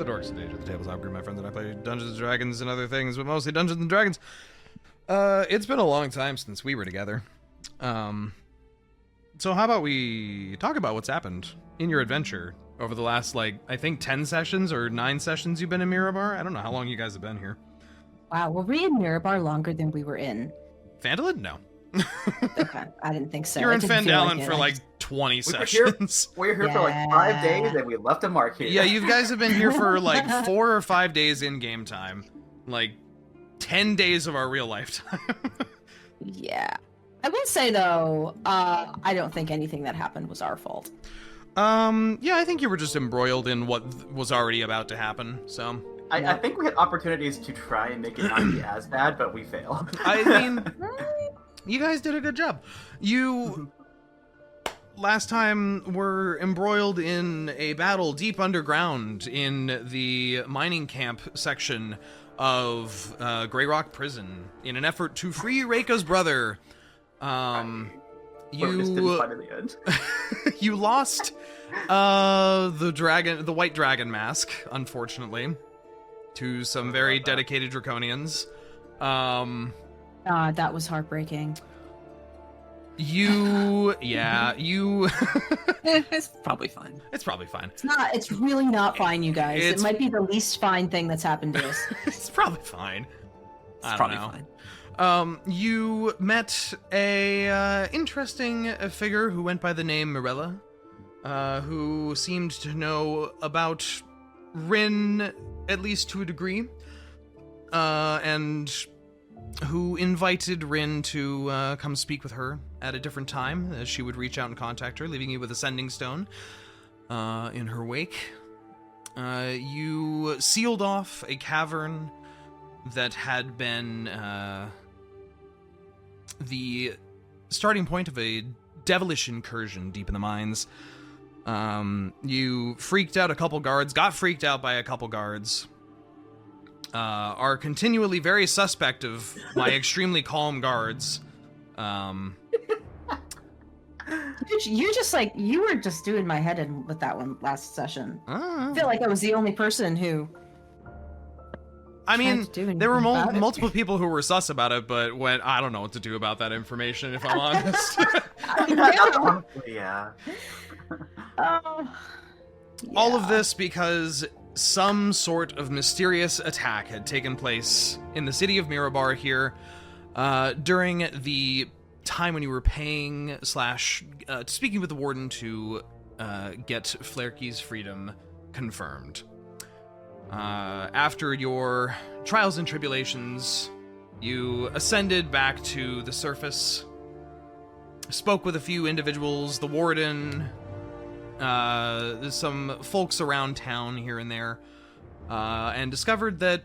the Dorks at Age of the Tabletop group, my friends and I play Dungeons and Dragons and other things, but mostly Dungeons and Dragons. It's been a long time since we were together. So how about we talk about what's happened in your adventure over the last, I think 10 sessions or 9 sessions you've been in Mirabar? I don't know how long you guys have been here. Wow, were we in Mirabar longer than we were in? Phandalin? No. Okay, I didn't think so. You're in Phandalin for 20 sessions. We were here for 5 days and we left a mark here. Yeah, you guys have been here for 4 or 5 days in game time. 10 days of our real lifetime. Yeah. I will say though, I don't think anything that happened was our fault. Yeah, I think you were just embroiled in what was already about to happen, so... I think we had opportunities to try and make it not be as bad, but we failed. I mean, you guys did a good job. You, last time, were embroiled in a battle deep underground in the mining camp section of Grey Rock Prison in an effort to free Reyka's brother. You lost the white dragon mask, unfortunately, to some very dedicated draconians. That was heartbreaking. You It's probably fine. It's probably fine. It's really not fine, you guys. It might be the least fine thing that's happened to us. It's probably fine. It's probably fine. You met a interesting figure who went by the name Mirella, who seemed to know about Rinn, at least to a degree, and who invited Rinn to come speak with her at a different time, as she would reach out and contact her, leaving you with a sending stone in her wake. You sealed off a cavern that had been the starting point of a devilish incursion deep in the mines. You freaked out a couple guards, got freaked out by a couple guards, are continually very suspect of my extremely calm guards. You were just doing my head in with that one last session. I feel like I was the only person who... I mean, there were multiple people who were sus about it, but I don't know what to do about that information, if I'm honest. Yeah. All of this because some sort of mysterious attack had taken place in the city of Mirabar here during the time when you were paying / speaking with the warden to get Flairkey's freedom confirmed. After your trials and tribulations, you ascended back to the surface, spoke with a few individuals, the warden, some folks around town here and there, and discovered that,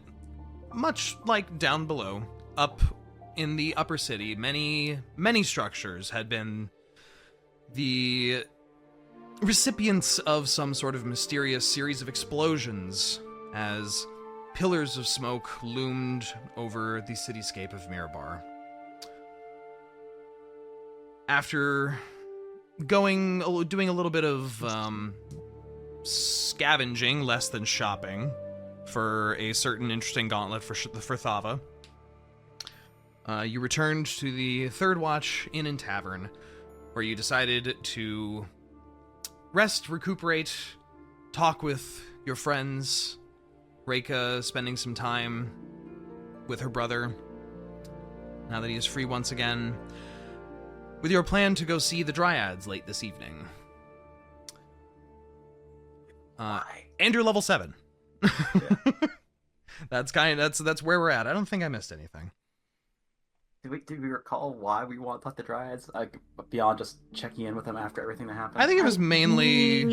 much like down below, up in the upper city, many structures had been the recipients of some sort of mysterious series of explosions as pillars of smoke loomed over the cityscape of Mirabar. After doing a little bit of scavenging, less than shopping, for a certain interesting gauntlet for Thava, you returned to the Third Watch Inn and Tavern, where you decided to rest, recuperate, talk with your friends, Reyka spending some time with her brother, now that he is free once again, with your plan to go see the Dryads late this evening. And you're level 7. Yeah. That's where we're at. I don't think I missed anything. Did we recall why we thought the Dryads? Beyond just checking in with them after everything that happened? I think it was mainly...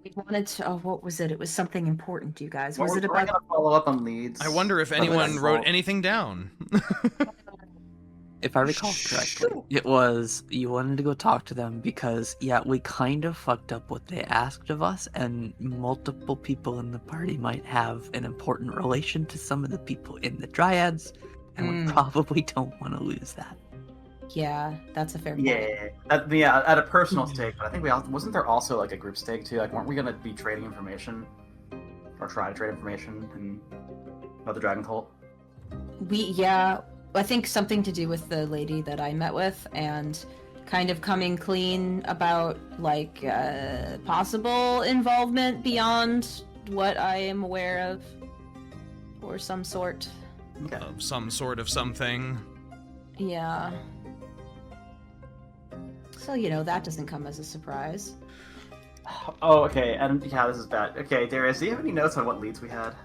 We wanted to... Oh, what was it? It was something important, you guys. Was it We're about... going to follow up on leads. I wonder if anyone wrote anything down. If I recall correctly, it was you wanted to go talk to them because, we kind of fucked up what they asked of us, and multiple people in the party might have an important relation to some of the people in the Dryads, and we probably don't want to lose that. Yeah, that's a fair point. Yeah, at a personal stake, but I think wasn't there also a group stake too? Weren't we going to be trading information? or try to trade information and about the dragon cult? I think something to do with the lady that I met with and kind of coming clean about like possible involvement beyond what I am aware of, or some sort. Okay. Of some sort of something. Yeah. So that doesn't come as a surprise. Oh, okay. And yeah, this is bad. Okay, Deriaz, do you have any notes on what leads we had?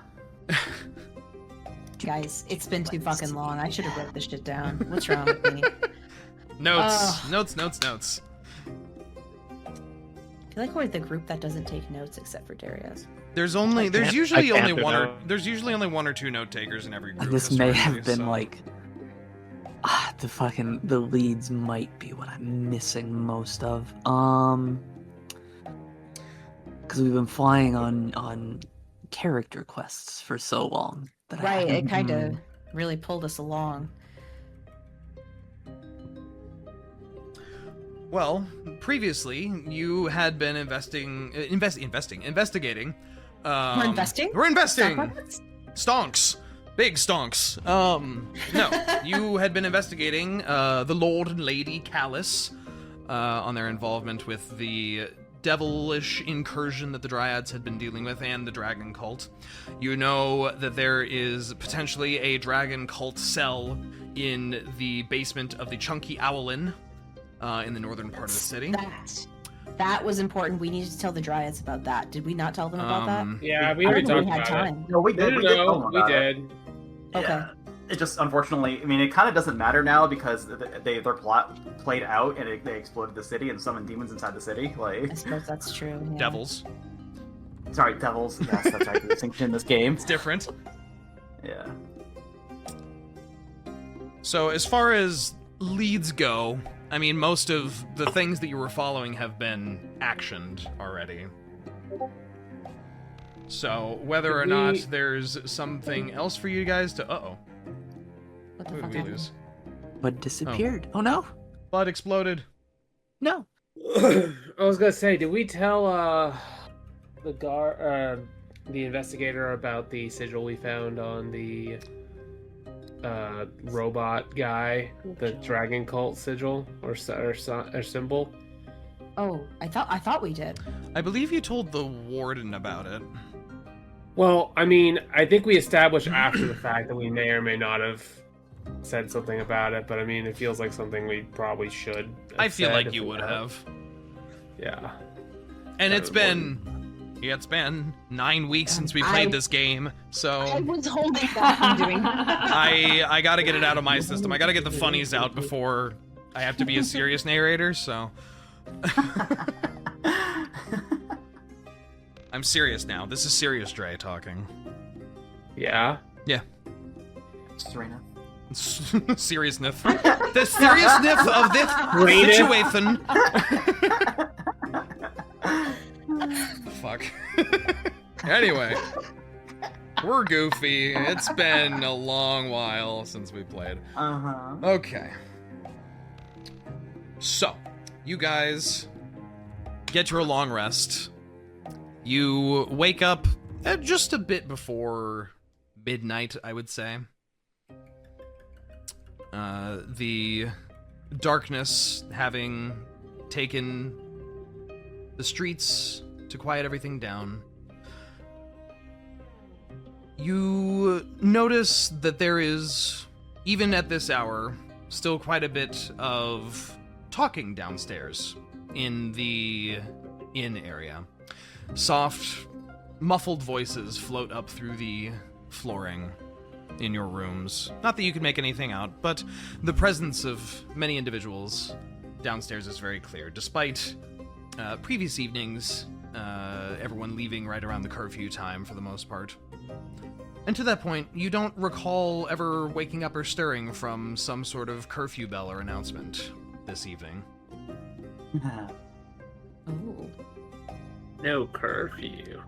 Guys, it's been too fucking long. I should have wrote this shit down. What's wrong with me? Notes. Notes. I feel like we're the group that doesn't take notes except for Deriaz. There's usually only one or two note takers in every group. This may have been so. like the leads might be what I'm missing most of. Because we've been flying on character quests for so long that Right, it kind of really pulled us along. Well, previously you had been investigating. We're investing? We're investing. Stock markets? Stonks. Big stonks. No, you had been investigating the Lord and Lady Callus on their involvement with the devilish incursion that the Dryads had been dealing with and the dragon cult. You know that there is potentially a dragon cult cell in the basement of the Chunky Owlin in the northern part of the city. That was important. We needed to tell the Dryads about that. Did we not tell them about that? Yeah, we already talked we had about time. No, we did. it. We did. tell them We about did. it. Okay. Yeah. It just, unfortunately, I mean, it kind of doesn't matter now because their plot played out and they exploded the city and summoned demons inside the city. I Like, suppose that's true. Yeah. Devils. sorry, devils. Yes, that's right. The distinction in this game. It's different. Yeah. So as far as leads go, I mean, most of the things that you were following have been actioned already. So whether or not there's something else for you guys to... Uh-oh. What the Who fuck did we happened? lose? But disappeared. Oh no. Blood exploded. No. I was gonna say, did we tell the investigator about the sigil we found on the robot guy, the dragon cult sigil or symbol? Oh, I thought we did. I believe you told the warden about it. Well, I mean, I think we established after the fact that we may or may not have said something about it, but I mean, it feels like something we probably should have I feel said like if you we would had. have. Yeah. And That it's was been... Yeah, it's been 9 weeks since we played this game, so... I was holding back from doing that. I gotta get it out of my system. I gotta get the funnies out before I have to be a serious narrator, so... I'm serious now. This is serious Dre talking. Yeah. Yeah. Serena. Seriousness. The seriousness of this situation. Fuck. Anyway. We're goofy. It's been a long while since we played. Uh-huh. Okay. So, you guys get your long rest. You wake up just a bit before midnight, I would say. The darkness having taken the streets to quiet everything down. You notice that there is, even at this hour, still quite a bit of talking downstairs in the inn area. Soft, muffled voices float up through the flooring in your rooms. Not that you can make anything out, but the presence of many individuals downstairs is very clear, despite previous evenings, everyone leaving right around the curfew time for the most part. And to that point, you don't recall ever waking up or stirring from some sort of curfew bell or announcement this evening. Ooh. No curfew.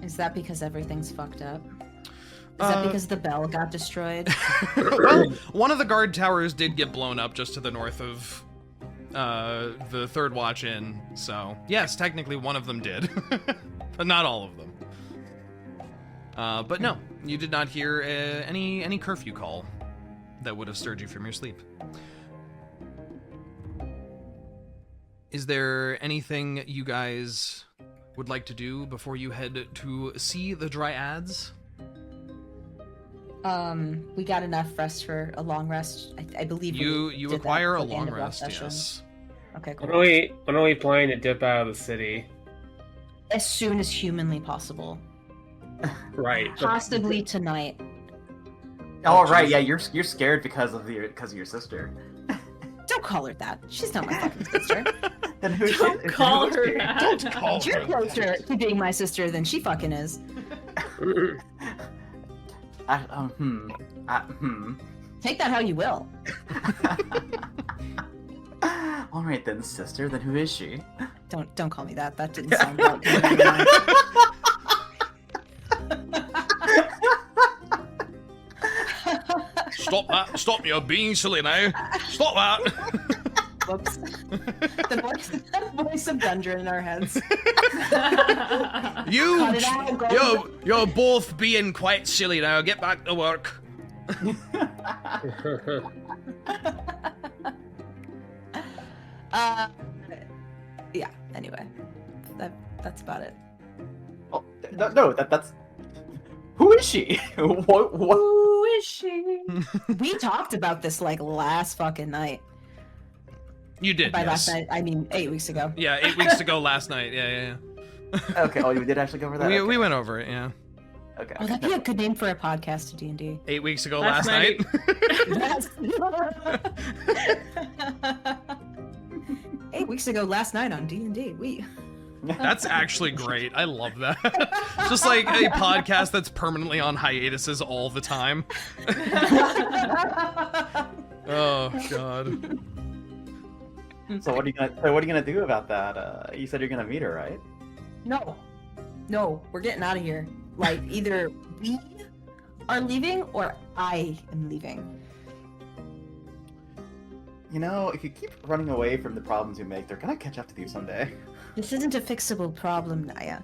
Is that because everything's fucked up? Is that because the bell got destroyed? Well, one of the guard towers did get blown up just to the north of the third watch inn, so yes, technically one of them did, but not all of them. But no, you did not hear any curfew call that would have stirred you from your sleep. Is there anything you guys would like to do before you head to see the Dryads? We got enough rest for a long rest. I believe You did that require a at the end long of last rest, session. yes. Okay, cool. When are we planning to dip out of the city? As soon as humanly possible. Right. Possibly tonight. Oh, right, yeah, you're scared because of your sister. Don't call her that. She's not my fucking sister. Then who's Don't call her that. Don't call You're her. closer to being my sister than she fucking is. Take that how you will. All right then, sister. Then who is she? Don't call me that. That didn't sound right. Stop that. Stop, you're being silly now. Stop that. Whoops. The voice of Dundra in our heads. You, Cut it out, go. you're both being quite silly now. Get back to work. Yeah. Anyway, that's about it. Oh, no, that's. Who is she? What? Who is she? We talked about this like last fucking night. You did, By yes. last night, I mean 8 weeks ago. Yeah, 8 weeks ago last night. Yeah. Okay. Oh, you did actually go over that. We Okay. went over it, yeah. Okay. Oh, that'd be a good name for a podcast of D&D. 8 weeks ago Last last night. Yes. 8 weeks ago last night on D&D. That's actually great. I love that. Just like a podcast that's permanently on hiatuses all the time. Oh god. So what are you gonna do about that? You said you're gonna meet her, right? No, we're getting out of here. Like, either we are leaving or I am leaving. You know, if you keep running away from the problems you make, they're gonna catch up to you someday. This isn't a fixable problem, Niah.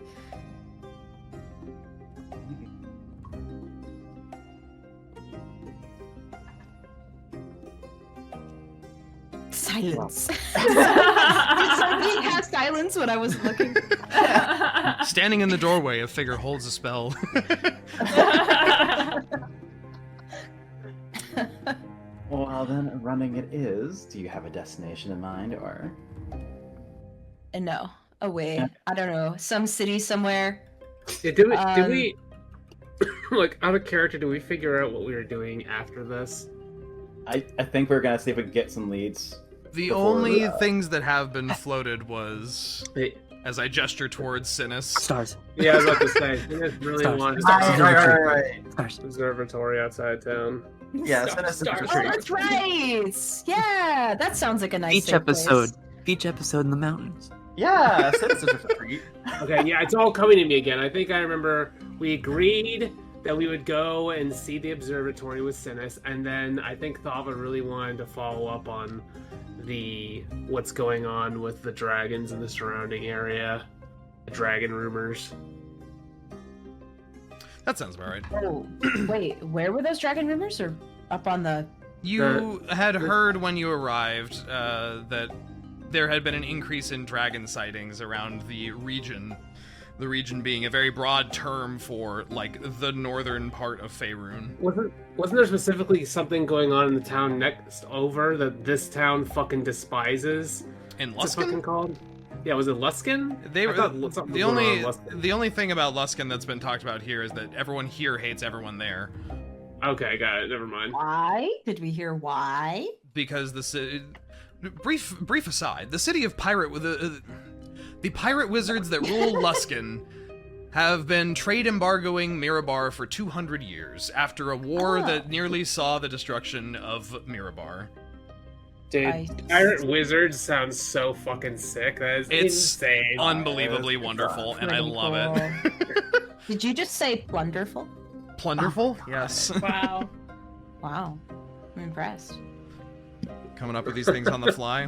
Silence. Did somebody have silence when I was looking? Standing in the doorway, a figure holds a spell. Well, then, running it is. Do you have a destination in mind, or? No, away. I don't know. Some city somewhere. Yeah, did we like, out of character, do we figure out what we were doing after this? I think we're gonna see if we can get some leads. The Before, only things that have been floated was, Hey, as I gesture towards Synas, Stars. yeah, I was about to say, you guys really Stars. want Right. Stars. observatory outside town. Yeah, Stars. Synas is Oh, that's right. Yeah, that sounds like a nice Beach safe episode. place. Beach episode in the mountains. Yeah, Synas is a treat. Okay, yeah, it's all coming to me again. I think I remember we agreed that we would go and see the observatory with Synas, and then I think Thava really wanted to follow up on what's going on with the dragons in the surrounding area, the dragon rumors. that sounds about right. Oh, wait, where were those dragon rumors? Or up on the... You had heard when you arrived that there had been an increase in dragon sightings around the region. The region being a very broad term for, like, the northern part of Faerun. Wasn't there specifically something going on in the town next over that this town fucking despises? In What's it fucking Luskan? called? Yeah, was it Luskan? They I were thought something was going on in Luskan. the only thing about Luskan that's been talked about here is that everyone here hates everyone there. Okay, got it. Never mind. Why? Did we hear why? Because the city... Brief aside, the city of pirate with the pirate wizards that rule Luskan have been trade embargoing Mirabar for 200 years after a war that nearly saw the destruction of Mirabar. Dude, pirate wizards sounds so fucking sick. That is It's insane. unbelievably wonderful, and I Pretty love it. cool. Did you just say plunderful? Plunderful? Yes. Wow. Wow. I'm impressed. Coming up with these things on the fly.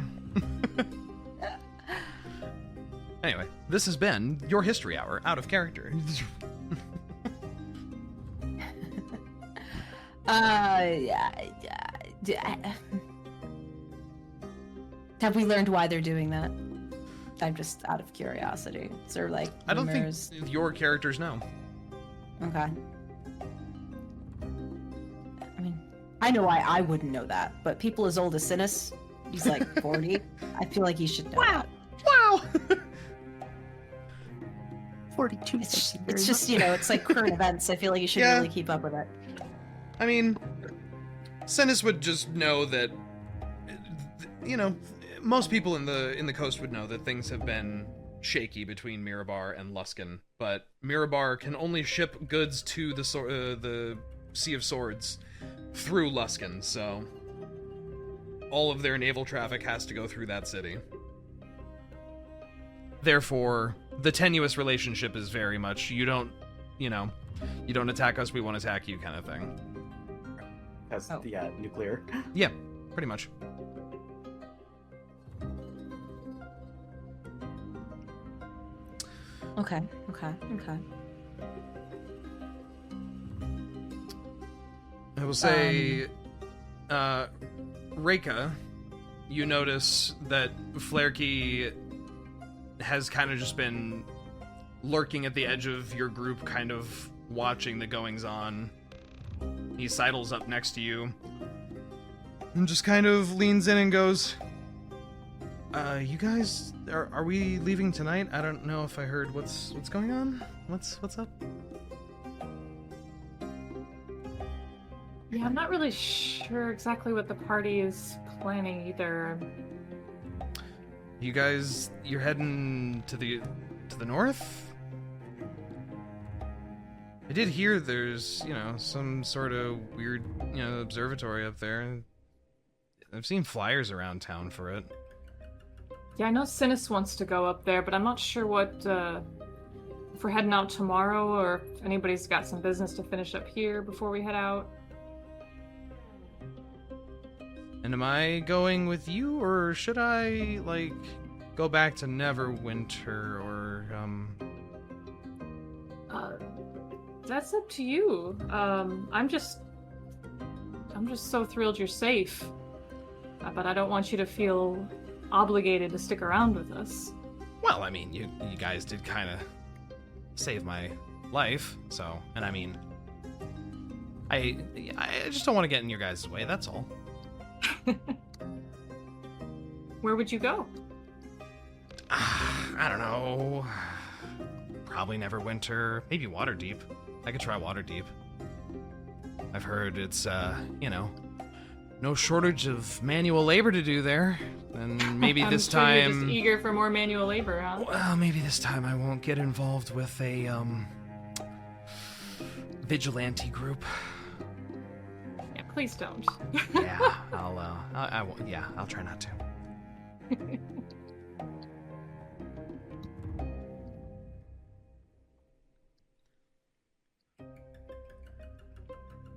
Anyway, this has been your History Hour, out of character. Have we learned why they're doing that? I'm just out of curiosity. Is there like I don't think rumors? your characters know. Okay. I mean, I know why I wouldn't know that, but people as old as Synas, he's like 40. I feel like he should know that. Wow. 42. It's just, it's like current events. I feel like you should really keep up with it. I mean, Synas would just know that, most people in the coast would know that things have been shaky between Mirabar and Luskan, but Mirabar can only ship goods to the Sea of Swords through Luskan, so all of their naval traffic has to go through that city. Therefore, the tenuous relationship is very much, you don't attack us, we won't attack you kind of thing. As the nuclear. Yeah, pretty much. Okay. I will say, Reyka, you notice that Flairkey has kind of just been lurking at the edge of your group, kind of watching the goings-on. He sidles up next to you and just kind of leans in and goes, you guys, are we leaving tonight? I don't know if I heard what's going on. What's up? Yeah, I'm not really sure exactly what the party is planning either. You guys, you're heading to the north? I did hear there's, some sort of weird, observatory up there. I've seen flyers around town for it. Yeah, I know Synas wants to go up there, but I'm not sure what, if we're heading out tomorrow or if anybody's got some business to finish up here before we head out. And am I going with you, or should I, go back to Neverwinter, or, That's up to you. I'm just so thrilled you're safe. But I don't want you to feel obligated to stick around with us. Well, I mean, you guys did kind of save my life, so, and I mean, I just don't want to get in your guys' way, that's all. Where would you go? I don't know. Probably Neverwinter. Maybe Waterdeep. I could try Waterdeep. I've heard it's, no shortage of manual labor to do there. And maybe I'm this sure you're time... just eager for more manual labor, huh? Well, maybe this time I won't get involved with a, vigilante group. Yeah, please don't. Yeah, I won't. Yeah, I'll try not to.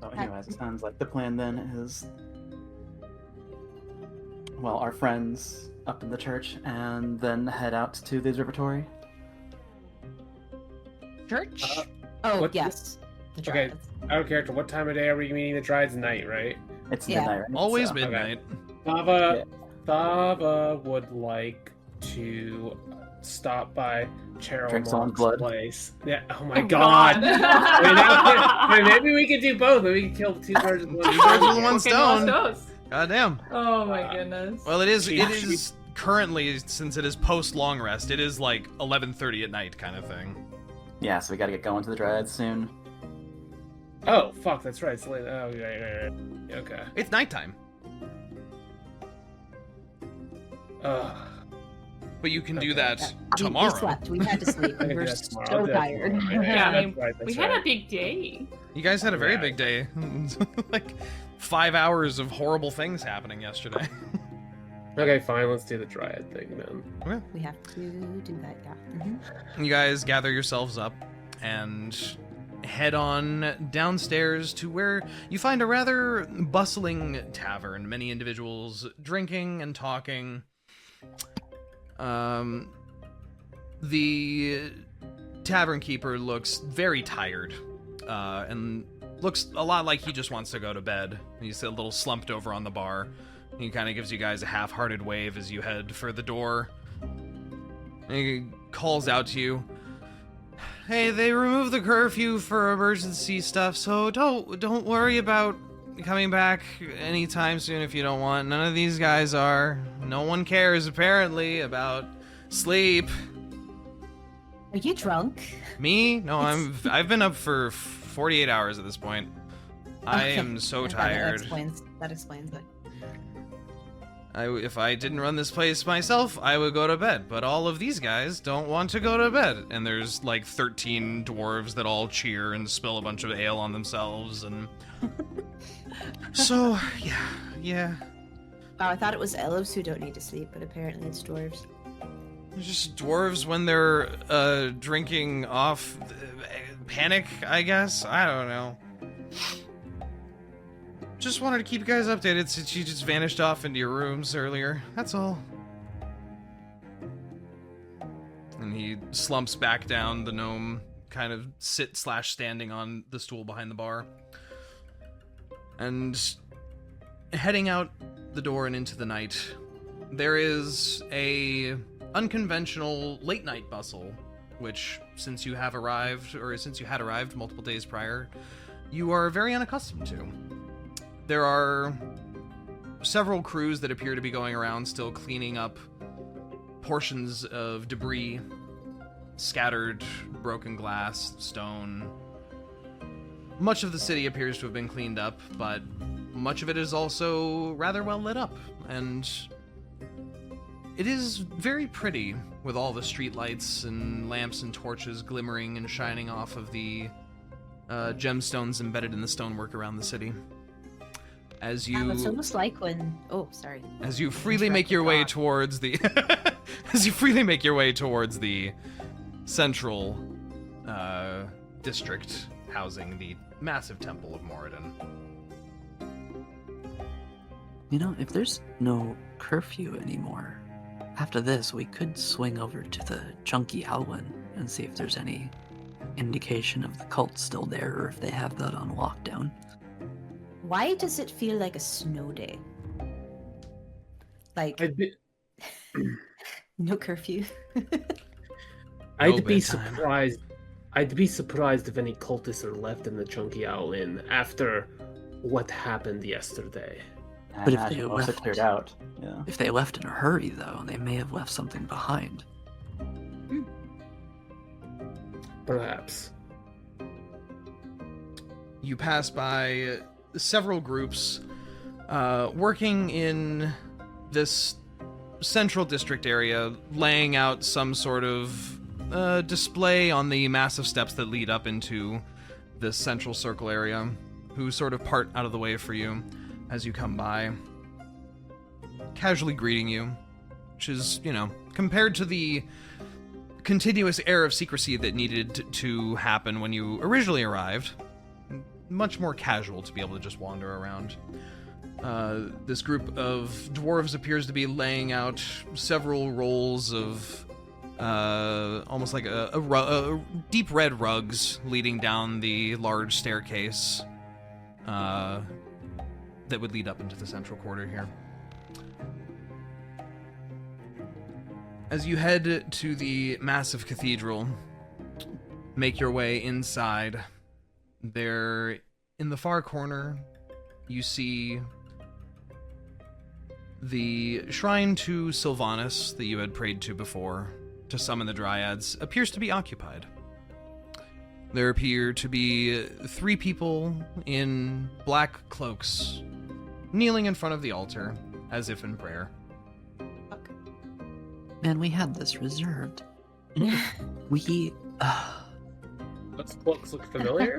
So anyways, it sounds like the plan then is, well, our friends up in the church and then head out to the observatory. Church? what- Yes. The Okay, Draeneth. out of character, what time of day are we meeting the Trides? Night, right? It's Yeah. midnight, right? Always So- midnight. Thava would like to stop by Drink someone's Cheryl blood. place. Yeah. Oh my Oh, god. God. Wait, maybe we could do both. Maybe we could kill two birds with one Two birds with stone. one Okay, stone. those. God damn. Oh my goodness. Well, it is She- currently, since it is post long rest, it is like 11:30 at night kind of thing. Yeah, so we gotta get going to the Dryad soon. Oh, fuck, that's right. It's late. Oh, right. Okay. It's nighttime, Ugh. but you can do Okay. that We tomorrow. slept. We had to sleep. I We can were do that tomorrow. so I'll do that tired. tomorrow. Yeah, I mean, that's right, that's we had right. a big day. You guys had a very Yeah. big day. Like 5 hours of horrible things happening yesterday. Okay, fine. Let's do the Dryad thing then. Okay. We have to do that, yeah. You guys gather yourselves up and head on downstairs to where you find a rather bustling tavern. Many individuals drinking and talking. The tavern keeper looks very tired, and looks a lot like he just wants to go to bed. He's a little slumped over on the bar. He kind of gives you guys a half-hearted wave as you head for the door. And he calls out to you. Hey, they removed the curfew for emergency stuff, so don't worry about coming back anytime soon if you don't want. None of these guys are. No one cares, apparently, about sleep. Are you drunk? Me? No, I've been up for 48 hours at this point. I am so tired. That explains it. If I didn't run this place myself, I would go to bed. But all of these guys don't want to go to bed. And there's like 13 dwarves that all cheer and spill a bunch of ale on themselves. And so, yeah. Oh, I thought it was elves who don't need to sleep, but apparently it's dwarves. It's just dwarves when they're drinking off panic, I guess. I don't know. Just wanted to keep you guys updated since you just vanished off into your rooms earlier. That's all. And he slumps back down, the gnome kind of standing on the stool behind the bar. And heading out the door and into the night, there is a unconventional late night bustle, which since you had arrived multiple days prior, you are very unaccustomed to. There are several crews that appear to be going around still cleaning up portions of debris, scattered broken glass, stone. Much of the city appears to have been cleaned up, but much of it is also rather well lit up, and it is very pretty with all the streetlights and lamps and torches glimmering and shining off of the gemstones embedded in the stonework around the city. As you, it's almost like when. Oh, sorry. As you freely make your way towards the, central district housing the massive temple of Moradin. You know, if there's no curfew anymore, after this we could swing over to the Chunky Howlin and see if there's any indication of the cult still there or if they have that on lockdown. Why does it feel like a snow day? Like no curfew. I'd be surprised. I'd be surprised if any cultists are left in the Chunky Owl Inn after what happened yesterday. But if they left, cleared out. Yeah. If they left in a hurry, though, they may have left something behind. Perhaps. You pass by several groups working in this central district area, laying out some sort of display on the massive steps that lead up into this central circle area, who sort of part out of the way for you as you come by, casually greeting you, which is, compared to the continuous air of secrecy that needed to happen when you originally arrived, much more casual to be able to just wander around. This group of dwarves appears to be laying out several rolls of almost like a deep red rugs leading down the large staircase that would lead up into the central quarter here. As you head to the massive cathedral, make your way inside, there in the far corner you see the shrine to Sylvanas that you had prayed to before to summon the Dryads appears to be occupied. There appear to be 3 people in black cloaks kneeling in front of the altar as if in prayer. Man, we had this reserved. We Those cloaks look familiar?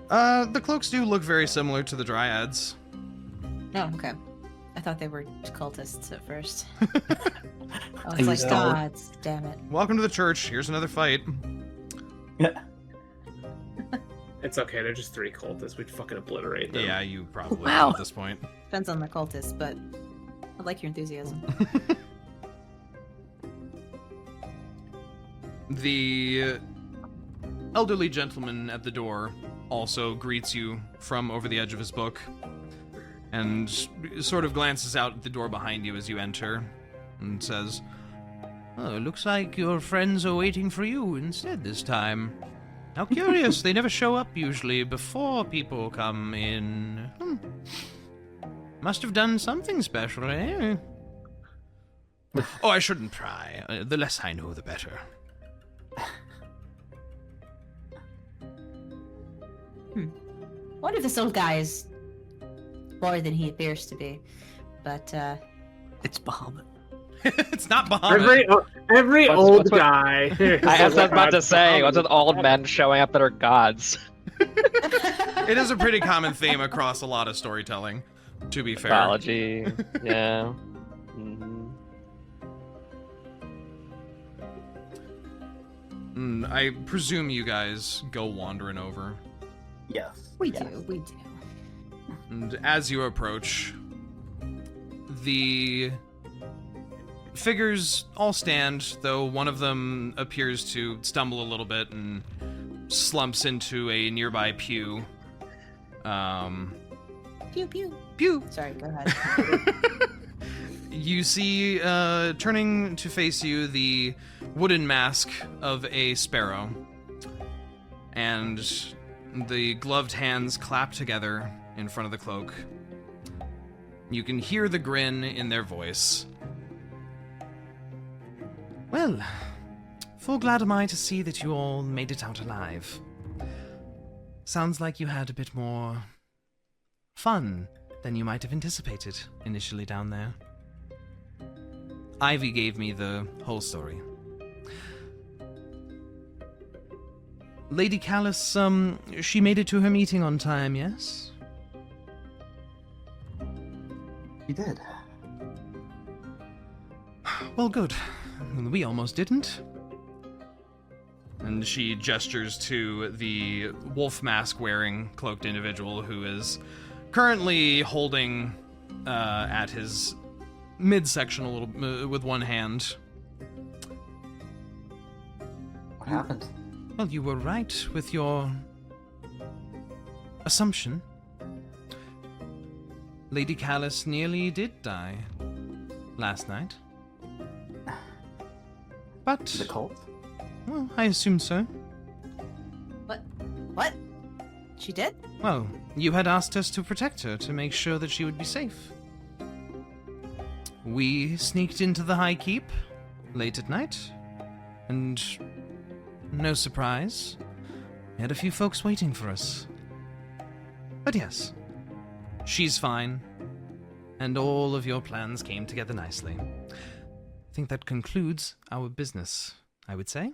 The cloaks do look very similar to the Dryads. Oh, okay. I thought they were cultists at first. I Are was you like, gods, damn it. Welcome to the church. Here's another fight. Yeah. It's okay, they're just 3 cultists. We'd fucking obliterate them. Yeah, you probably Wow. will at this point. Depends on the cultist, but I like your enthusiasm. The elderly gentleman at the door also greets you from over the edge of his book and sort of glances out at the door behind you as you enter and says, "Oh, looks like your friends are waiting for you instead this time. How curious, they never show up usually before people come in. Must have done something special, eh?" "Oh, I shouldn't pry. The less I know, the better." What if this old guy is more than he appears to be? But, It's Bahamut. It's not Bahamut. Every What's- old what's what- guy. I was about to say, what's with old men showing up that are gods? It is a pretty common theme across a lot of storytelling, to be fair. Mythology, yeah. Mhm. I presume you guys go wandering over. Yes. we Yes. do. And as you approach, the figures all stand, though one of them appears to stumble a little bit and slumps into a nearby pew. Pew, pew. Pew! Sorry, go ahead. You see, turning to face you, the wooden mask of a sparrow, and the gloved hands clap together in front of the cloak. You can hear the grin in their voice. "Well, full glad am I to see that you all made it out alive. Sounds like you had a bit more fun than you might have anticipated initially down there. Ivy gave me the whole story. Lady Callus, she made it to her meeting on time, yes?" You did. "Well, good. We almost didn't." And she gestures to the wolf mask wearing cloaked individual who is currently holding at his midsection a little with one hand. What happened? "Well, you were right with your assumption. Lady Callus nearly did die last night. But, The cult? well, I assume so. What? She did? Well, you had asked us to protect her, to make sure that she would be safe. We sneaked into the High Keep late at night, and no surprise, we had a few folks waiting for us. But yes, she's fine, and all of your plans came together nicely. I think that concludes our business, I would say.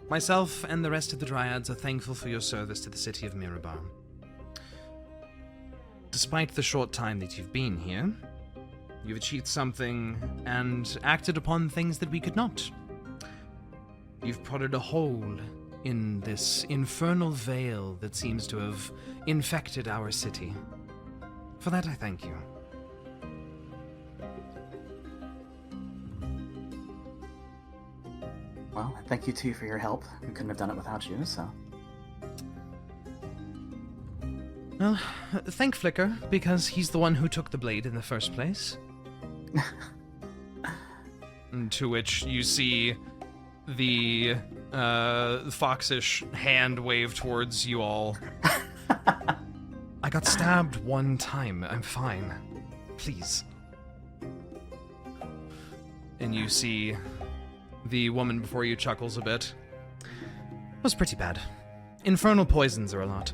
Myself and the rest of the Dryads are thankful for your service to the city of Mirabar. Despite the short time that you've been here, you've achieved something and acted upon things that we could not. You've prodded a hole in this infernal veil that seems to have infected our city. For that, I thank you. Well, thank you too for your help. We couldn't have done it without you, so. Well, thank Flicker, because he's the one who took the blade in the first place. To which you see the foxish hand wave towards you all. I got stabbed one time. I'm fine. Please. And you see the woman before you chuckles a bit. It was pretty bad. Infernal poisons are a lot.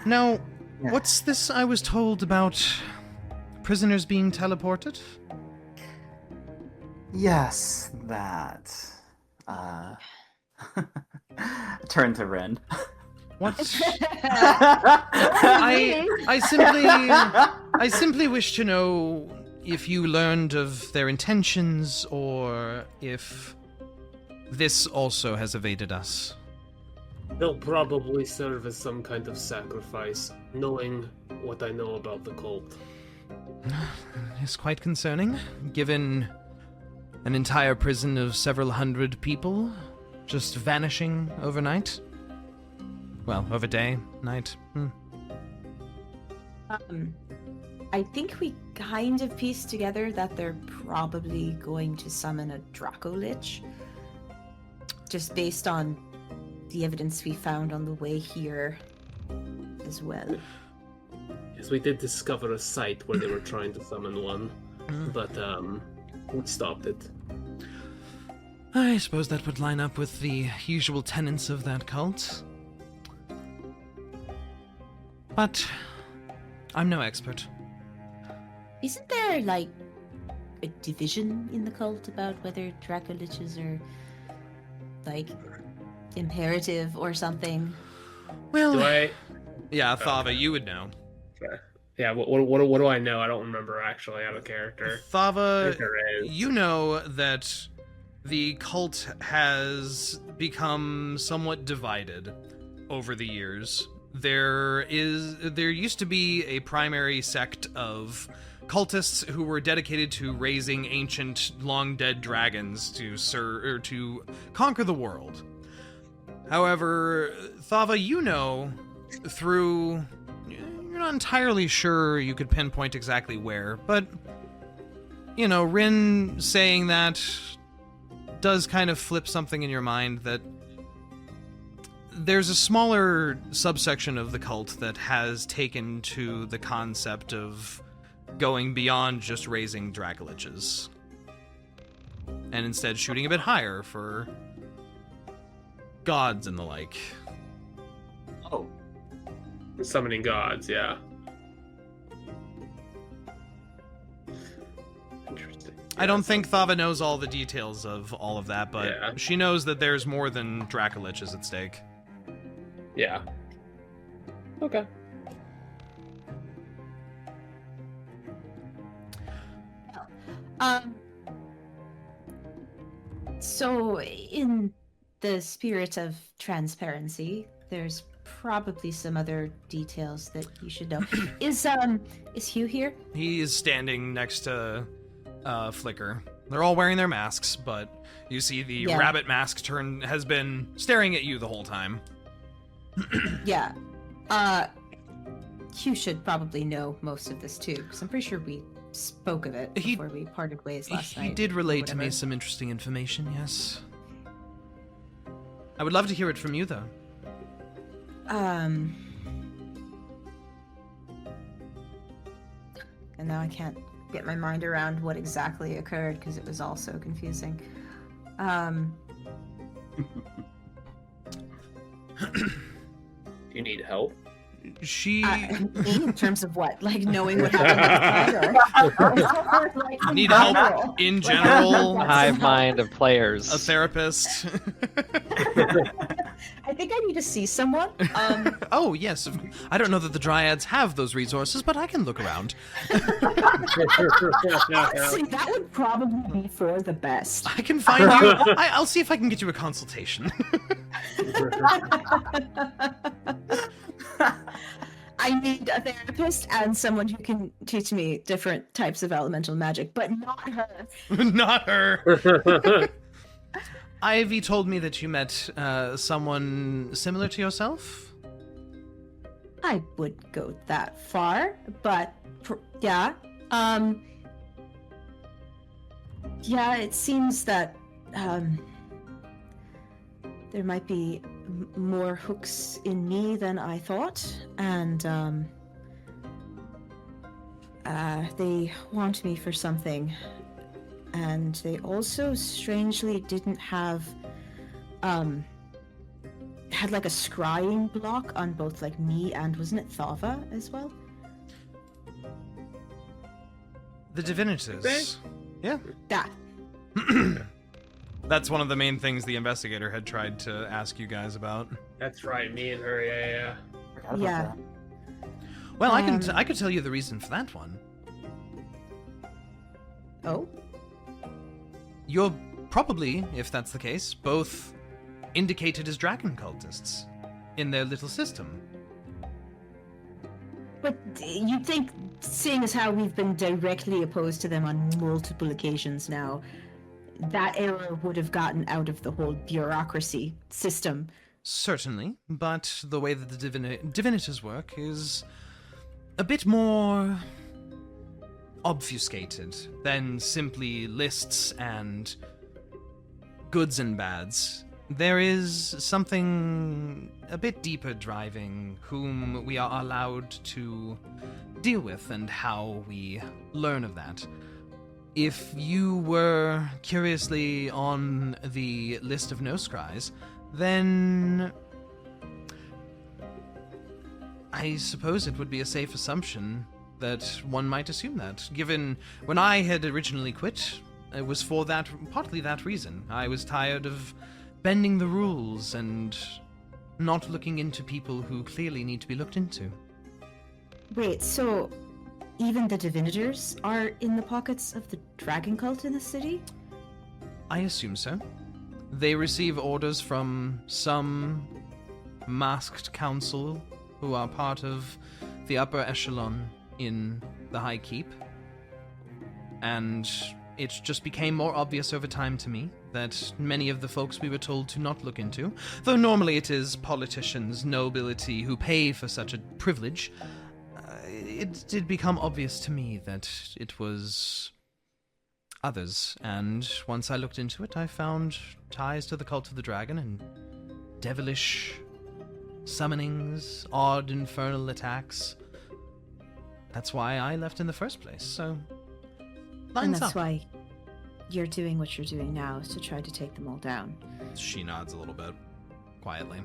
Now, what's this I was told about prisoners being teleported? Yes, that. Turn to Rinn. What? I simply wish to know if you learned of their intentions or if this also has evaded us. They'll probably serve as some kind of sacrifice, knowing what I know about the cult. It's quite concerning, given An entire prison of several hundred people just vanishing overnight? Well, over day, night. I think we kind of pieced together that they're probably going to summon a Dracolich. Just based on the evidence we found on the way here as well. Yes, we did discover a site where they were trying to summon one, but we stopped it. I suppose that would line up with the usual tenets of that cult. But I'm no expert. Isn't there, like, a division in the cult about whether Dracoliches are, like, imperative or something? Well, Do I? yeah, Thava, you would know. Okay. Yeah. What do I know? I don't remember actually out of character. I Thava, think there is. you know that the cult has become somewhat divided over the years. There used to be a primary sect of cultists who were dedicated to raising ancient, long-dead dragons to conquer the world. However, Thava, you know, through... You're not entirely sure you could pinpoint exactly where, but, you know, Rinn saying that does kind of flip something in your mind that there's a smaller subsection of the cult that has taken to the concept of going beyond just raising Dracoliches, and instead shooting a bit higher for gods and the like. Oh. Summoning gods, yeah. Interesting. I don't think Thava knows all the details of all of that, but Yeah. she knows that there's more than Dracoliches at stake. Yeah. Okay. So, in the spirit of transparency, there's probably some other details that you should know. Is Hugh here? He is standing next to Flicker. They're all wearing their masks, but you see the Yeah. rabbit mask has been staring at you the whole time. Yeah. Hugh should probably know most of this too, because I'm pretty sure we spoke of it He- before we parted ways last night. He did or relate to me whatever. some interesting information, yes. I would love to hear it from you, though. And now I can't get my mind around what exactly occurred because it was all so confusing. Do you need help? She In terms of what? Like knowing what happened last night? Or like, need help in general. Hive mind of players. A therapist. I think I need to see someone. Oh, yes. I don't know that the Dryads have those resources, but I can look around. Honestly, that would probably be for the best. I can find you. I'll see if I can get you a consultation. I need a therapist and someone who can teach me different types of elemental magic, but not her. Not her. Ivy told me that you met someone similar to yourself. I would go that far, but yeah. Yeah, it seems that there might be more hooks in me than I thought, and they want me for something. And they also strangely didn't have had like a scrying block on both like me and wasn't it Thava as well? The Divinities. Yeah. That. That's one of the main things the investigator had tried to ask you guys about. That's right, me and her, yeah. Forgot about Yeah. that. Well, I could tell you the reason for that one. Oh? You're probably, if that's the case, both indicated as dragon cultists in their little system. But you'd think, seeing as how we've been directly opposed to them on multiple occasions now, that error would have gotten out of the whole bureaucracy system. Certainly, but the way that the divinators work is a bit more obfuscated than simply lists and goods and bads. There is something a bit deeper driving whom we are allowed to deal with and how we learn of that. If you were curiously on the list of no scries, then I suppose it would be a safe assumption that one might assume that, given when I had originally quit, it was for partly that reason. I was tired of bending the rules and not looking into people who clearly need to be looked into. Wait, so even the divinators are in the pockets of the dragon cult in the city? I assume so. They receive orders from some masked council who are part of the upper echelon in the High Keep. And it just became more obvious over time to me that many of the folks we were told to not look into, though normally it is politicians, nobility who pay for such a privilege, it did become obvious to me that it was others, and once I looked into it, I found ties to the Cult of the Dragon and devilish summonings, odd infernal attacks. That's why I left in the first place, so lines And that's up. why you're doing what you're doing now, is to try to take them all down. She nods a little bit, quietly.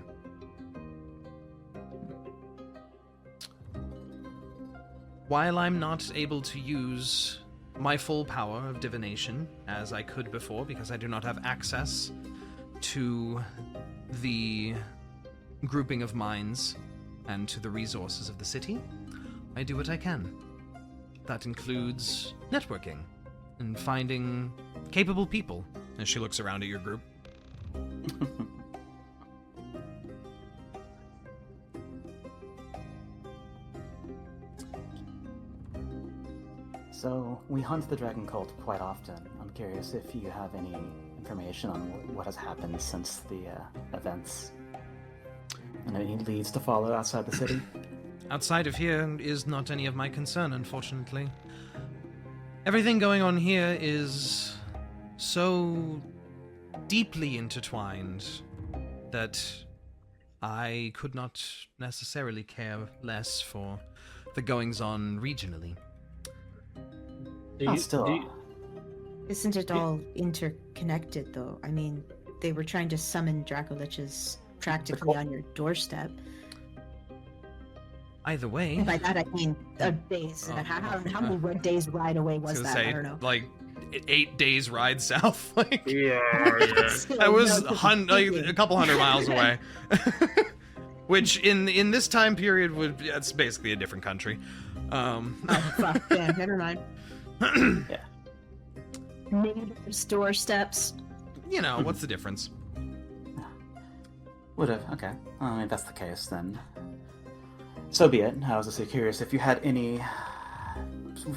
While I'm not able to use my full power of divination, as I could before, because I do not have access to the grouping of minds and to the resources of the city, I do what I can. That includes networking and finding capable people. As she looks around at your group. So, we hunt the dragon cult quite often. I'm curious if you have any information on what has happened since the events. And any leads to follow outside the city? Outside of here is not any of my concern, unfortunately. Everything going on here is so deeply intertwined that I could not necessarily care less for the goings-on regionally. Isn't it all interconnected, though? I mean, they were trying to summon Dracoliches practically on your doorstep. Either way... And by that I mean a days. How many days ride away was that? I don't know. Like, 8 days ride south. Like, Yeah. I was a couple hundred miles away. Which, in this time period, it's basically a different country. Oh, fuck. Yeah, never mind. Yeah. Neighbors' doorsteps. You know, what's the difference? Would've, okay. I mean, if that's the case, then so be it. I was just curious if you had any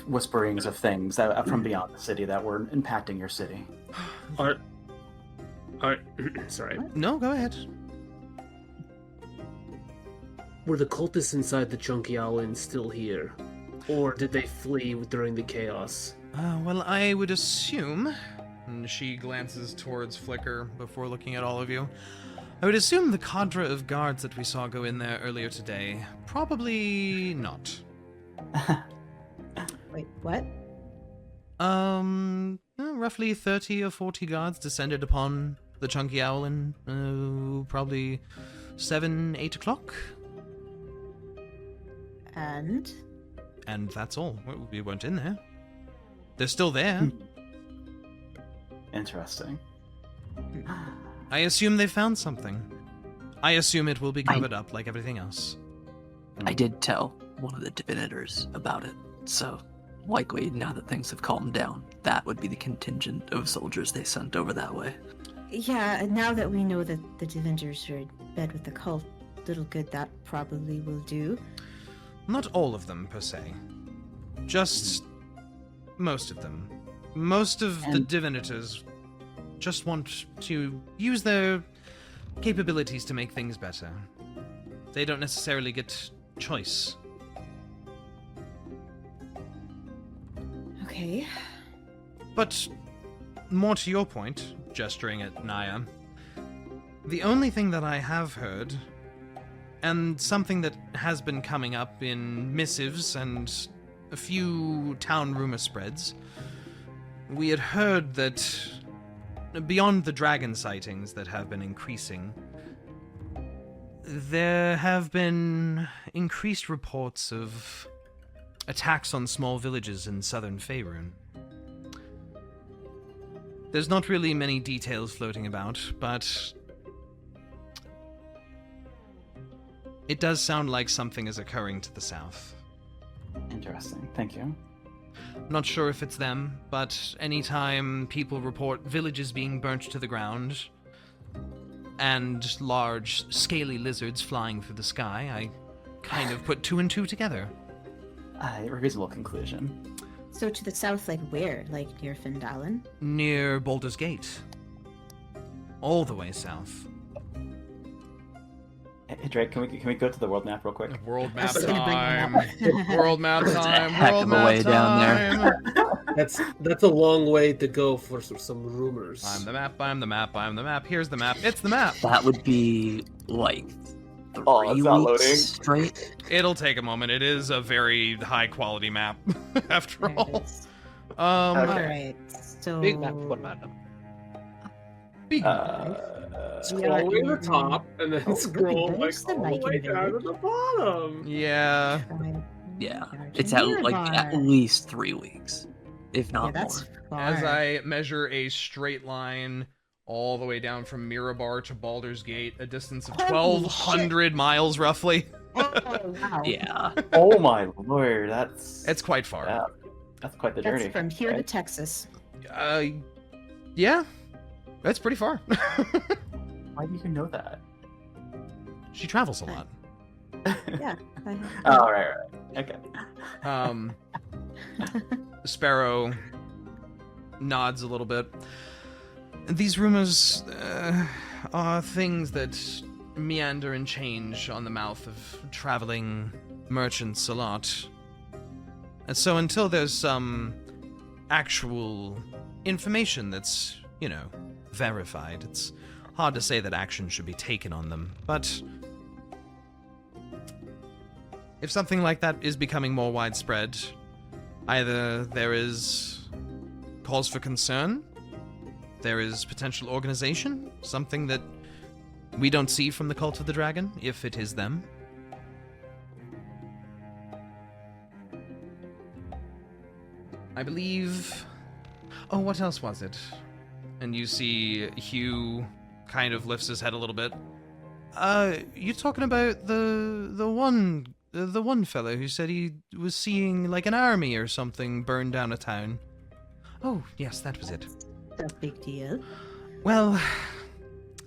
whisperings of things that from beyond the city that were impacting your city. Sorry. No, go ahead. Were the cultists inside the Chunky Island still here? Or did they flee during the chaos? Well, I would assume... And she glances towards Flicker before looking at all of you. I would assume the cadre of guards that we saw go in there earlier today. Probably not. Wait, what? Roughly 30 or 40 guards descended upon the Chunky Owlin, probably 7, 8 o'clock. And that's all. We weren't in there. They're still there. Interesting. I assume they found something. I assume it will be covered up like everything else. I did tell one of the divinators about it, so likely now that things have calmed down, that would be the contingent of soldiers they sent over that way. yeah, now that we know that the divinators are in bed with the cult, little good that probably will do. Not all of them, per se. Just most of them. Most of the divinators just want to use their capabilities to make things better. They don't necessarily get choice. Okay. But more to your point, gesturing at Niah, the only thing that I have heard, and something that has been coming up in missives and a few town rumor spreads, we had heard that beyond the dragon sightings that have been increasing, there have been increased reports of attacks on small villages in southern Faerun. There's not really many details floating about, but it does sound like something is occurring to the south. Interesting. Thank you. I'm not sure if it's them, but anytime people report villages being burnt to the ground and large, scaly lizards flying through the sky, I kind of put two and two together. A reasonable conclusion. So to the south, like where? Like near Findalen? Near Baldur's Gate. All the way south. Hey, Drake, can we go to the world map real quick? World map That's gonna bring time. them World map It's a time. heck World of a map way down there. time. That's a long way to go for some rumors. I'm the map. I'm the map. I'm the map. Here's the map. It's the map. That would be like 3 Oh, it's not weeks loading. straight. It'll take a moment. It is a very high quality map, after There it all. is. Okay. Alright, so... Big map, one map. Big Scroll all the way to the top, and then Oh, scroll look, like there's the all the Viking way down to village. the bottom. Yeah. Yeah, Charge it's in at at Mirabar. least 3 weeks, if Yeah, not that's more. far. As I measure a straight line all the way down from Mirabar to Baldur's Gate, a distance of Holy 1,200 miles roughly. Oh, wow. Yeah, Oh my lord, that's It's quite far. yeah, that's quite the journey. That's from here to right? Texas. Yeah. That's pretty far. Why do you know that? She travels a lot. Yeah. Oh, right. Okay. Sparrow nods a little bit. These rumors are things that meander and change on the mouth of traveling merchants a lot. And so until there's some actual information that's, verified, it's hard to say that action should be taken on them. But if something like that is becoming more widespread, either there is cause for concern, there is potential organization, something that we don't see from the Cult of the Dragon, if it is them. I believe... Oh, what else was it? And you see Hugh kind of lifts his head a little bit. You're talking about the one fellow who said he was seeing like an army or something burn down a town. Oh, yes, that was it. That's a big deal. Well,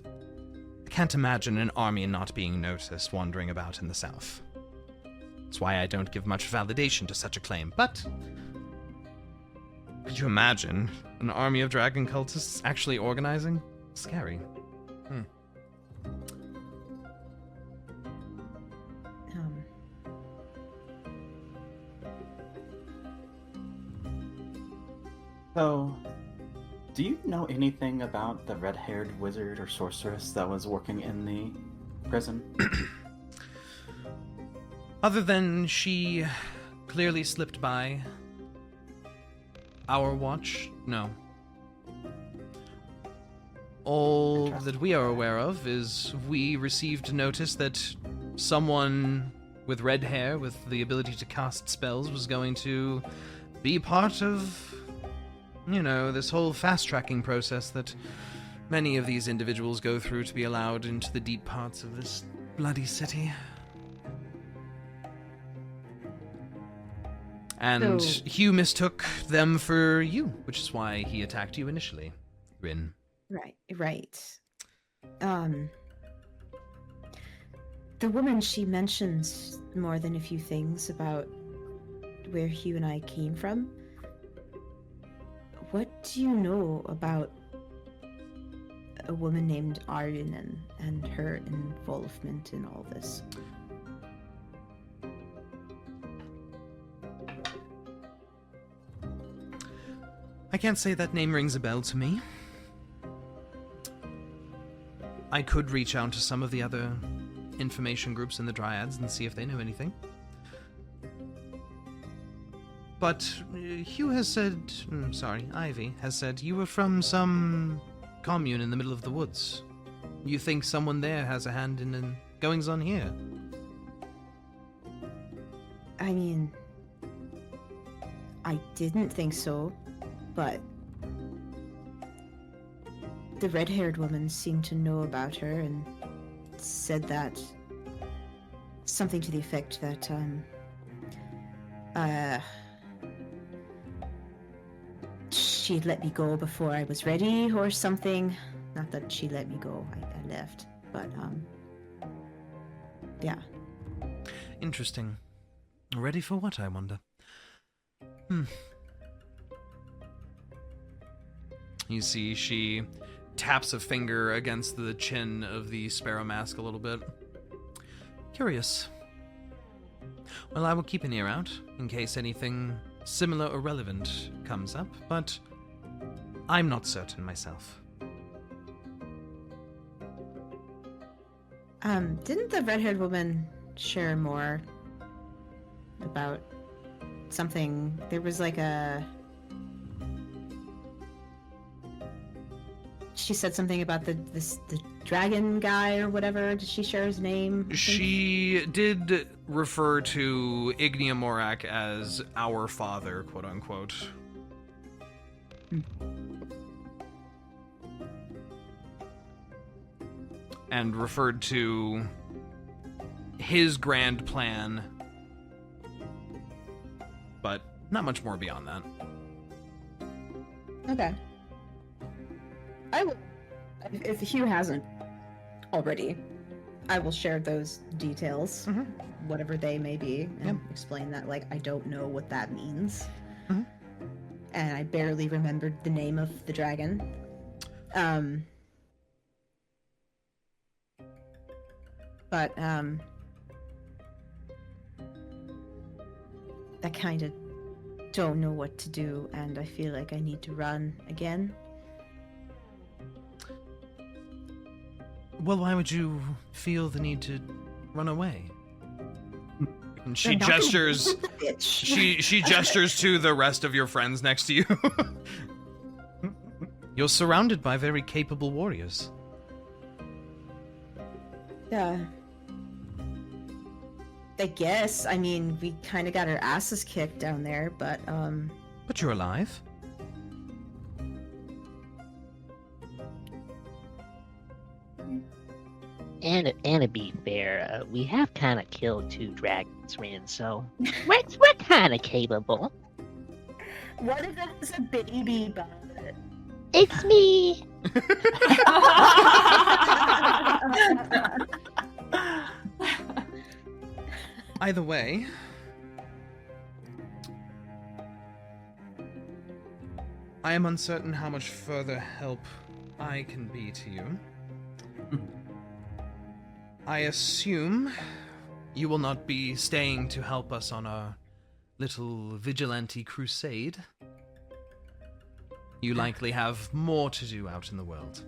I can't imagine an army not being noticed wandering about in the south. That's why I don't give much validation to such a claim, but... Could you imagine an army of dragon cultists actually organizing? Scary. So, do you know anything about the red-haired wizard or sorceress that was working in the prison? Other than she clearly slipped by our watch, no. All that we are aware of is we received notice that someone with red hair with the ability to cast spells was going to be part of, this whole fast-tracking process that many of these individuals go through to be allowed into the deep parts of this bloody city. And So- Hugh mistook them for you, which is why he attacked you initially, Rinn. Right. The woman, she mentions more than a few things about where Hugh and I came from. What do you know about a woman named Aryan and her involvement in all this. I can't say that name rings a bell to me. I could reach out to some of the other information groups in the Dryads and see if they know anything. But Hugh has said... Ivy has said you were from some commune in the middle of the woods. You think someone there has a hand in the goings-on here? I mean, I didn't think so, but the red-haired woman seemed to know about her and said that something to the effect that she'd let me go before I was ready or something. Not that she let me go, I left, but yeah. Interesting. Ready for what, I wonder? You see, she taps a finger against the chin of the Sparrow Mask a little bit. Curious. Well, I will keep an ear out in case anything similar or relevant comes up, but I'm not certain myself. Didn't the red-haired woman share more about something? There was like a... She said something about the dragon guy or whatever. Did she share his name? She did refer to Ignia Morak as our father, quote unquote. And referred to his grand plan, but not much more beyond that. Okay. I will, if Hugh hasn't already, I will share those details, whatever they may be, and explain that, like, I don't know what that means. And I barely remembered the name of the dragon. But, I kind of don't know what to do, and I feel like I need to run again. Well, why would you feel the need to run away? And she gestures. She gestures to the rest of your friends next to you. You're surrounded by very capable warriors. Yeah. I guess. I mean, we kind of got our asses kicked down there, but But you're alive. And to be fair, we have kind of killed 2 dragons, Rinn, so we're kind of capable. What if it was a baby bud? It's me. Either way, I am uncertain how much further help I can be to you. I assume you will not be staying to help us on our little vigilante crusade. You likely have more to do out in the world.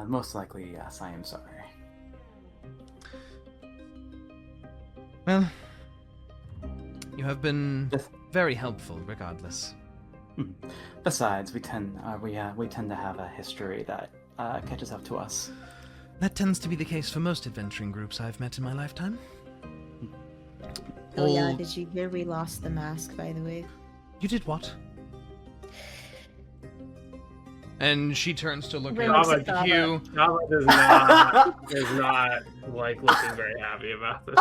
Most likely, yes, I am sorry. Well, you have been very helpful regardless. Besides, we tend to have a history that catches up to us. That tends to be the case for most adventuring groups I've met in my lifetime. Oh yeah, did you hear we lost the mask, by the way? You did what? And she turns to look Thava at you. does not like looking very happy about this.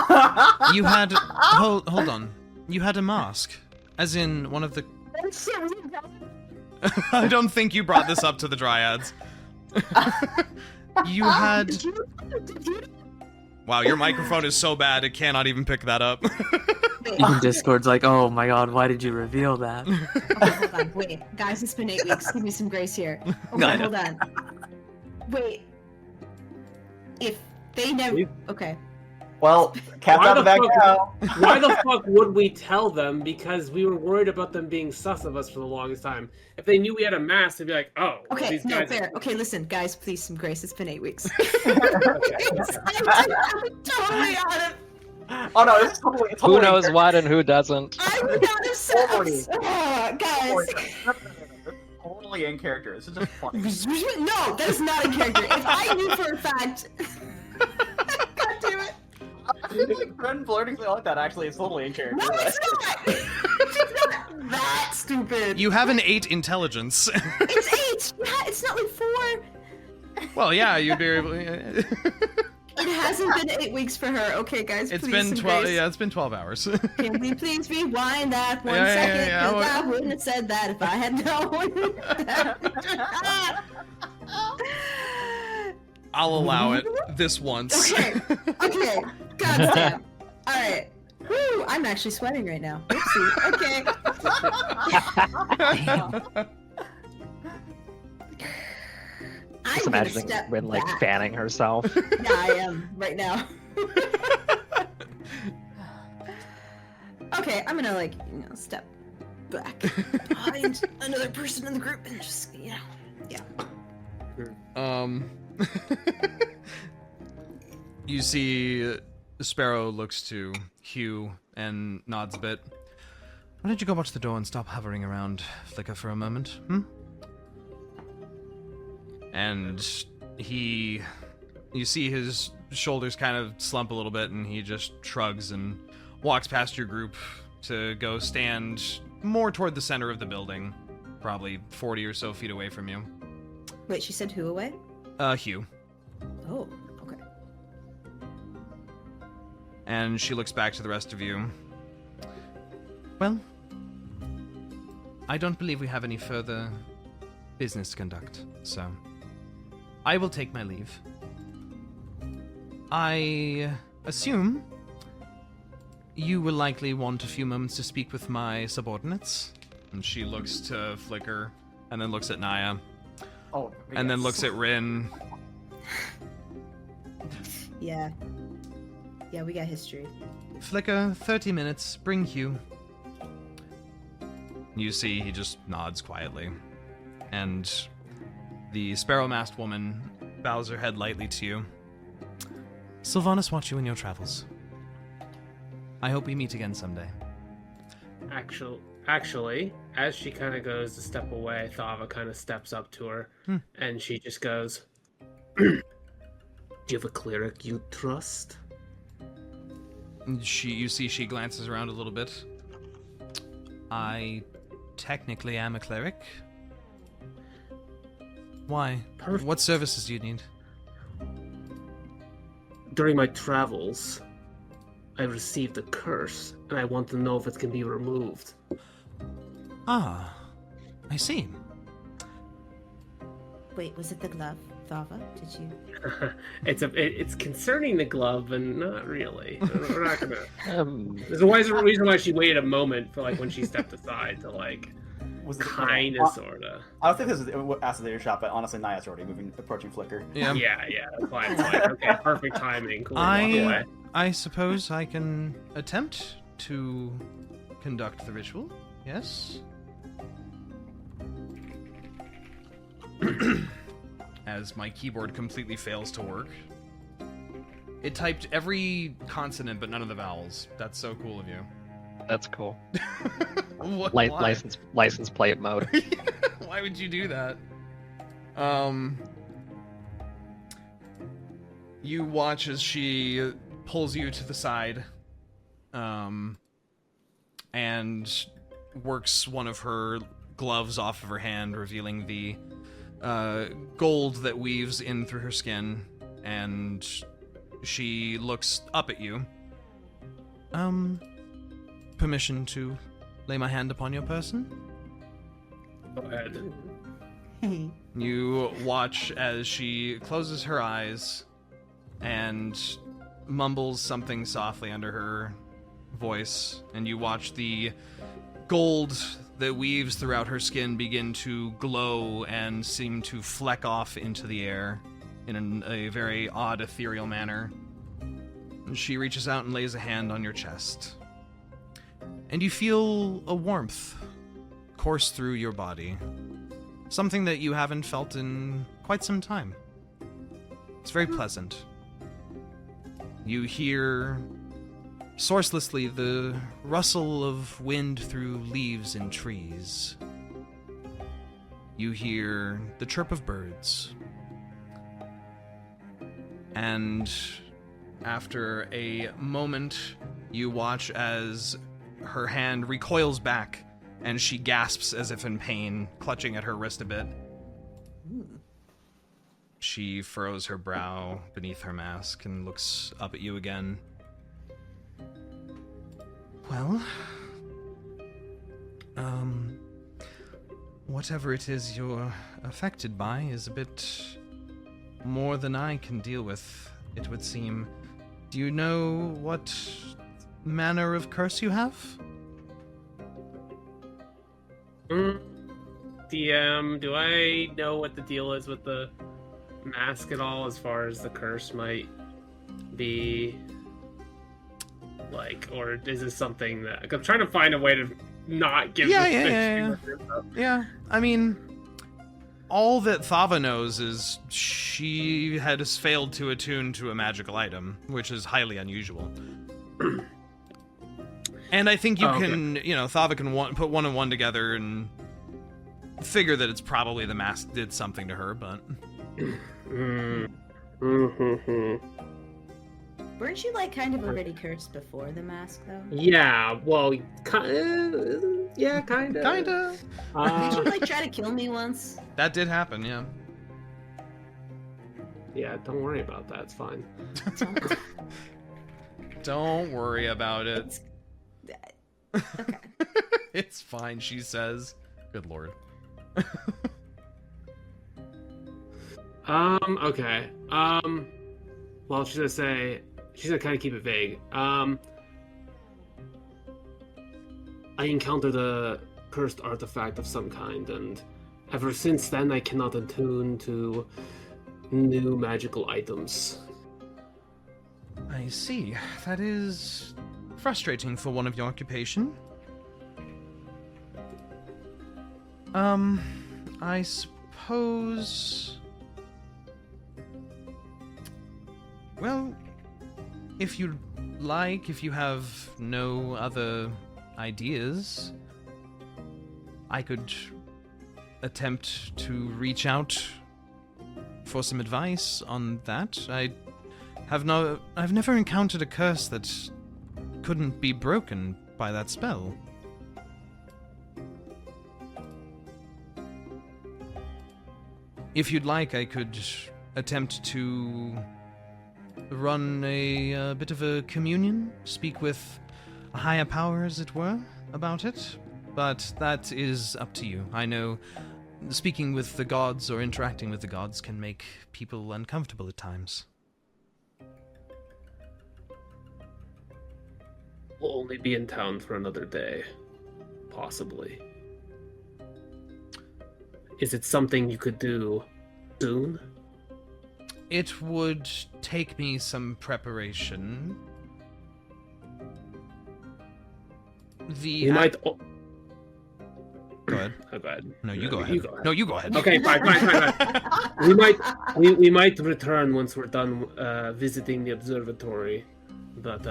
You had hold on. You had a mask, as in one of the. I don't think you brought this up to the Dryads. You had. Wow, your microphone is so bad it cannot even pick that up. Even Discord's like, oh my god, why did you reveal that? Okay, hold on. Wait, guys, it's been 8 weeks. Give me some grace here. Okay, hold on. Wait. If they never. Okay. Well, cat's Why out the of the bag fuck- now. Why the fuck would we tell them? Because we were worried about them being sus of us for the longest time. If they knew we had a mask, they'd be like, "Oh, well, Okay, these no, guys." fair. Okay, listen, guys, please, some grace. It's been 8 weeks. Okay. I'm totally out of. Oh no, it's totally. It's Who totally knows what and who doesn't? I'm not a set. Totally. Guys. Totally in character. This is just funny. No, that is not in character. If I knew for a fact. God damn it. I feel like Rinn flirting something like that actually is totally in character. No, it's not. It's not that stupid. You have an 8 intelligence. It's 8. Yeah, it's not like 4. Well, yeah, you'd be able. It hasn't been 8 weeks for her. Okay, guys, It's please, been some 12. grace. Yeah, it's been 12 hours. Can we please rewind that one Yeah, second? yeah, Because yeah. I wouldn't have said that if I had known. I'll allow it this once. Okay. Okay. God damn. All right. Woo! I'm actually sweating right now. Oopsie. Okay. I'm Just gonna imagining step Rinn like back. fanning herself. Yeah, I am right now. Okay, I'm gonna step back behind another person in the group and just You see Sparrow looks to Hugh and nods a bit. Why don't you go watch the door and stop hovering around Flicker for a moment, And you see his shoulders kind of slump a little bit, and he just shrugs and walks past your group to go stand more toward the center of the building, probably 40 or so feet away from you. Wait, she said who away? Hugh. Oh, okay. And she looks back to the rest of you. Well, I don't believe we have any further business to conduct, so I will take my leave. I assume you will likely want a few moments to speak with my subordinates. And she looks to Flicker, and then looks at Niah, Oh, and then looks at Rinn. Yeah. Yeah, we got history. Flicker, 30 minutes, bring Hugh. You see, he just nods quietly. And the sparrow-masked woman bows her head lightly to you. Sylvanas watch you in your travels. I hope we meet again someday. Actually, as she kind of goes to step away, Thava kind of steps up to her, and she just goes, "Do you have a cleric you trust?" You see she glances around a little bit. I technically am a cleric. Why? Perfect. What services do you need? During my travels, I received a curse, and I want to know if it can be removed. Ah, I see. Wait, was it the glove, Thava? Did you? It's concerning the glove, and not really. We're not gonna. There's a reason why she waited a moment for when she stepped aside to Was it kind of sorta. I don't think this is after the shot, but honestly, Niah's already approaching Flicker. Yeah. Yeah, that's why it's okay, perfect timing. Cool, walk away. I suppose I can attempt to conduct the ritual. Yes. As my keyboard completely fails to work. It typed every consonant but none of the vowels. That's so cool of you. That's cool. What? License plate mode. Why would you do that? You watch as she pulls you to the side, and works one of her gloves off of her hand, revealing the gold that weaves in through her skin, and she looks up at you. Permission to lay my hand upon your person? Go ahead. You watch as she closes her eyes and mumbles something softly under her voice, and you watch the gold that weaves throughout her skin begin to glow and seem to fleck off into the air in a very odd, ethereal manner. And she reaches out and lays a hand on your chest. And you feel a warmth course through your body. Something that you haven't felt in quite some time. It's very pleasant. You hear, sourcelessly, the rustle of wind through leaves in trees. You hear the chirp of birds. And after a moment, you watch as her hand recoils back and she gasps as if in pain, clutching at her wrist a bit. She furrows her brow beneath her mask and looks up at you again. Well, whatever it is you're affected by is a bit more than I can deal with, it would seem. Do you know what manner of curse you have? DM, do I know what the deal is with the mask at all, as far as the curse might be? Like, or is this something that... Like, I'm trying to find a way to not give Yeah, I mean, all that Thava knows is she has failed to attune to a magical item, which is highly unusual. And I think you can, Thava can put one and one together and figure that it's probably the mask did something to her, but... Weren't you, kind of already cursed before the mask, though? Yeah, well, kind of. Kinda. Did you, try to kill me once? That did happen, yeah. Yeah, don't worry about that. It's fine. Don't worry about it. Okay. It's fine, she says. Good lord. Okay. Well, she's gonna kind of keep it vague. I encountered a cursed artifact of some kind, and ever since then I cannot attune to new magical items. I see. That is frustrating for one of your occupation. I suppose... Well, if you have no other ideas, I could attempt to reach out for some advice on that. I've never encountered a curse that couldn't be broken by that spell. If you'd like, I could attempt to run a bit of a communion, speak with a higher power, as it were, about it. But that is up to you. I know speaking with the gods or interacting with the gods can make people uncomfortable at times. We'll only be in town for another day. Possibly. Is it something you could do soon? It would take me some preparation. You might... Go ahead. Oh, go ahead. No, you go ahead. You go ahead. No, you go ahead. Okay, fine. We might return once we're done visiting the observatory, but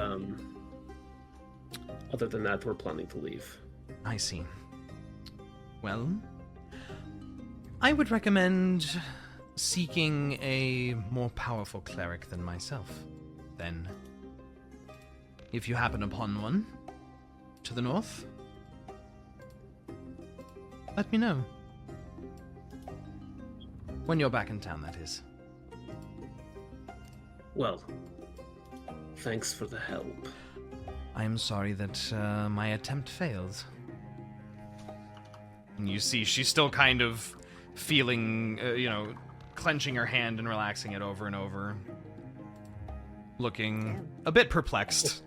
other than that, we're planning to leave. I see. Well, I would recommend seeking a more powerful cleric than myself, then. If you happen upon one, to the north, let me know. When you're back in town, that is. Well, thanks for the help. I am sorry that my attempt failed. And you see, she's still kind of feeling, clenching her hand and relaxing it over and over. Looking a bit perplexed.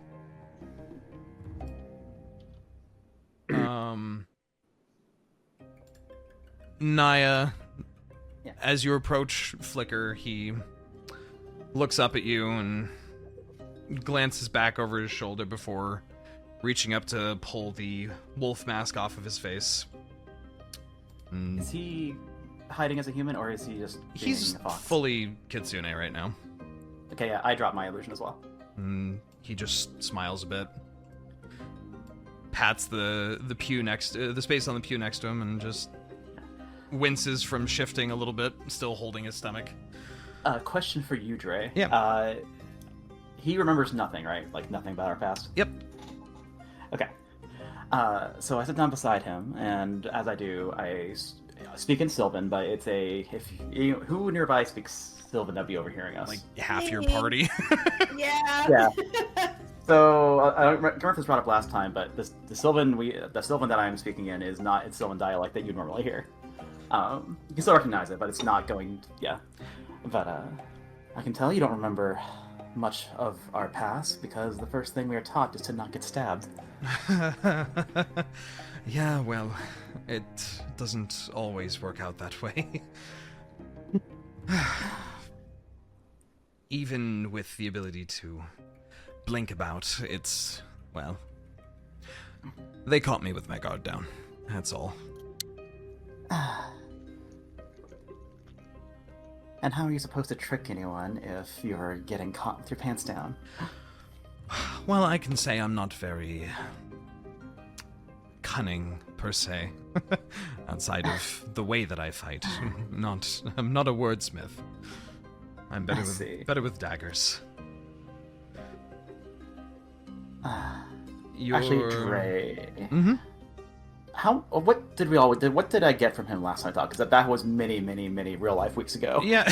Niah, Yeah. as you approach Flicker, he looks up at you and glances back over his shoulder before reaching up to pull the wolf mask off of his face. And Is he hiding as a human, or is he just being he's a fox? fully Kitsune right now. Okay, yeah, I dropped my illusion as well. And he just smiles a bit, pats the pew the space on the pew next to him, and just winces from shifting a little bit, still holding his stomach. Question for you, Dre. Yeah. He remembers nothing, right? Like nothing about our past? Yep. Okay. So I sit down beside him, and as I do, I speak in Sylvan, but it's who nearby speaks Sylvan that'd be overhearing us? Like half your party. Yeah. Yeah. So I don't remember if this brought up last time, but the Sylvan that I'm speaking in is not its Sylvan dialect that you normally hear. You can still recognize it, but it's not going. Yeah. But I can tell you don't remember much of our past because the first thing we are taught is to not get stabbed. Yeah, well, it doesn't always work out that way. Even with the ability to blink about, well, they caught me with my guard down. That's all. And how are you supposed to trick anyone if you're getting caught with your pants down? Well, I can say I'm not very cunning, per se. Outside of the way that I fight. I'm not a wordsmith. I'm better with daggers. Actually, Dre. Mm-hmm. What did I get from him last time I talked? Because that was many real life weeks ago. Yeah.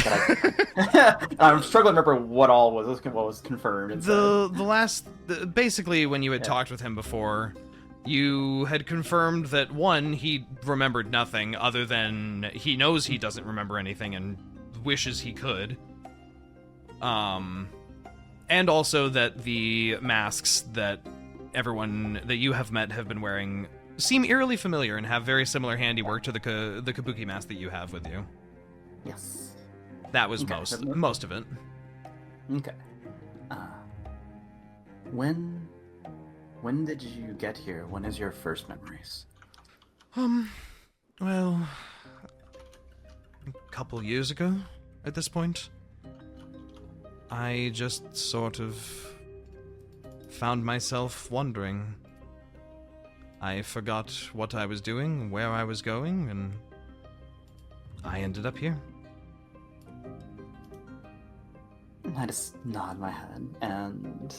I'm struggling to remember what was confirmed. Basically, when you had talked with him before, you had confirmed that one, he remembered nothing other than he knows he doesn't remember anything and wishes he could. And also that the masks that everyone that you have met have been wearing seem eerily familiar and have very similar handiwork to the kabuki mask that you have with you. Yes. That was Okay, most of it. Okay. When did you get here? When is your first memories? Well, a couple years ago at this point. I just sort of found myself wandering. I forgot what I was doing, where I was going, and I ended up here. I just nod my head, and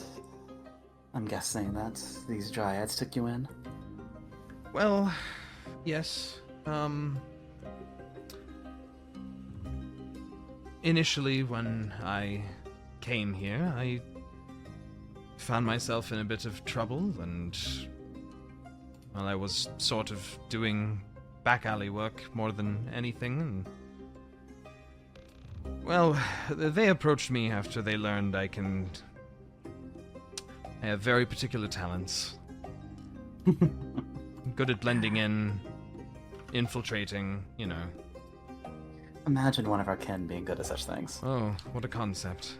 I'm guessing that these dryads took you in? Well, yes. Initially, when I came here, I found myself in a bit of trouble, and well, I was sort of doing back alley work more than anything, and well, they approached me after they learned I have very particular talents. Good at blending in, infiltrating, you know. Imagine one of our kin being good at such things. Oh, what a concept.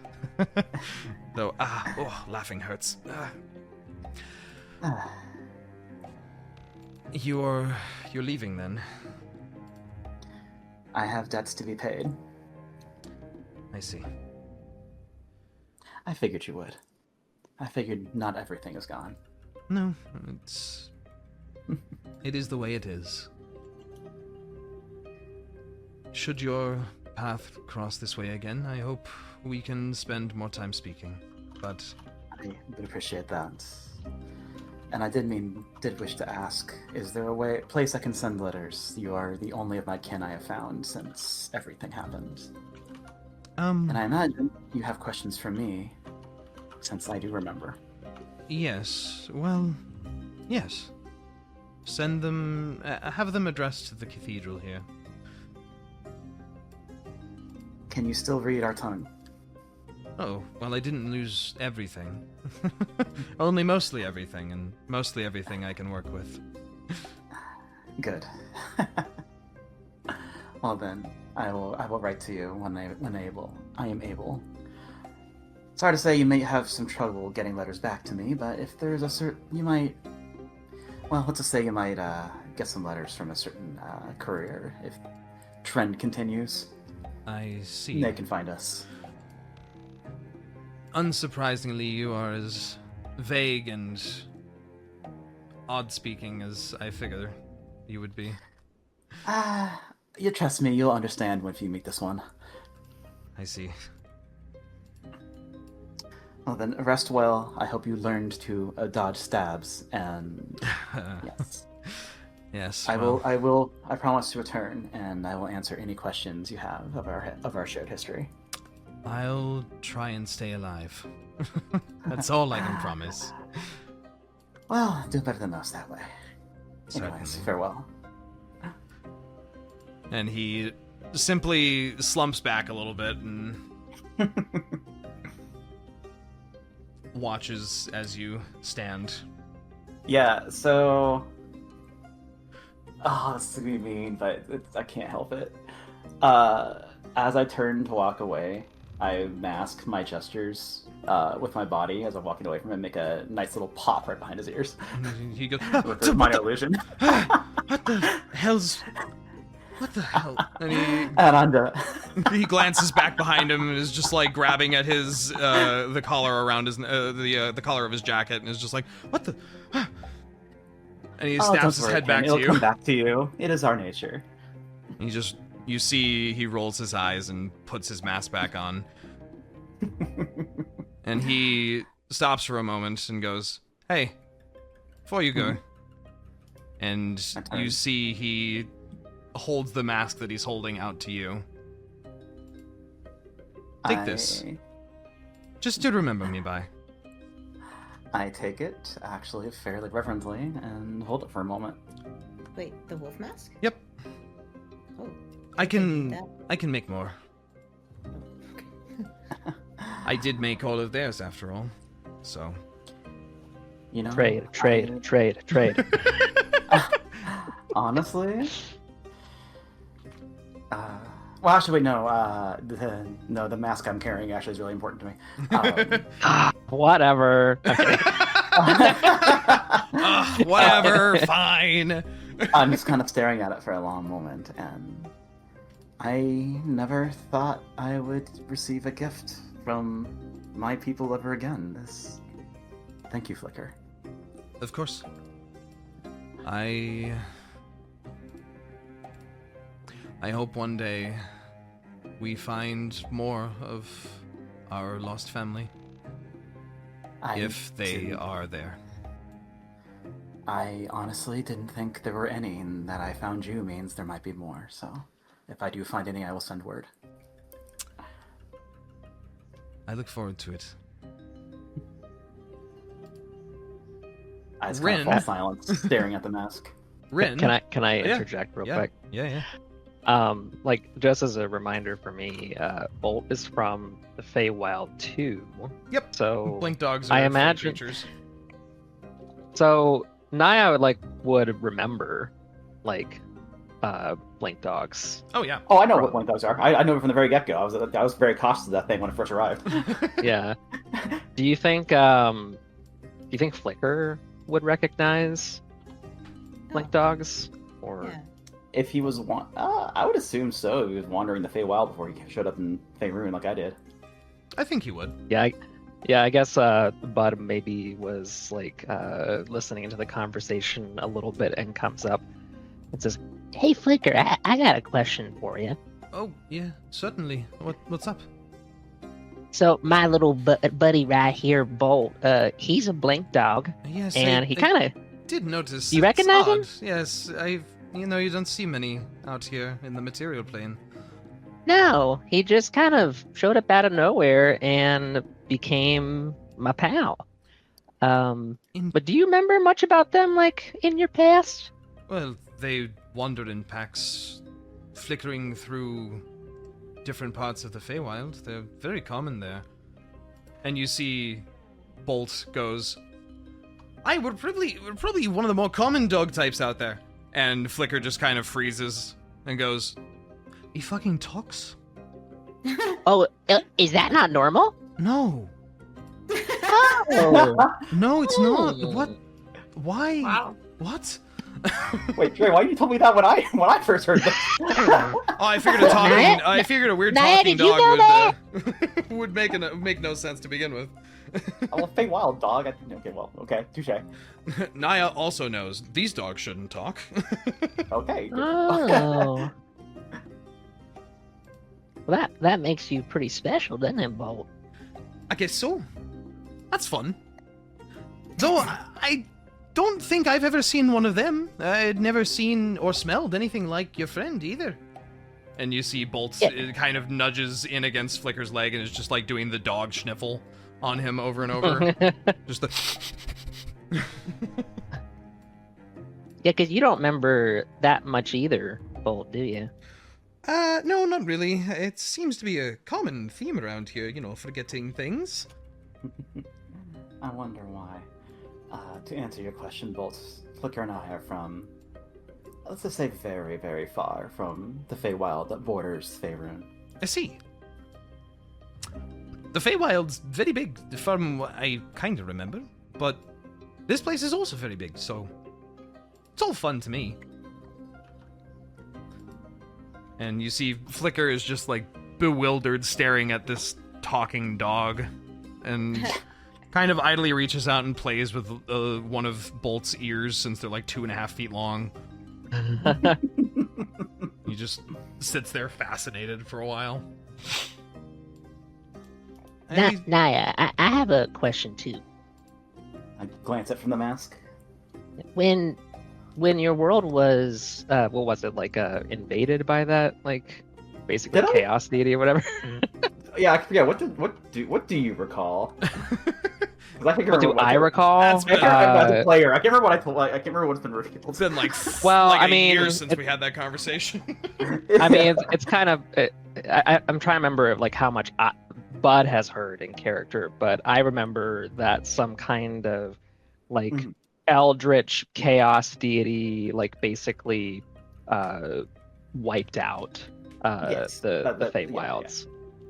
Though, laughing hurts. You're leaving then? I have debts to be paid. I see. I figured you would. I figured not everything is gone. No, it is the way it is. Should your path cross this way again, I hope we can spend more time speaking. But I would appreciate that. And I did wish to ask, is there a place I can send letters? You are the only of my kin I have found since everything happened. And I imagine you have questions for me, since I do remember. Yes, well, yes. Send them, have them addressed to the cathedral here. Can you still read our tongue? Oh, well, I didn't lose everything. Only mostly everything, and mostly everything I can work with. Good. Well then, I will write to you when I am able. Sorry to say you may have some trouble getting letters back to me, but if there's you might, well, let's just say you might get some letters from a certain courier if trend continues. I see. They can find us. Unsurprisingly, you are as vague and odd-speaking as I figure you would be. You trust me, you'll understand if you meet this one. I see. Well then, rest well. I hope you learned to dodge stabs, and yes. Yes. I promise to return, and I will answer any questions you have of our shared history. I'll try and stay alive. That's all I can promise. Well, do better than most that way. Anyways, Certainly. farewell. And he simply slumps back a little bit and watches as you stand. Yeah, so... Oh, this is gonna be mean, but I can't help it. As I turn to walk away, I mask my gestures with my body as I'm walking away from him, make a nice little pop right behind his ears. He goes, with a minor illusion. What the hell's... What the hell? And And he glances back behind him and is just like grabbing at his the collar around his the collar of his jacket and is just like, what the? And he snaps his head back to It'll you. come back to you. It is our nature. You see he rolls his eyes and puts his mask back on. And he stops for a moment and goes, "Hey, before you go." And you see he holds the mask that he's holding out to you. Take this. Just to remember me by. I take it, actually, fairly reverently, and hold it for a moment. Wait, the wolf mask? Yep. Oh. I can that. make more. I did make all of theirs after all. So. You know, Trade. Honestly? Well, actually, wait, no. The mask I'm carrying actually is really important to me. Whatever. Okay. Whatever, fine. I'm just kind of staring at it for a long moment, and I never thought I would receive a gift from my people ever again. Thank you, Flicker. Of course. I hope one day we find more of our lost family. If they are there. I honestly didn't think there were any, and that I found you means there might be more, so if I do find any, I will send word. I look forward to it. Eyes kind Rinn. of fall silent, staring at the mask. Rinn. Can I Yeah. interject real Yeah. quick? Yeah. Like just as a reminder for me, Bolt is from the Wyld too. Yep. So Blink dogs are I free imagine. creatures. So Niah would remember blink dogs. Oh yeah. Oh, I know what blink dogs are. I know it from the very get-go. I was very cautious of that thing when it first arrived. Yeah. Do you think Flicker would recognize blink dogs? Or Yeah. If he was I would assume so. If he was wandering the Feywild before he showed up in Faerun like I did. I think he would. yeah, I guess Bud maybe was listening into the conversation a little bit and comes up and says, Hey, Flicker, I got a question for you. Oh yeah, certainly. What's up? So, my little buddy right here, Bolt, he's a blink dog, Yes. and he kind of... did notice. You it's recognize him? odd. Yes, you don't see many out here in the material plane. No, he just kind of showed up out of nowhere and became my pal. But do you remember much about them, in your past? Well, they wandered in packs, flickering through different parts of the Feywild. They're very common there. And you see Bolt goes, we're probably one of the more common dog types out there. And Flicker just kind of freezes and goes, "He fucking talks?" Oh, is that not normal? No. Oh. No, it's not. What? Why? Wow. What? Wait, Jrain, why you told me that when I first heard this? Oh, I figured a talking. Niah? I figured a weird Niah, talking did you know dog would make no sense to begin with. I'm a Feywild dog. Okay, touche. Niah also knows these dogs shouldn't talk. Okay. Oh. Well, that makes you pretty special, doesn't it, Bolt? I guess so. That's fun. Though I don't think I've ever seen one of them. I'd never seen or smelled anything like your friend either. And you see Bolt kind of nudges in against Flicker's leg and is just like doing the dog sniffle on him over and over. Just the... Yeah, because you don't remember that much either, Bolt, do you? No, not really. It seems to be a common theme around here, forgetting things. I wonder why. To answer your question, Bolt, Flicker and I are from, let's just say, very, very far from the Feywild that borders Faerun. I see. The Feywild's very big, from what I kind of remember, but this place is also very big, so it's all fun to me. And you see Flicker is just like bewildered, staring at this talking dog, and kind of idly reaches out and plays with one of Bolt's ears, since they're like 2.5 feet long. He just sits there fascinated for a while. Niah, I have a question too. I glance at from the mask. When your world was, what was it, like, invaded by that, like, basically Did I? chaos deity or whatever? Yeah, I forget. What do you recall? 'Cause I can't What do remember I recall? That's I can't remember as a player. I can't remember what I told. I can't remember what's been revealed. It's been like, Well, like I a mean, year since we had that conversation. I mean, it's kind of, I'm trying to remember, like, how much Bud has heard in character, but I remember that some kind of, like, eldritch chaos deity, like, basically wiped out Yes, the Feywilds.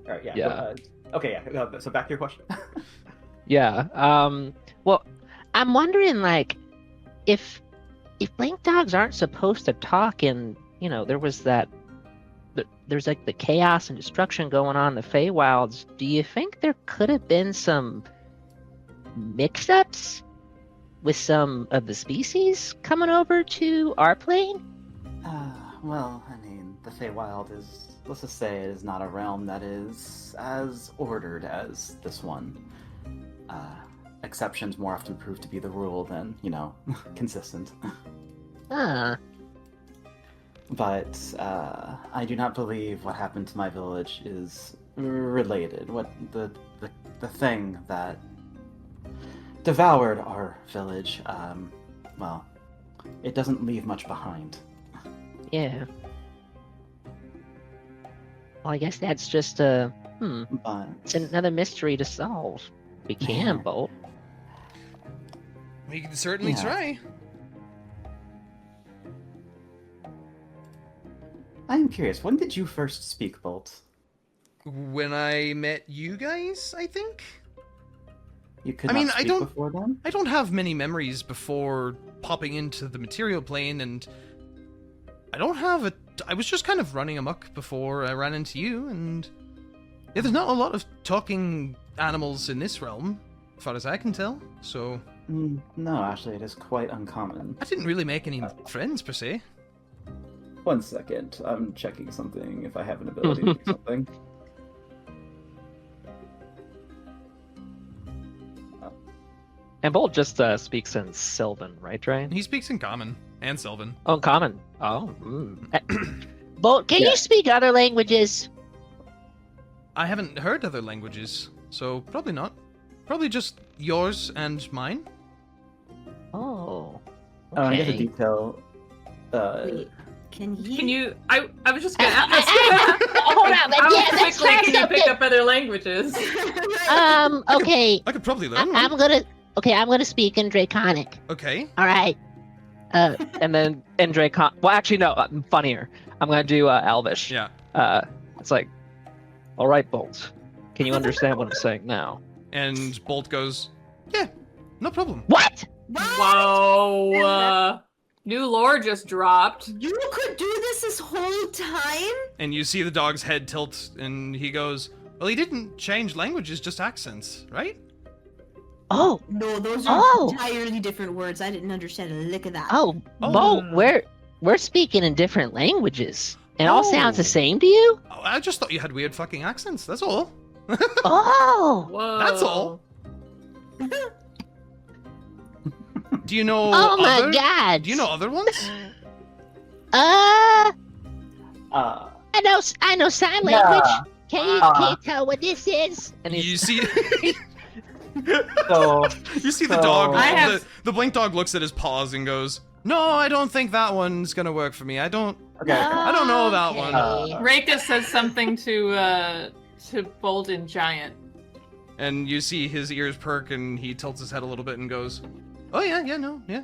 All right, yeah. Yeah. Okay, yeah. So back to your question. Yeah. Well, I'm wondering, like, if blink dogs aren't supposed to talk, and there was there's like the chaos and destruction going on in the Feywilds. Do you think there could have been some mix-ups with some of the species coming over to our plane? Well, I mean, the Feywild is, let's just say, it is not a realm that is as ordered as this one. Exceptions more often prove to be the rule than, consistent. Ah. But I do not believe what happened to my village is related. What the thing that devoured our village, well, it doesn't leave much behind. Yeah. Well, I guess that's just But it's another mystery to solve. We can, Bolt. We can certainly try. I am curious, when did you first speak, Bolt? When I met you guys, I think? You could I mean, not speak before then? I don't have many memories before popping into the material plane, and I was just kind of running amok before I ran into you, and yeah, there's not a lot of talking animals in this realm, as far as I can tell, so... No, actually, it is quite uncommon. I didn't really make any friends, per se. 1 second, I'm checking something, if I have an ability to do something. And Bolt just speaks in Sylvan, right, Jrain? He speaks in Common, and Sylvan. Oh, Common. Oh. Bolt, can you speak other languages? I haven't heard other languages, so probably not. Probably just yours and mine. Oh. Oh, and I get a Okay. detail. Wait, can you? I was just gonna ask. Hold on, but How yeah, that's quickly can you something. pick up other languages? Okay. I could probably learn one. I'm gonna speak in Draconic. Okay. All right. And then in Dracon. Well, actually, no. Funnier. I'm gonna do Elvish. Yeah. It's like, all right, Bolt. Can you understand what I'm saying now? And Bolt goes, yeah, no problem. What? Whoa! New lore just dropped. You could do this whole time? And you see the dog's head tilt, and he goes, well, he didn't change languages, just accents, right? No, those are Oh. entirely different words. I didn't understand a lick of that. Oh, Bolt, we're speaking in different languages. It all sounds the same to you? Oh, I just thought you had weird fucking accents, that's all. Oh! Whoa. That's all. Do you know Oh my other... god! Do you know other ones? I know sign Yeah. language. Can you tell what this is? And You see... So, You see the dog, I have- the blink dog looks at his paws and goes, no, I don't think that one's gonna work for me. I don't know that one. Reyka says something to Bolt in Giant. And you see his ears perk and he tilts his head a little bit and goes, oh yeah, yeah.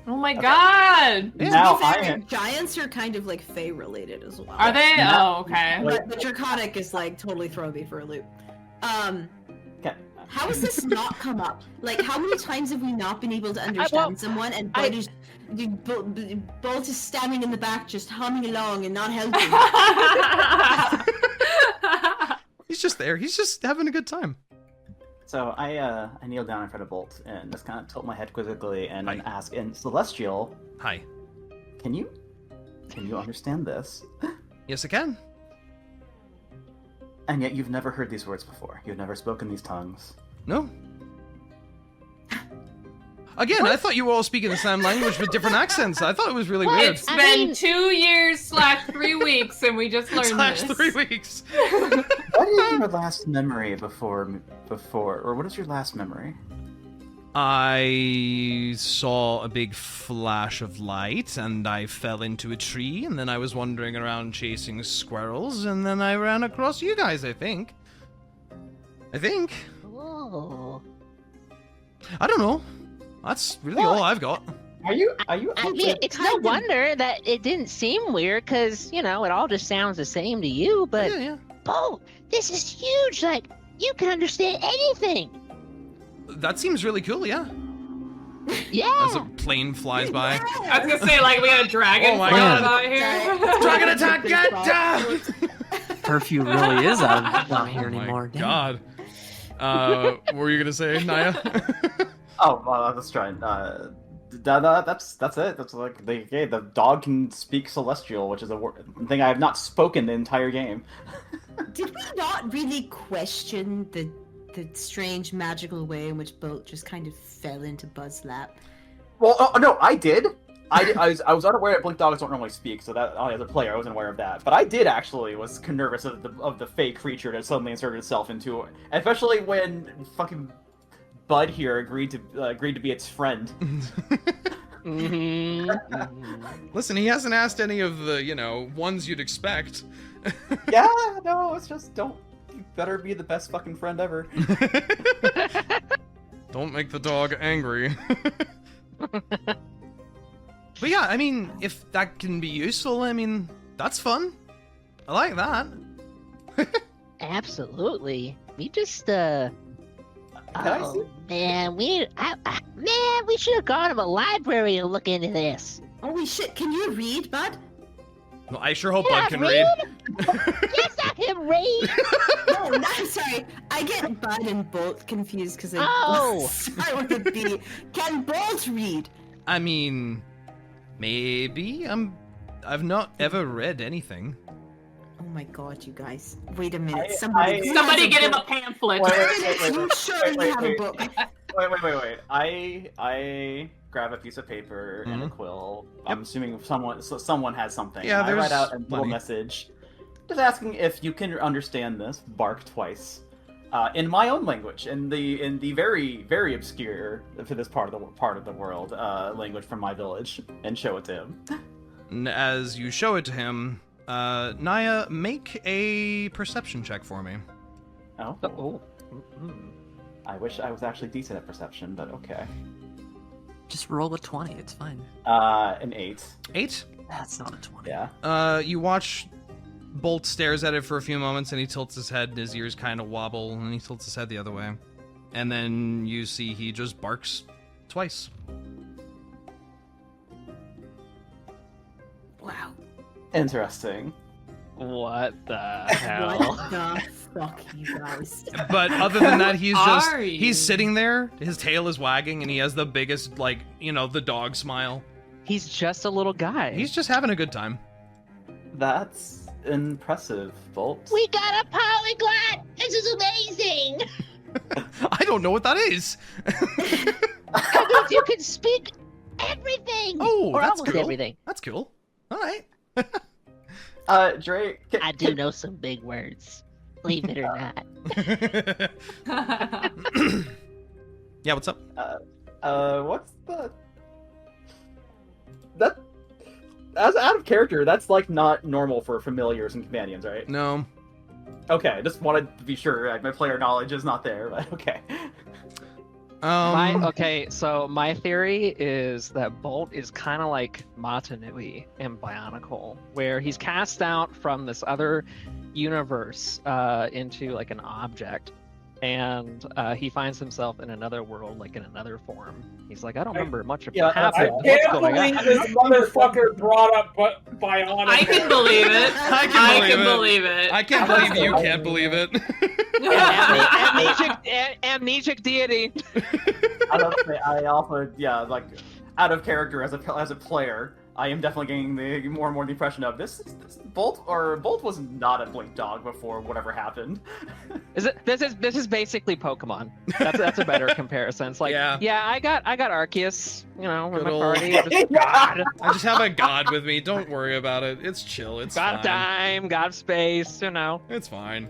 Oh my god! Yeah. Now To be fair, I am. giants are kind of like Fey related as well. Are they? No. Oh, okay. But the Draconic is like totally throwing me for a loop. Okay. How has this not come up? Like, how many times have we not been able to understand someone and Bolt is standing in the back just humming along and not helping? He's just there. He's just having a good time. So I kneel down in front of Bolt and just kind of tilt my head quizzically and Hi. ask in Celestial, Hi. can you understand this? Yes, I can. And yet you've never heard these words before. You've never spoken these tongues. No. Again, I thought you were all speaking the same language with different accents. I thought it was really weird. It's been 2 years / 3 weeks, and we just learned Slash this. 3 weeks. What is your last memory before, or what is your last memory? I saw a big flash of light, and I fell into a tree, and then I was wandering around chasing squirrels, and then I ran across you guys, I think. Oh. I don't know. That's really all I've got. Are you? I mean, it's no wonder that it didn't seem weird, because, it all just sounds the same to you, but, Yeah. Bolt, this is huge. Like, you can understand anything. That seems really cool, yeah. Yeah. As a plane flies by. I was gonna say, like, we got a dragon Oh my flying God. out here. Dragon attack, get down! Curfew really is not here Oh my anymore. Damn. god. What were you gonna say, Niah? Oh, let's try. That's it. That's like the dog can speak Celestial, which is a thing I have not spoken the entire game. Did we not really question the strange magical way in which Bolt just kind of fell into Bud's lap? Well, no, I did. I was unaware that blink dogs don't normally speak, so that as a player I wasn't aware of that. But I did actually was nervous of the fake creature that suddenly inserted itself into it, especially when fucking Bud here agreed to be its friend. Listen, he hasn't asked any of the, ones you'd expect. Yeah, no, it's just you better be the best fucking friend ever. Don't make the dog angry. But yeah, I mean, if that can be useful, I mean, that's fun. I like that. Absolutely. We just, Can I see? man, we should have gone to the library to look into this. Holy shit, can you read, Bud? Well, I sure hope Yeah, Bud can read. Yes, I can read. No, I'm sorry. I get Bud and Bolt confused because Oh. start with a B. Can Bolt read? I mean, maybe. I've not ever read anything. Oh my god, you guys. Wait a minute. I- Somebody Somebody get him a pamphlet. You surely have a book. Wait. I grab a piece of paper and a quill. I'm assuming someone has something. Yeah, I write there's out a little plenty. message, just asking if you can understand this. Bark twice, in my own language, in the very very obscure for this part of the world language from my village, and show it to him. And as you show it to him, Niah, make a perception check for me. Oh, Oh. I wish I was actually decent at perception, but okay. Just roll a 20. It's fine. An 8. 8? That's not a 20. Yeah. You watch Bolt stares at it for a few moments, and he tilts his head, and his ears kind of wobble, and he tilts his head the other way. And then you see he just barks twice. Wow. Interesting. What the hell? What the fuck, you guys? But other than that, he's just Are you? he's sitting there, his tail is wagging, and he has the biggest, like, the dog smile. He's just a little guy. He's just having a good time. That's impressive, Bolt. We got a polyglot! This is amazing! I don't know what that is. That means you can speak everything! Oh, or that's almost cool. everything. That's cool. All right. Dre, I do know some big words, believe it or not. Yeah, what's up? what's the... That... As out of character, that's, like, not normal for familiars and companions, right? No. Okay, just wanted to be sure. Like, my player knowledge is not there, but okay. So my theory is that Bolt is kind of like Mata Nui in Bionicle, where he's cast out from this other universe into like an object, and he finds himself in another world, like in another form. He's like, I don't remember much of what I happened. What's can't going on? believe this motherfucker brought up Bionicle. I can believe it. I can believe it. I can't believe you can't believe it. Amnesic deity. I also, like, out of character as a player, I am definitely getting more and more the impression of this Bolt was not a blink dog before whatever happened. This is basically Pokemon. That's a better comparison. It's like, yeah, I got Arceus, in Good my old- party. God I just have a god with me. Don't worry about it. It's chill. It's of fine. time, God of space, It's fine.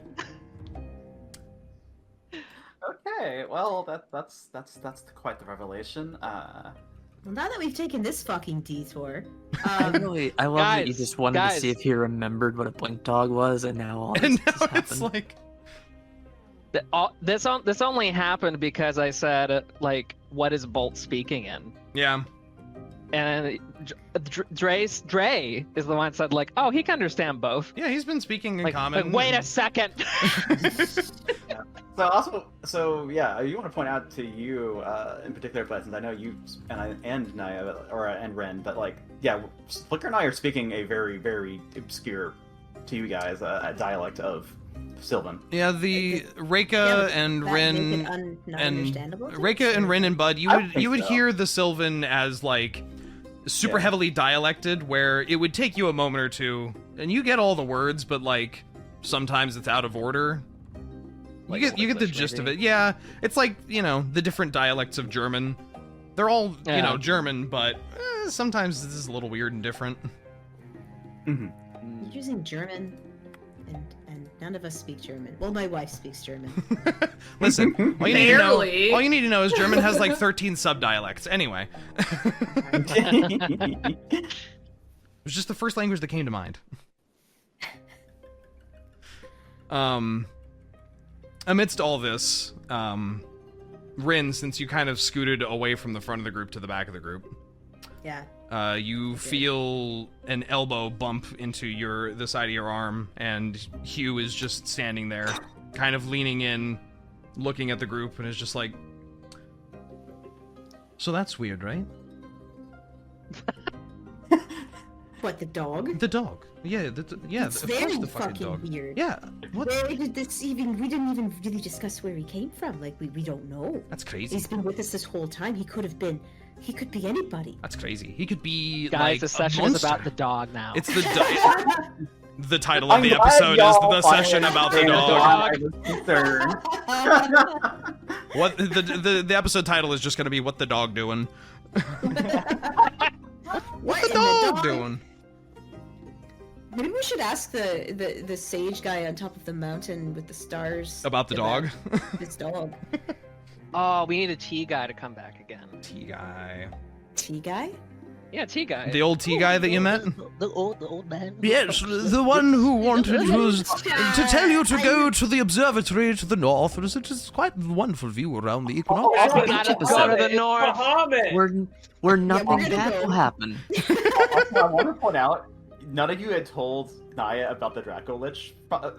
Okay, well that's quite the revelation. Well, now that we've taken this fucking detour, I love that you Guys, just wanted to see if he remembered what a blink dog was, and now all And this now has it's happened. like, this only happened because I said, like, what is Bolt speaking in? yeah. And Dre is the one that said, like, oh, he can understand both. Yeah, he's been speaking in Like, common. wait a second. So you want to point out to you in particular, but since I know you and Niah and Rinn, but like, Flicker and I are speaking a very, very obscure to you guys a dialect of Sylvan. Yeah, the Reyka and Rinn understandable. Reyka and Rinn and Bud, you would hear the Sylvan as like super heavily dialected, where it would take you a moment or two, and you get all the words, but like sometimes it's out of order. Like you get the English, gist maybe? of it. Yeah, it's like the different dialects of German. They're all German, but sometimes this is a little weird and different. Mm-hmm. You're using German, and none of us speak German. Well, my wife speaks German. Listen, all you need to know is German has like 13 subdialects. Anyway, it was just the first language that came to mind. Amidst all this, Rinn, since you kind of scooted away from the front of the group to the back of the group, you feel an elbow bump into the side of your arm, and Hugh is just standing there, kind of leaning in, looking at the group, and is just like, so that's weird, right? What, the dog? The dog. Yeah, It's of course very the fucking dog. weird. Yeah. What? Where did this even? We didn't even really discuss where he came from. Like we don't know. That's crazy. He's been with us this whole time. He could be anybody. That's crazy. He could be Guys, like the session a is monster. about the dog now. It's the the title of I'm the glad episode is y'all the session about the finally dog. I was concerned. What the episode title is just going to be what the dog doing. What the dog doing? Maybe we should ask the sage guy on top of the mountain with the stars About the dog? This dog. Oh, we need a tea guy to come back again. Tea guy. Tea guy? Yeah, tea guy. The old tea guy that you met? The old man. Yes, the one who wanted to tell you to go to the observatory to the north. It is quite a wonderful view around the equinox. We gotta go to the north. Where nothing we're gonna bad go. will happen. Also, I want to point out, none of you had told Niah about the Draco Lich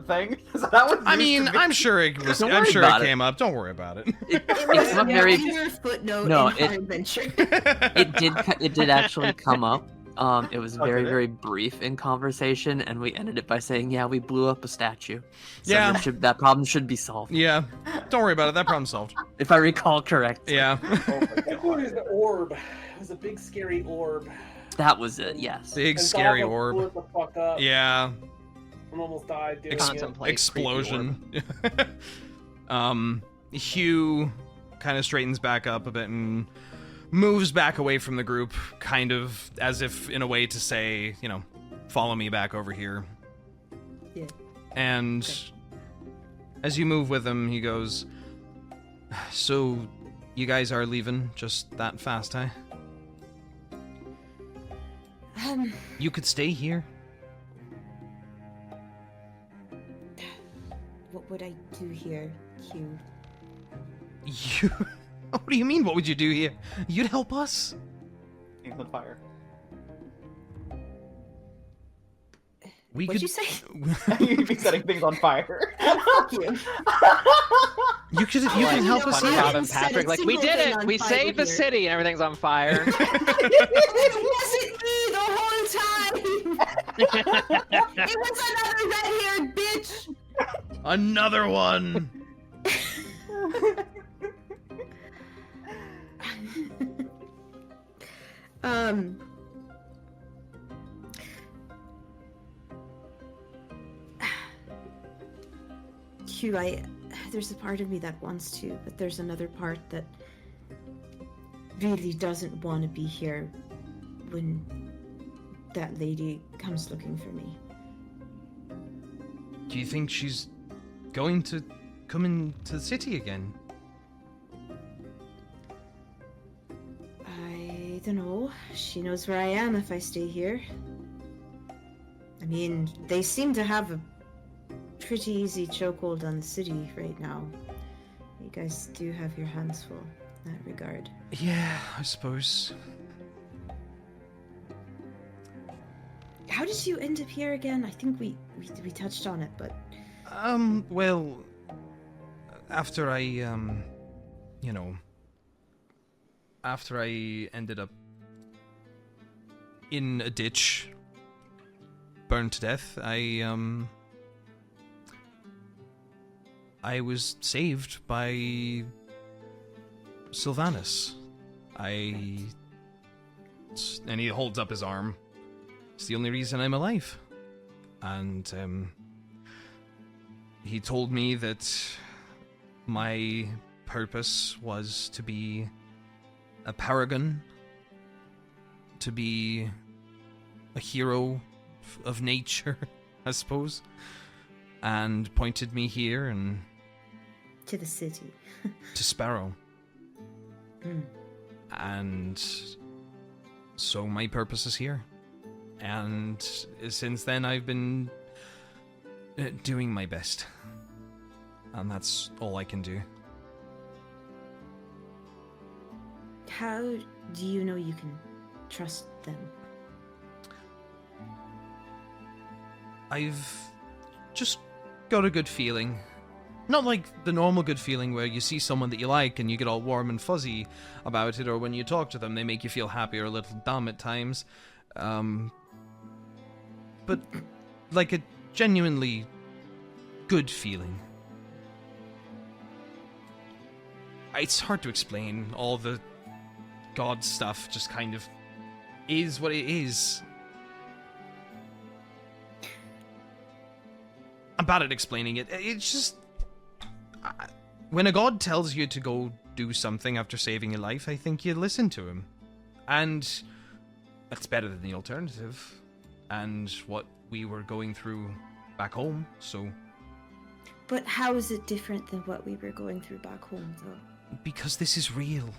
thing. So that was. I news mean, to me. I'm sure it was. Don't I'm worry sure it about it. came up. Don't worry about it. It's not very. Your footnote No, in our adventure. It did actually come up. It was Oh, very, did it? very brief in conversation, and we ended it by saying, "Yeah, we blew up a statue. So Yeah. that problem should be solved." Yeah, don't worry about it. That problem's solved. If I recall correctly. Yeah, Oh my It was the orb. It was a big scary orb. That was it. Yes. big And scary Thava orb. blew it the fuck up. Yeah, And almost died doing Contemplate. explosion. Hugh kind of straightens back up a bit and moves back away from the group, kind of as if in a way to say, follow me back over here. Yeah. And as you move with him, he goes, so you guys are leaving just that fast, huh? You could stay here. What would I do here, Hugh? You... What do you mean, what would you do here? You'd help us? Things on fire. We What'd could... you say? You'd be setting things on fire. Fuck you. You can help us I here. haven't Robin set a Patrick, like, we single did thing it! on We fire saved the here. city and everything's on fire. It wasn't me the whole time! It was another red-haired bitch! Another one! Hugh, there's a part of me that wants to, but there's another part that really doesn't want to be here when that lady comes looking for me. Do you think she's going to come into the city again? I don't know. She knows where I am if I stay here. I mean, they seem to have a pretty easy chokehold on the city right now. You guys do have your hands full in that regard. Yeah, I suppose. How did you end up here again? I think we touched on it, but Well, after after I ended up in a ditch, burned to death, I was saved by Sylvanas. And he holds up his arm. It's the only reason I'm alive. And he told me that my purpose was to be a paragon, to be a hero of nature, I suppose, and pointed me here and to the city. to Sparrow. Mm. And so my purpose is here. And since then I've been doing my best. And that's all I can do. How do you know you can trust them? I've just got a good feeling. Not like the normal good feeling where you see someone that you like and you get all warm and fuzzy about it, or when you talk to them they make you feel happy or a little dumb at times. But like a genuinely good feeling. It's hard to explain. All the God stuff just kind of is what it is. I'm bad at explaining it. It's just... when a god tells you to go do something after saving your life, I think you listen to him. And that's better than the alternative. And what we were going through back home, so... But how is it different than what we were going through back home, though? Because this is real.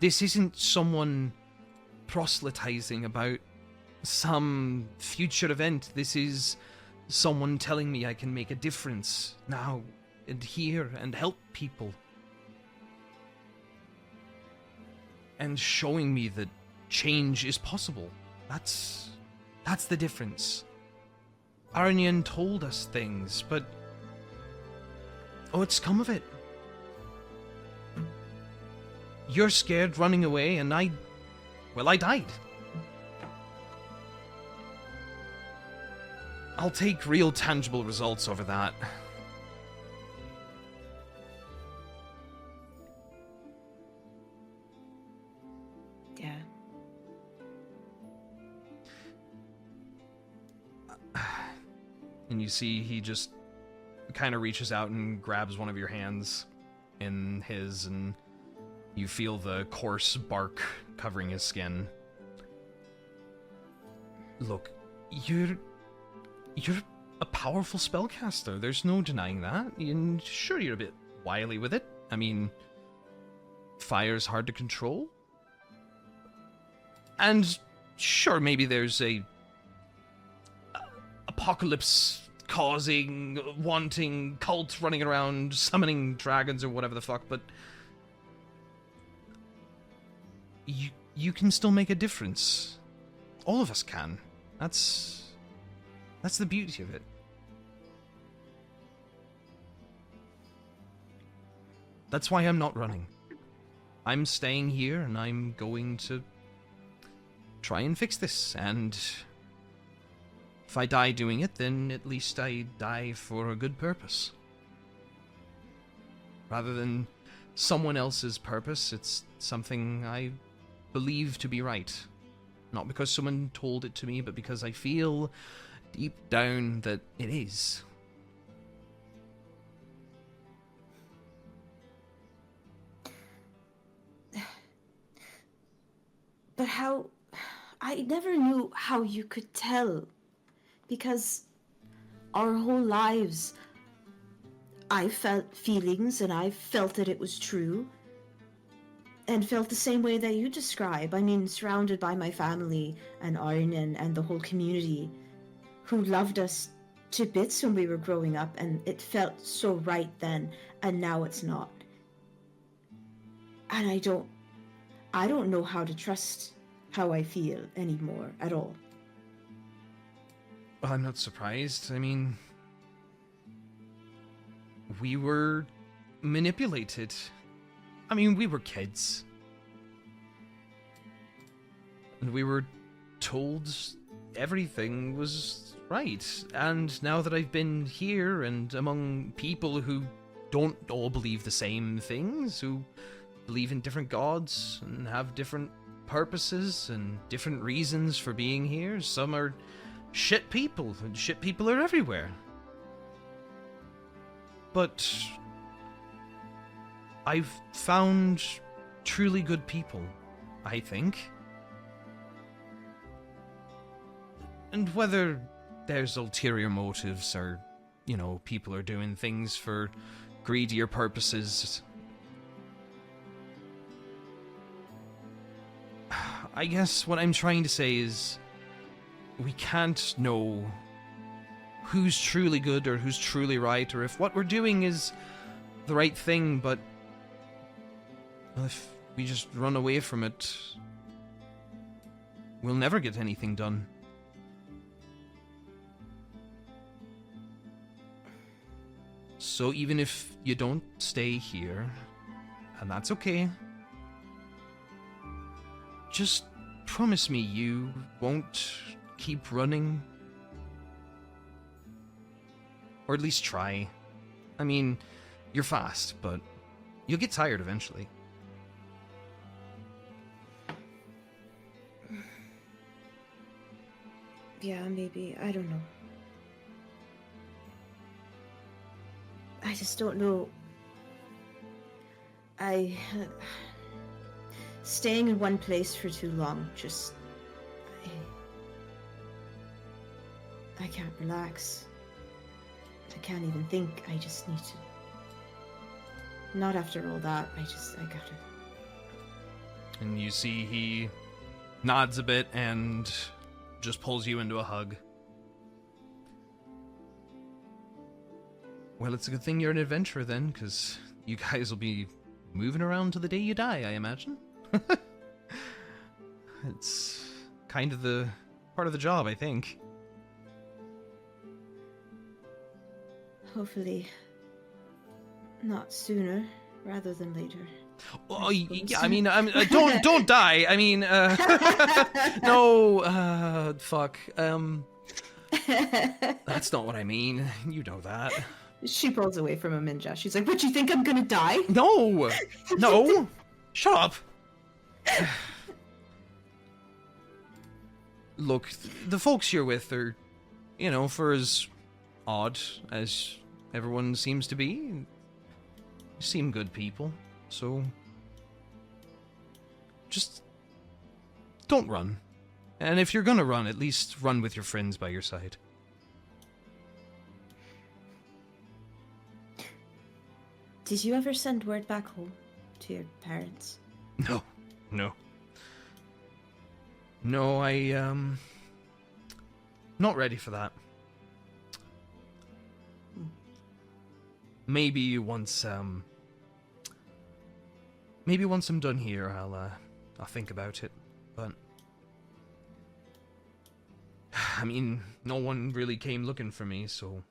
This isn't someone proselytizing about some future event. This is someone telling me I can make a difference now and here and help people. And showing me that change is possible. That's the difference. Arnian told us things, but it's come of it. You're scared running away, and I died. I'll take real tangible results over that. Yeah. And you see he just kind of reaches out and grabs one of your hands in his, and you feel the coarse bark covering his skin. Look, you're a powerful spellcaster. There's no denying that. And sure, you're a bit wily with it. I mean, fire's hard to control. And sure, maybe there's a apocalypse causing, wanting cult running around summoning dragons or whatever the fuck, but you can still make a difference. All of us can. That's the beauty of it. That's why I'm not running. I'm staying here and I'm going to try and fix this, and if I die doing it, then at least I die for a good purpose. Rather than someone else's purpose, it's something I believe to be right. Not because someone told it to me, but because I feel deep down that it is. But how... I never knew how you could tell. Because our whole lives, I felt feelings and I felt that it was true. And felt the same way that you describe. I mean, surrounded by my family and Arnon and the whole community who loved us to bits when we were growing up, and it felt so right then, and now it's not. And I don't know how to trust how I feel anymore at all. Well, I'm not surprised. I mean, we were manipulated. I mean, we were kids. And we were told everything was right. And now that I've been here and among people who don't all believe the same things, who believe in different gods and have different purposes and different reasons for being here, some are shit people, and shit people are everywhere. But I've found truly good people, I think. And whether there's ulterior motives or, you know, people are doing things for greedier purposes, I guess what I'm trying to say is we can't know who's truly good or who's truly right, or if what we're doing is the right thing, but if we just run away from it, we'll never get anything done. So even if you don't stay here, and that's okay, just promise me you won't keep running. Or at least try. I mean, you're fast, but you'll get tired eventually. Yeah, maybe. I don't know. I just don't know. Staying in one place for too long, just... I can't relax. I can't even think. I just need to... Not after all that. I gotta... And you see he nods a bit and just pulls you into a hug. Well, it's a good thing you're an adventurer then, because you guys will be moving around to the day you die, I imagine. It's kind of the part of the job, I think. Hopefully, not sooner rather than later. Oh, yeah, I mean, don't die. I mean, no, fuck. That's not what I mean. You know that. She pulls away from him and Josh. She's like, "What, you think I'm gonna die?" No! No! Shut up! Look, the folks you're with are, you know, for as odd as everyone seems to be, seem good people, so just don't run. And if you're gonna run, at least run with your friends by your side. Did you ever send word back home to your parents? No. No, not ready for that. Maybe once I'm done here, I'll think about it. But I mean, no one really came looking for me, so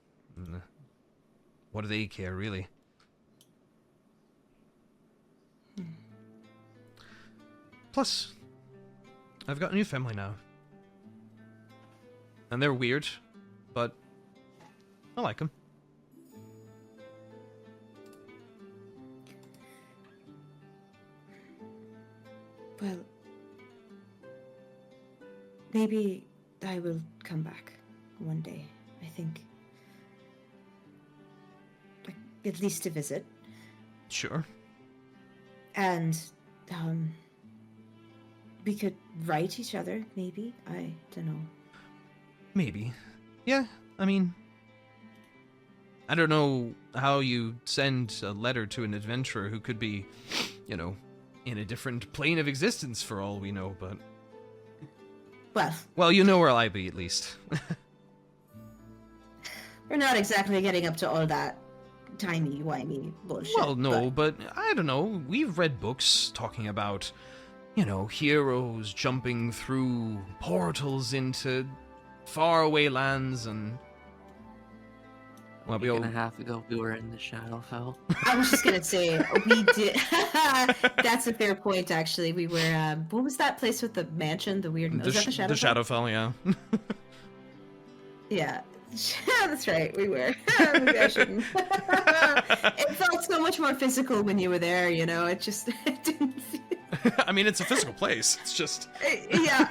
what do they care, really? Plus, I've got a new family now. And they're weird, but I like them. Well, maybe I will come back one day, I think. Like, at least to visit. Sure. And, we could write each other, maybe? I don't know. Maybe. Yeah, I mean, I don't know how you send a letter to an adventurer who could be, you know, in a different plane of existence for all we know, but... Well, you know where I'll be, at least. We're not exactly getting up to all that timey-wimey bullshit. Well, no, but I don't know. We've read books talking about, you know, heroes jumping through portals into faraway lands and... Well, A week and a half ago, we were in the Shadowfell. I was just gonna say, we did... That's a fair point, actually. We were, what was that place with the mansion, the weird... Was that the Shadowfell? The Shadowfell, yeah. Yeah. That's right, we were. Maybe I shouldn't. It felt so much more physical when you were there, you know? It just it didn't feel... I mean, it's a physical place. It's just... Yeah.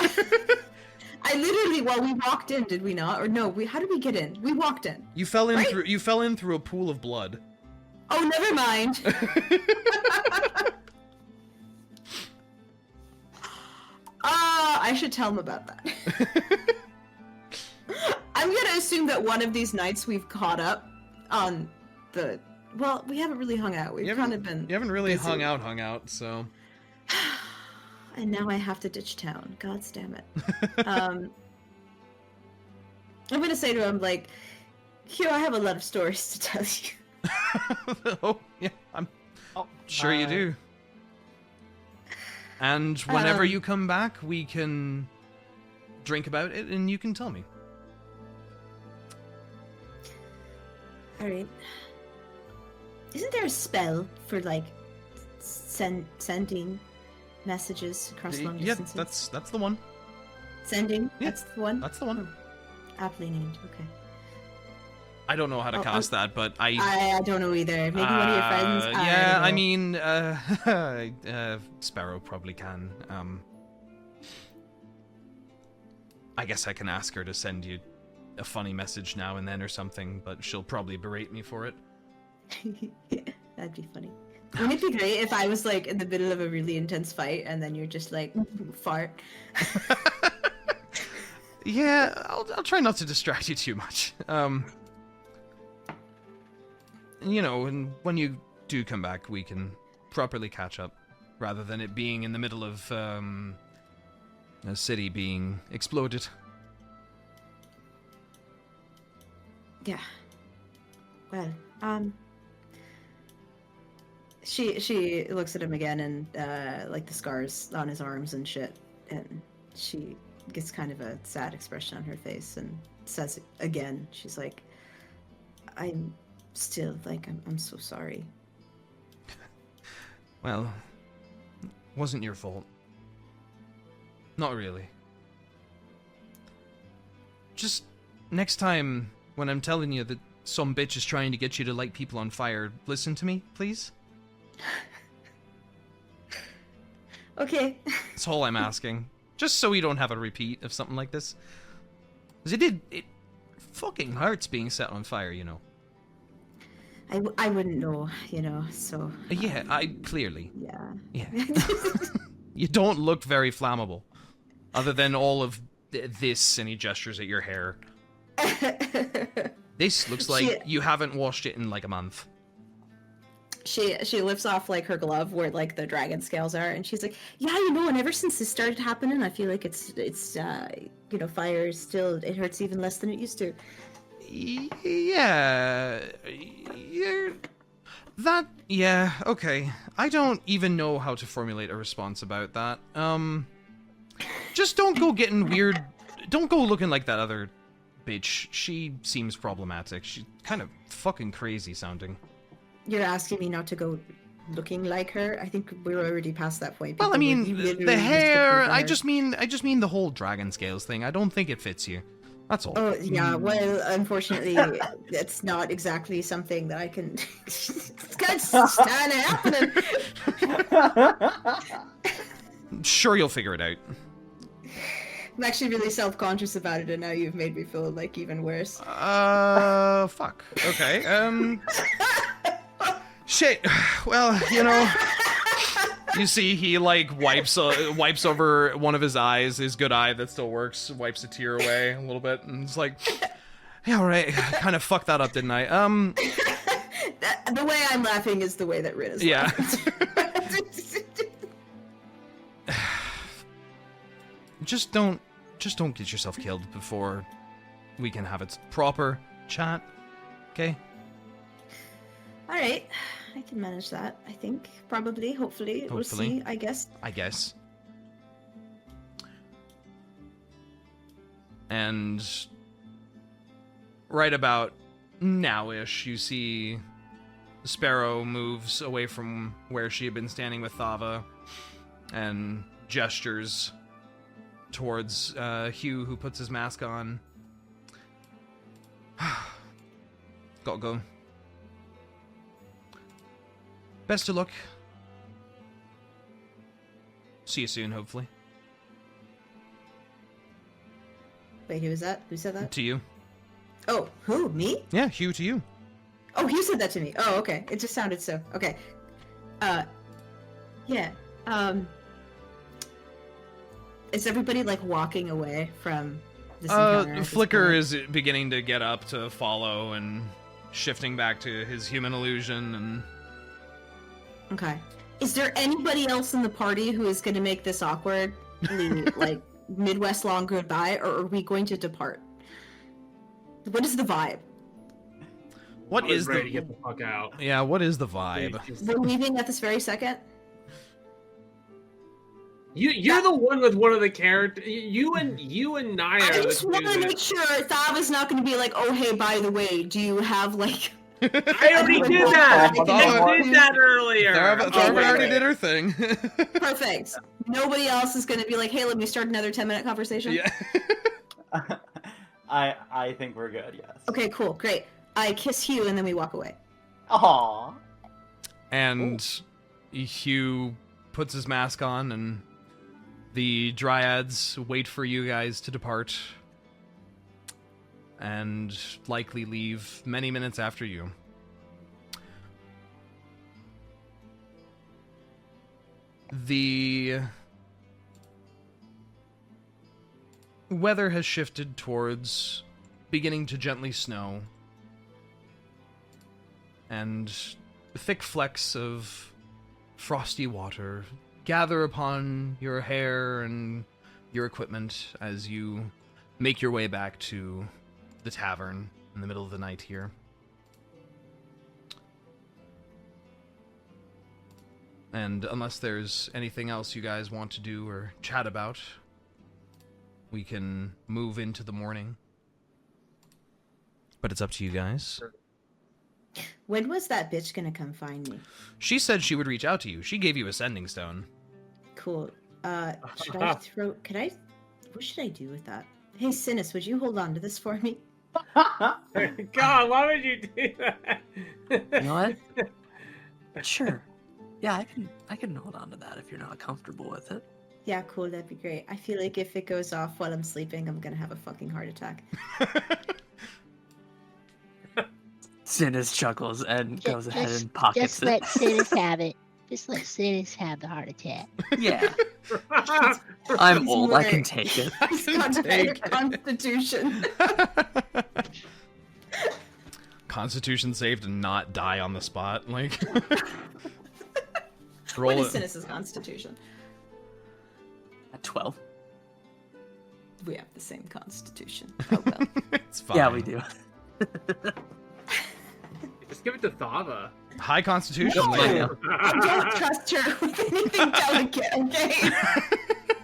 I literally, well, we walked in, did we not? Or no, how did we get in? We walked in. You fell in through. You fell in through a pool of blood. Oh, never mind. I should tell him about that. I'm gonna assume that one of these nights we've caught up on the... Well, we haven't really hung out. We've kind of been... You haven't really busy. hung out, so... And now I have to ditch town. God damn it. I'm gonna say to him, like, Hugh, I have a lot of stories to tell you. Oh, yeah, I'm sure you do. And whenever you come back, we can drink about it and you can tell me. Alright. Isn't there a spell for, like, sending messages across long distances? Yeah, that's the one. Sending? Yeah, that's the one? That's the one. Aptly named, okay. I don't know how to cast that, but I don't know either. Maybe one of your friends? Yeah, I mean, Sparrow probably can. I guess I can ask her to send you a funny message now and then or something, but she'll probably berate me for it. Yeah, that'd be funny. Wouldn't it be great if I was, like, in the middle of a really intense fight and then you're just like, fart? Yeah, I'll try not to distract you too much. You know, and when you do come back, we can properly catch up, rather than it being in the middle of a city being exploded. Yeah. Well, she looks at him again and like the scars on his arms and shit, and she gets kind of a sad expression on her face and says again, she's like, I'm still like I'm so sorry. Well, wasn't your fault. Not really. Just next time when I'm telling you that some bitch is trying to get you to light people on fire, listen to me, please. Okay. That's all I'm asking. Just so we don't have a repeat of something like this. Because it fucking hurts being set on fire, you know. I wouldn't know, you know, so... Yeah, clearly. Yeah. You don't look very flammable. Other than all of this, and he gestures at your hair. This looks like you haven't washed it in like a month. She lifts off like her glove where like the dragon scales are, and she's like, yeah, you know, and ever since this started happening, I feel like it's you know, fire still, it hurts even less than it used to. Yeah, okay. I don't even know how to formulate a response about that. Just don't go getting weird. Don't go looking like that other bitch. She seems problematic. She's kind of fucking crazy sounding. You're asking me not to go looking like her? I think we're already past that point. Well, I mean, the hair. I just mean the whole dragon scales thing. I don't think it fits you. That's all. Oh yeah. Well, unfortunately, it's not exactly something that I can stand happening. Sure, you'll figure it out. I'm actually really self-conscious about it, and now you've made me feel like even worse. Fuck. Okay. Shit. Well, you know. You see, he like wipes over one of his eyes, his good eye that still works, wipes a tear away a little bit, and it's like, yeah, all right, kind of fucked that up, didn't I? The way I'm laughing is the way that Rinn is. Yeah. Just don't get yourself killed before we can have a proper chat, okay? All right, I can manage that. I think probably, hopefully, we'll see. I guess. And right about now-ish, you see Sparrow moves away from where she had been standing with Thava and gestures towards Hugh, who puts his mask on. Gotta go. Best of luck. See you soon, hopefully. Wait, who was that? Who said that? To you. Oh, who? Me? Yeah, Hugh, to you. Oh, Hugh said that to me. Oh, okay. It just sounded so... Okay. Yeah. Is everybody, like, walking away from this encounter? Flicker is beginning to get up to follow and shifting back to his human illusion and... Okay. Is there anybody else in the party who is going to make this awkward, like, Midwest long goodbye, or are we going to depart? What is the vibe? What is ready to get the fuck out? Yeah, what is the vibe? We're leaving at this very second? You're the one with one of the characters. You and Niah. I just want to make sure Thava's not going to be like, oh, hey, by the way, do you have, like... I already did that! I did that earlier! Thava already did her thing. Perfect. Nobody else is going to be like, hey, let me start another 10-minute conversation? Yeah. I think we're good, yes. Okay, cool, great. I kiss Hugh and then we walk away. Aww. And Hugh puts his mask on and the Dryads wait for you guys to depart. And likely leave many minutes after you. The weather has shifted towards beginning to gently snow, and thick flecks of frosty water gather upon your hair and your equipment as you make your way back to the tavern in the middle of the night here. And unless there's anything else you guys want to do or chat about, we can move into the morning. But it's up to you guys. When was that bitch gonna come find me? She said she would reach out to you. She gave you a sending stone. Cool. Should I throw... What should I do with that? Hey, Synas, would you hold on to this for me? God, why would you do that? You know what? Sure. Yeah, I can hold on to that if you're not comfortable with it. Yeah, cool, that'd be great. I feel like if it goes off while I'm sleeping, I'm gonna have a fucking heart attack. Synas chuckles and goes ahead and pockets Just it. let Synas have it. Just let Synas have the heart attack. Yeah. I'm old, I can take it. He's got better constitution. Constitution save to not die on the spot. Like, roll What is it. Synas' constitution? At 12. We have the same constitution. Oh well. It's fine. Yeah, we do. Just give it to Thava. High constitution. No! lady. I don't trust her with anything delicate, okay?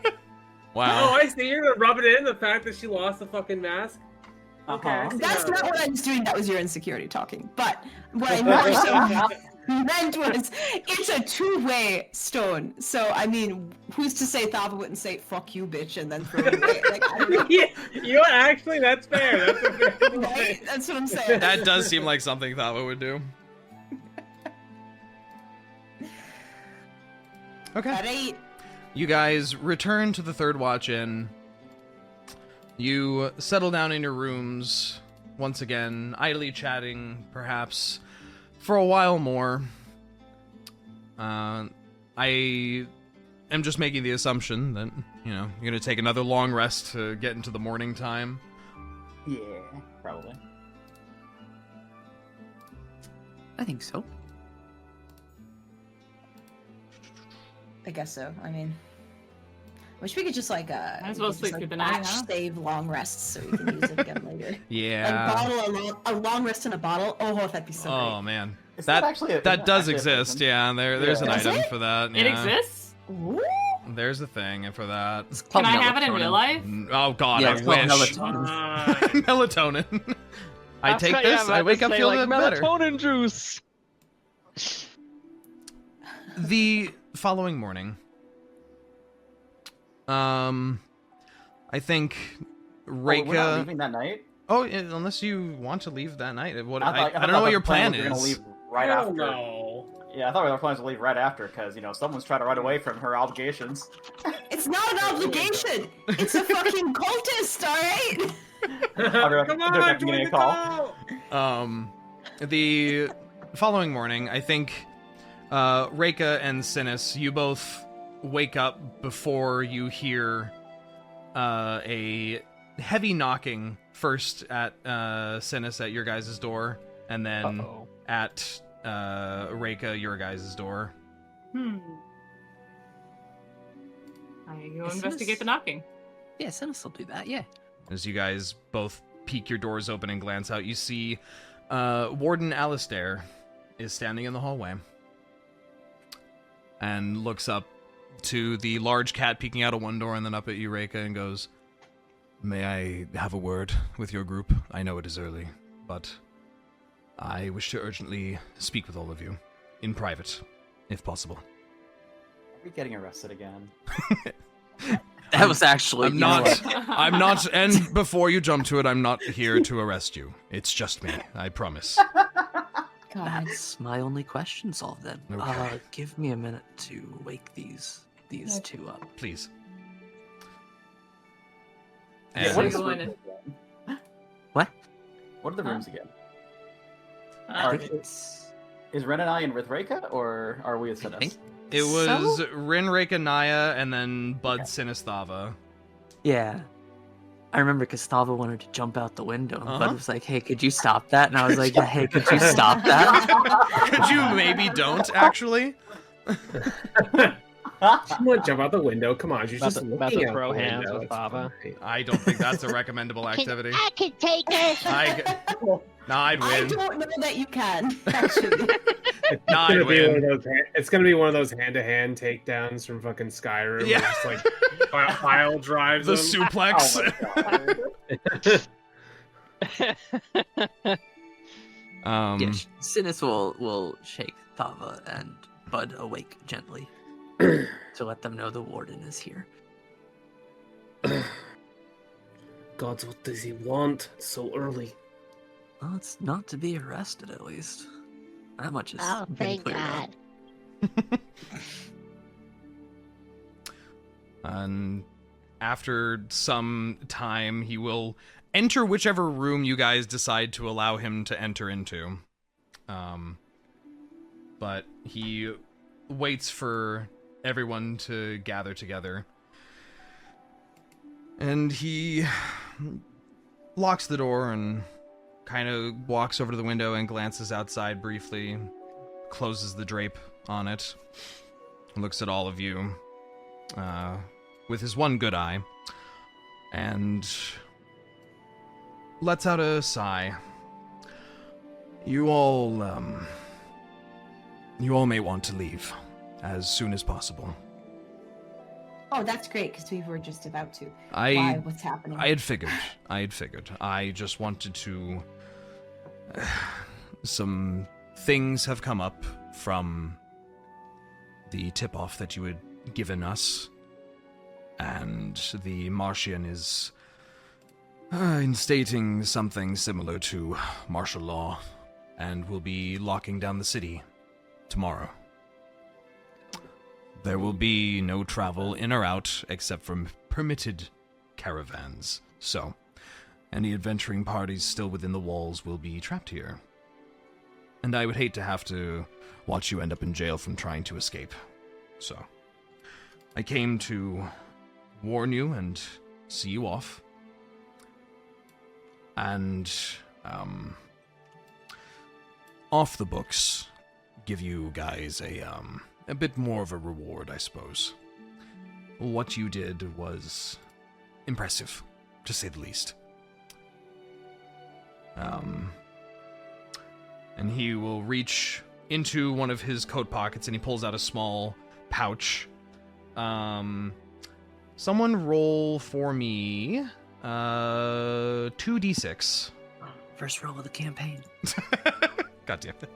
Oh, Wow. I see. You're gonna rub it in the fact that she lost the fucking mask. Okay. I see That's how- not what I was doing, that was your insecurity talking. But what I more so meant was, it's a two-way stone. So, I mean, who's to say Thava wouldn't say, fuck you, bitch, and then throw it away? Like, I don't know. Yeah, you know what? Actually, that's fair. That's a fair thing to say. Right? That's what I'm saying. That does seem like something Thava would do. Okay. Alright. You guys return to the Third Watch Inn. You settle down in your rooms, once again, idly chatting, perhaps, for a while more. I am just making the assumption that, you know, you're going to take another long rest to get into the morning time. Yeah, probably. I think so. I guess so. I mean, wish we could just like Might as well we could just, sleep through the night, batch huh? save long rests so we can use it again later. Yeah. Like a long rest in a bottle. Oh, that'd be so Oh, man. Is That, actually a, that does actually a exist, person? yeah. There's an Yeah. Does item it? for that. It Yeah. exists? great. Ooh. There's a thing for that. It's Can called I have it in real melatonin. life? Oh, God, Yeah, I it's called wish. melatonin. Melatonin. I take Yeah, this, I'm I about wake to up say, feeling like, better. melatonin juice. The following morning, I think Oh, we're not Reyka. leaving that night? Oh, unless you want to leave that night. What, thought- I thought don't know what the your plan was we were gonna is. leave right I after. don't know. Yeah, I thought our plan was to leave right after because you know someone's trying to run away from her obligations. It's not an obligation. It's a fucking cultist, alright? Come on, They're join getting the a call. The following morning, I think Reyka and Synas, you both wake up before you hear a heavy knocking first at Synas at your guys' door, and then Uh-oh. at Reyka, your guys' door. I go Is investigate this- the knocking. Yeah, Synas will do that, yeah. As you guys both peek your doors open and glance out, you see Warden Alistair is standing in the hallway and looks up to the large cat peeking out of one door and then up at you, Reyka, and goes, "May I have a word with your group? I know it is early, but I wish to urgently speak with all of you, in private, if possible." Are we getting arrested again? That was actually. I'm you know not. what? I'm not. And before you jump to it, I'm not here to arrest you. It's just me. I promise. God. That's my only question solved then. Okay. Give me a minute to wake these two up. Please. Yeah, And what are is you the going room to- again? What? What are the rooms again? I Are- think it's. Is Rinn and I in with Reyka, or are we with I think- Synas? it was So? Rinn, Reyka, Niah, and then Bud, Okay. Synas, Thava. Yeah. I remember because Thava wanted to jump out the window, and Bud Uh-huh. was like, "Hey, could you stop that?" And I was like, "Yeah, hey, could you stop that?" Could you maybe don't actually? She won't jump out the window. Come on, she's About just to looking out throw the hands window. with It's Thava. fine. I don't think that's a recommendable activity. I can take her. I'd I win. don't know that you can, actually. It's gonna be one of those hand-to-hand takedowns from fucking Skyrim. Yeah. Where just like pile drives The them. suplex. Yes, Synas will shake Thava and Bud awake gently to let them know the warden is here. God, what does he want so early? Well, it's not to be arrested, at least. That much is Oh, been thank cleared God. up. And after some time, he will enter whichever room you guys decide to allow him to enter into. But he waits for everyone to gather together. And he locks the door and kind of walks over to the window and glances outside briefly, closes the drape on it, looks at all of you with his one good eye, and lets out a sigh. You all may want to leave as soon as possible. Oh, that's great, because we were just about to. I Why? What's happening? had figured. I just wanted to... some things have come up from the tip-off that you had given us, and the Martian is instating something similar to martial law, and will be locking down the city tomorrow. There will be no travel in or out except from permitted caravans, so any adventuring parties still within the walls will be trapped here. And I would hate to have to watch you end up in jail from trying to escape. So, I came to warn you and see you off. And, off the books, give you guys a bit more of a reward, I suppose. What you did was impressive, to say the least. And he will reach into one of his coat pockets and he pulls out a small pouch. Someone roll for me 2d6. First roll of the campaign. God damn it.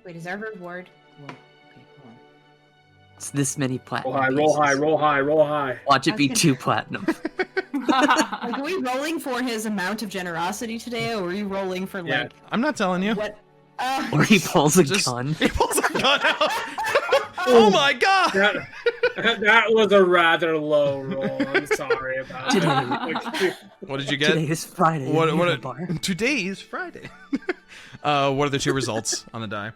Wait, is our reward? Well, okay, hold on. It's this many platinum. Roll high, pieces. roll high, roll high. Watch it be Okay. 2 platinum. Like, are we rolling for his amount of generosity today, or are we rolling for, Yeah. like, I'm not telling you. what? Or he pulls a Just- gun. He pulls a gun out. Oh my god! That was a rather low roll. I'm sorry about Today. that. What did you get? Today is Friday. What? in What? Mirabar. Today is Friday. What are the two results on the die?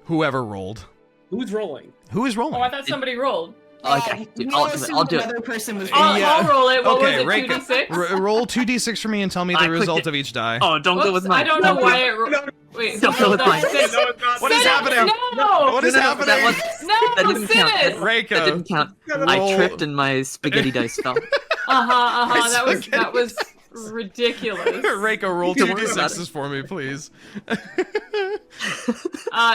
Whoever rolled. Who's rolling? Who is rolling? Oh, I thought somebody rolled. Okay, we I'll all do it. assumed I'll do it. another person was I'll, rolling. Yeah. I'll roll it. What Okay, was it? Reyka, 2d6? roll 2d6 for me and tell me I the clicked result it. of each die. Oh, don't go with Whoops, mine. I don't know Don't why go- it. Wait, Don't go with mine. No, it's not. What is happening? No! What is No, happening? that was- No, that didn't count. Synas! Reyka, That didn't count. roll- I tripped and my spaghetti dice fell. That was ridiculous. Reyka, roll Don't worry about 2d6s for me, please.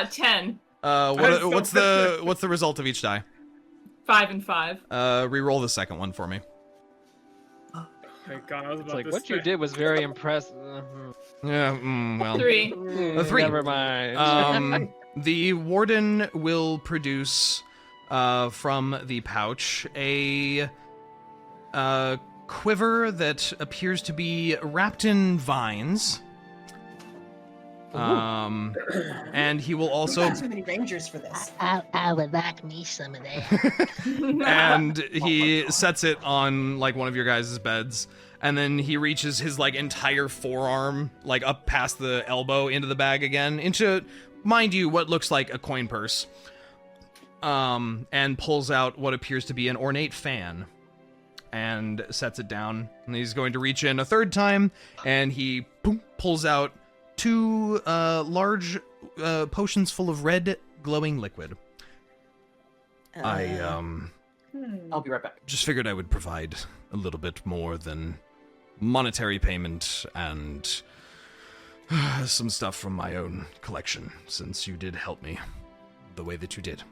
10, What's the result of each die? 5, and 5. Reroll the second one for me. Thank God, I was It's about like to what say. you did was very impressive. Yeah, well. 3. A 3. Never mind. The warden will produce from the pouch a quiver that appears to be wrapped in vines. And he will also Too many rangers for this. I would like me some of that. and he sets it on like one of your guys' beds, and then he reaches his like entire forearm like up past the elbow into the bag again, into, mind you, what looks like a coin purse, and pulls out what appears to be an ornate fan and sets it down. And he's going to reach in a third time, and he pulls out 2 large potions full of red, glowing liquid. I'll be right back. Just figured I would provide a little bit more than monetary payment and some stuff from my own collection, since you did help me the way that you did.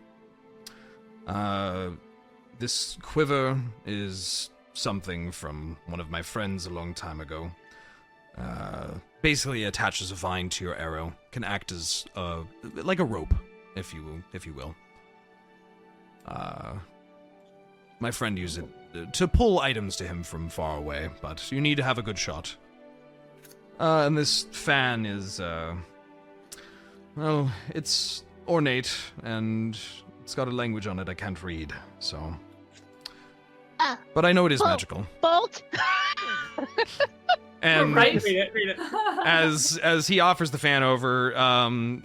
This quiver is something from one of my friends a long time ago. Basically attaches a vine to your arrow. Can act as like a rope, if you will. My friend used it to pull items to him from far away, but you need to have a good shot. And this fan is, well, it's ornate, and it's got a language on it I can't read, so... but I know it is magical. Bolt? And Right, read it. as he offers the fan over,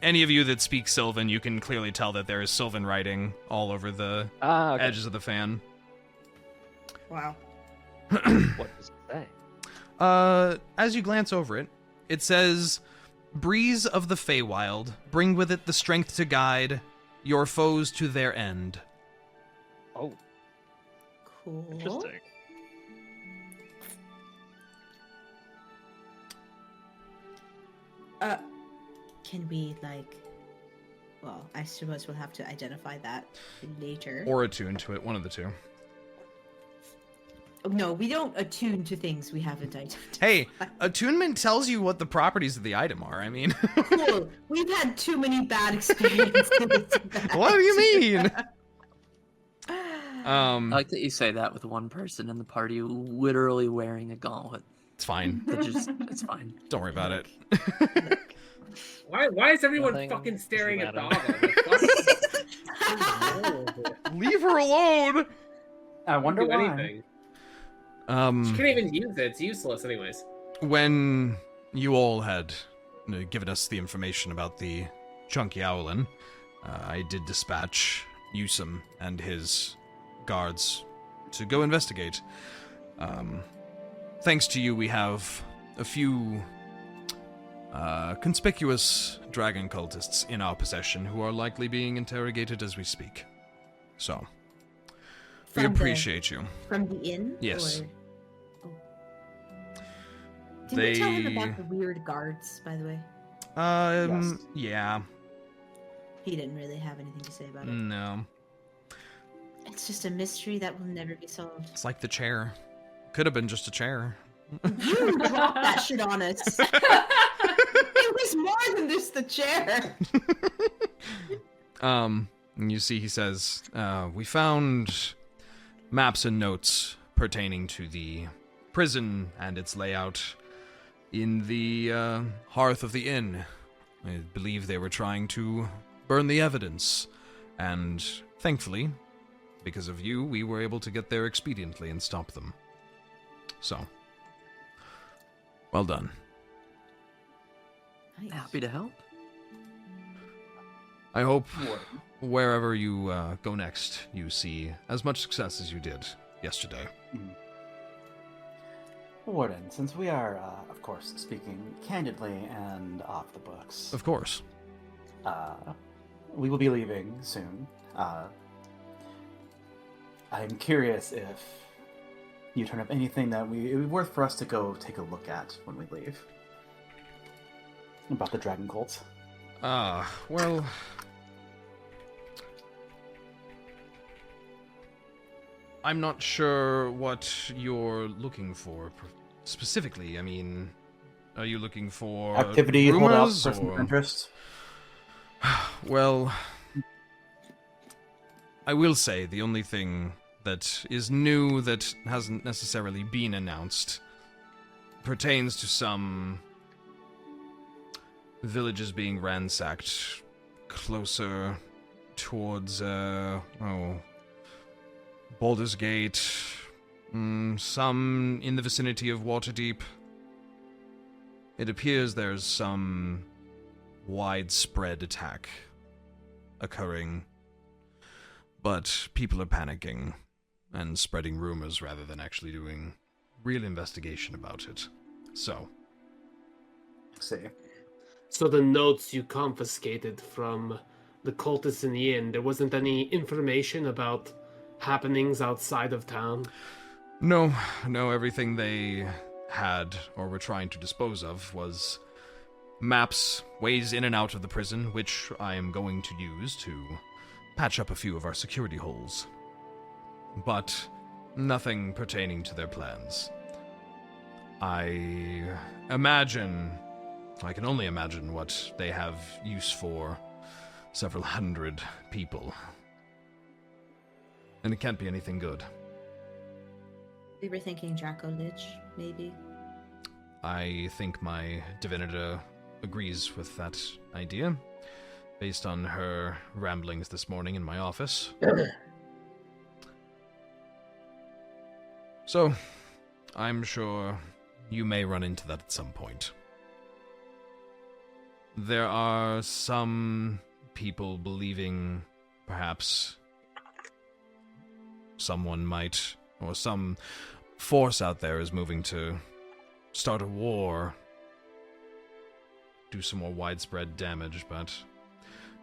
any of you that speak Sylvan, you can clearly tell that there is Sylvan writing all over the Okay. edges of the fan. Wow. What does it say? As you glance over it, it says, "Breeze of the Feywild, bring with it the strength to guide your foes to their end." Oh, Cool. interesting. Can we, like... Well, I suppose we'll have to identify that later. Or attune to it, one of the two. No, we don't attune to things we haven't identified. Hey, attunement tells you what the properties of the item are, I mean. Cool. We've had too many bad experiences. What do you mean? I like that you say that with one person in the party literally wearing a gauntlet. It's fine. It's fine. Don't worry about it. Why is everyone Nothing fucking staring at matter. Thava? Leave her alone! I wonder Do why. anything. She can't even use it. It's useless, anyways. When you all had given us the information about the Chunky Owlin, I did dispatch Yusum and his guards to go investigate. Thanks to you, we have a few conspicuous dragon cultists in our possession who are likely being interrogated as we speak. So, we From the- appreciate you. From the inn? Yes. Or... Oh. Did we tell him about the weird guards, by the way? Yes. Yeah. He didn't really have anything to say about it. No. It's just a mystery that will never be solved. It's like the chair. Could have been just a chair. You dropped that shit on us. It was more than just the chair. And you see he says, we found maps and notes pertaining to the prison and its layout in the hearth of the inn. I believe they were trying to burn the evidence, and thankfully, because of you, we were able to get there expediently and stop them. So, well done. Nice. Happy to help. I hope wherever you go next, you see as much success as you did yesterday. Warden, since we are, of course, speaking candidly and off the books, Of course. we will be leaving soon. I'm curious if you turn up anything that it would be worth for us to go take a look at when we leave. About the dragon cults. Well... I'm not sure what you're looking for specifically. I mean, are you looking for Activity you hold out rumors for personal or... interest. Well, I will say the only thing that is new that hasn't necessarily been announced pertains to some villages being ransacked closer towards, Baldur's Gate, some in the vicinity of Waterdeep. It appears there's some widespread attack occurring, but people are panicking and spreading rumors rather than actually doing real investigation about it. So, See. So the notes you confiscated from the cultists in the inn, there wasn't any information about happenings outside of town? No, everything they had or were trying to dispose of was maps, ways in and out of the prison, which I am going to use to patch up a few of our security holes. But nothing pertaining to their plans. I can only imagine what they have use for several hundred people. And it can't be anything good. We were thinking Draco Lich, maybe. I think my Divinita agrees with that idea, based on her ramblings this morning in my office. So, I'm sure you may run into that at some point. There are some people believing perhaps someone might, or some force out there is moving to start a war, do some more widespread damage, but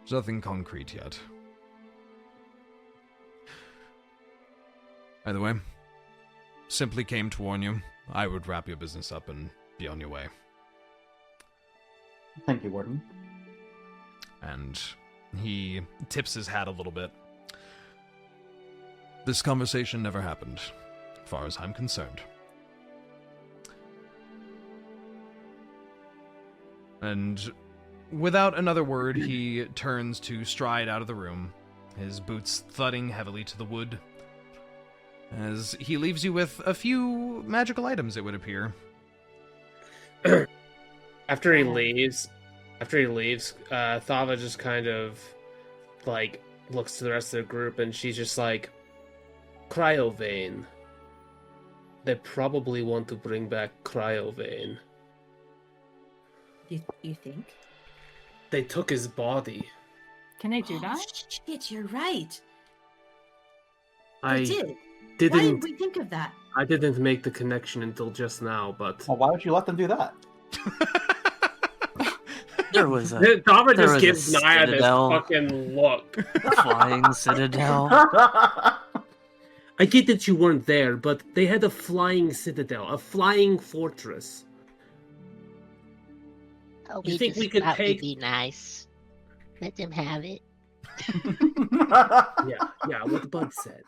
there's nothing concrete yet. Either way, simply came to warn you. I would wrap your business up and be on your way. Thank you, Warden. And he tips his hat a little bit. This conversation never happened, as far as I'm concerned. And without another word, he turns to stride out of the room, his boots thudding heavily to the wood, as he leaves you with a few magical items, it would appear. After he leaves, Thava just kind of like looks to the rest of the group, and she's just like, Cryovane. They probably want to bring back Cryovane. You think? They took his body. Can they do that? Shit, you're right. I They did. Why didn't. did we think of that? I didn't make the connection until just now, but Well, why would you let them do that? There was a Thava there just was gives a Niah this citadel. fucking look. flying citadel. I get that you weren't there, but they had a flying citadel, a flying fortress. Oh, You think we could thought we'd take- be nice? Let them have it. Yeah, what Bud said.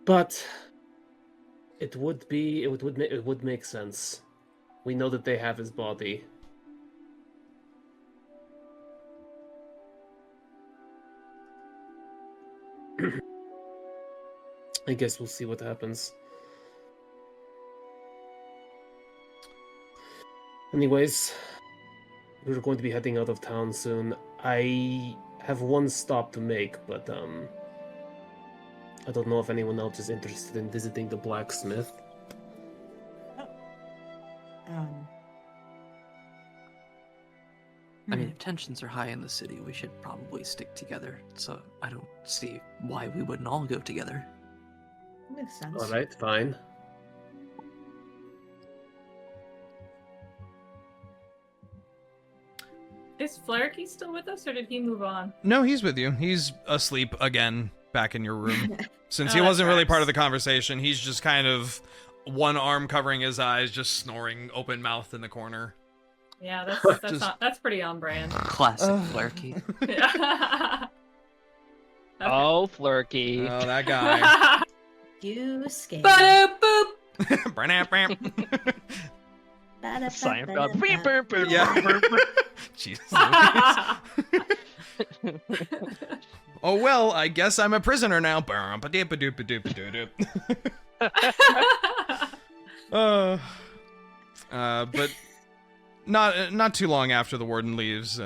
But it would make sense. We know that they have his body. I guess we'll see what happens. Anyways, we're going to be heading out of town soon. I have one stop to make, but I don't know if anyone else is interested in visiting the blacksmith. I mean, if tensions are high in the city, we should probably stick together. So I don't see why we wouldn't all go together. Makes sense. Alright, fine. Is Flaherty still with us, or did he move on? No, he's with you. He's asleep again, back in your room. Since Oh, he that wasn't really tracks. part of the conversation, he's just kind of one arm covering his eyes, just snoring open-mouthed in the corner. Yeah, that's Just- that's pretty on brand. Classic Ugh. Flarky. Yeah. Oh, Flurky. Oh, that guy. You escaped. Ba-da-boop. Seinfeld. Yeah. Jesus. Oh, well, I guess I'm a prisoner now. But not too long after the warden leaves,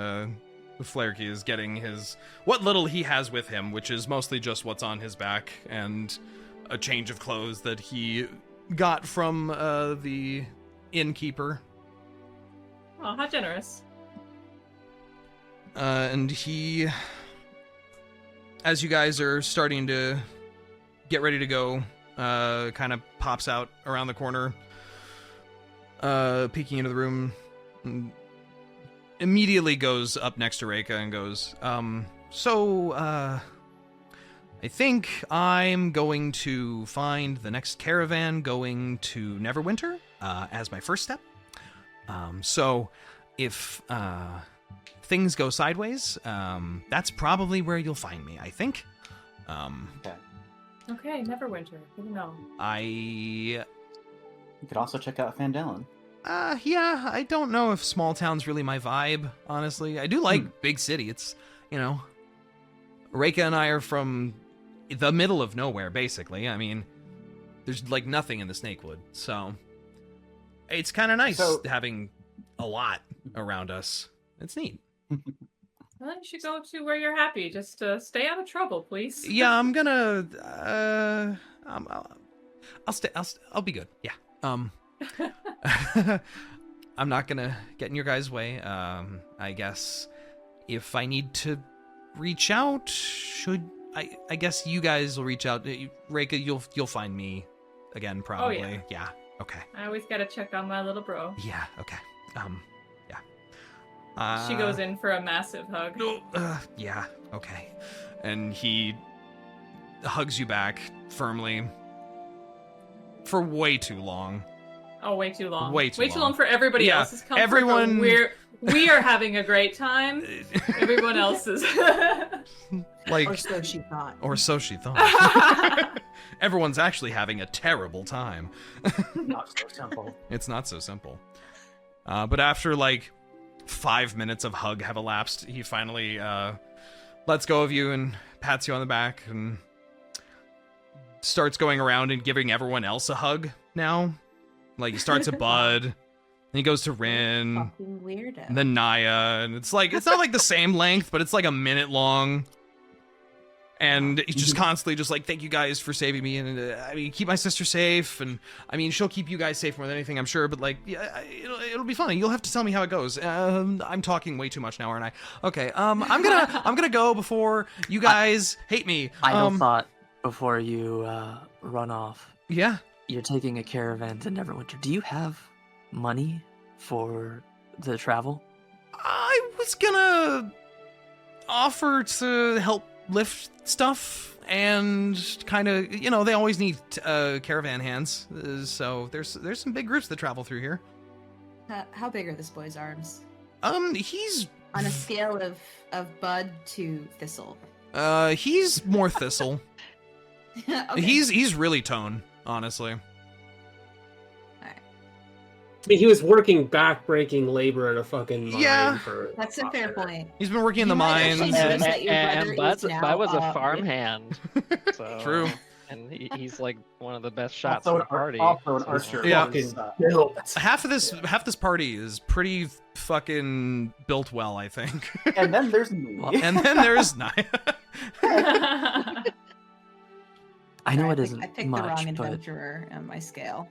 Flaherty is getting what little he has with him, which is mostly just what's on his back and a change of clothes that he got from the innkeeper. Oh, how generous. And he, as you guys are starting to get ready to go, kind of pops out around the corner. peeking into the room, immediately goes up next to Reyka and goes, I think I'm going to find the next caravan going to Neverwinter as my first step. So if things go sideways, that's probably where you'll find me, I think. Okay, Neverwinter. Good to know. You could also check out Fandalen. Yeah, I don't know if small town's really my vibe, honestly. I do like big city. It's, Reyka and I are from the middle of nowhere, basically. I mean, there's like nothing in the Snakewood, so it's kind of nice having a lot around us. It's neat. Well, you should go to where you're happy. Just stay out of trouble, please. Yeah, I'm gonna. I'll stay. I'll be good. Yeah. I'm not gonna get in your guys' way. I guess if I need to reach out, I guess you guys will reach out. Reyka, you'll find me again, probably. Oh, yeah. Okay. I always gotta check on my little bro. Yeah. Okay. Yeah. She goes in for a massive hug. Yeah. Okay. And he hugs you back firmly for way too long. Oh, way too long. Way too long for everybody else's comfort. Everyone. We are having a great time. Everyone else is. Or so she thought. Or so she thought. Everyone's actually having a terrible time. Not so simple. It's not so simple. But after 5 minutes of hug have elapsed, he finally lets go of you and pats you on the back and starts going around and giving everyone else a hug now. He starts at Bud, then he goes to Rinn, Fucking weirdo. and then Niah, and it's not the same length, but it's a minute long. And he's just constantly thank you guys for saving me, and keep my sister safe, and she'll keep you guys safe more than anything, I'm sure, but it'll be funny. You'll have to tell me how it goes. I'm talking way too much now, aren't I? Okay, I'm gonna go before you guys hate me. Final thought before you run off. Yeah. You're taking a caravan to Neverwinter. Do you have money for the travel? I was gonna offer to help lift stuff and kind of, they always need caravan hands. So there's some big groups that travel through here. How big are this boy's arms? He's on a scale of Bud to Thistle. He's more Thistle. Okay. He's really Tone, honestly. I mean, he was working back-breaking labor in a fucking mine for... That's a fair point. He's been working in the mines. And Bud was a farmhand. So, True. And he's one of the best shots Also in the party. Also an archer. Yeah. Half this party is pretty fucking built well, I think. And then there's me. And then there's Niah. I know I it isn't picked much, the wrong but adventurer on my scale.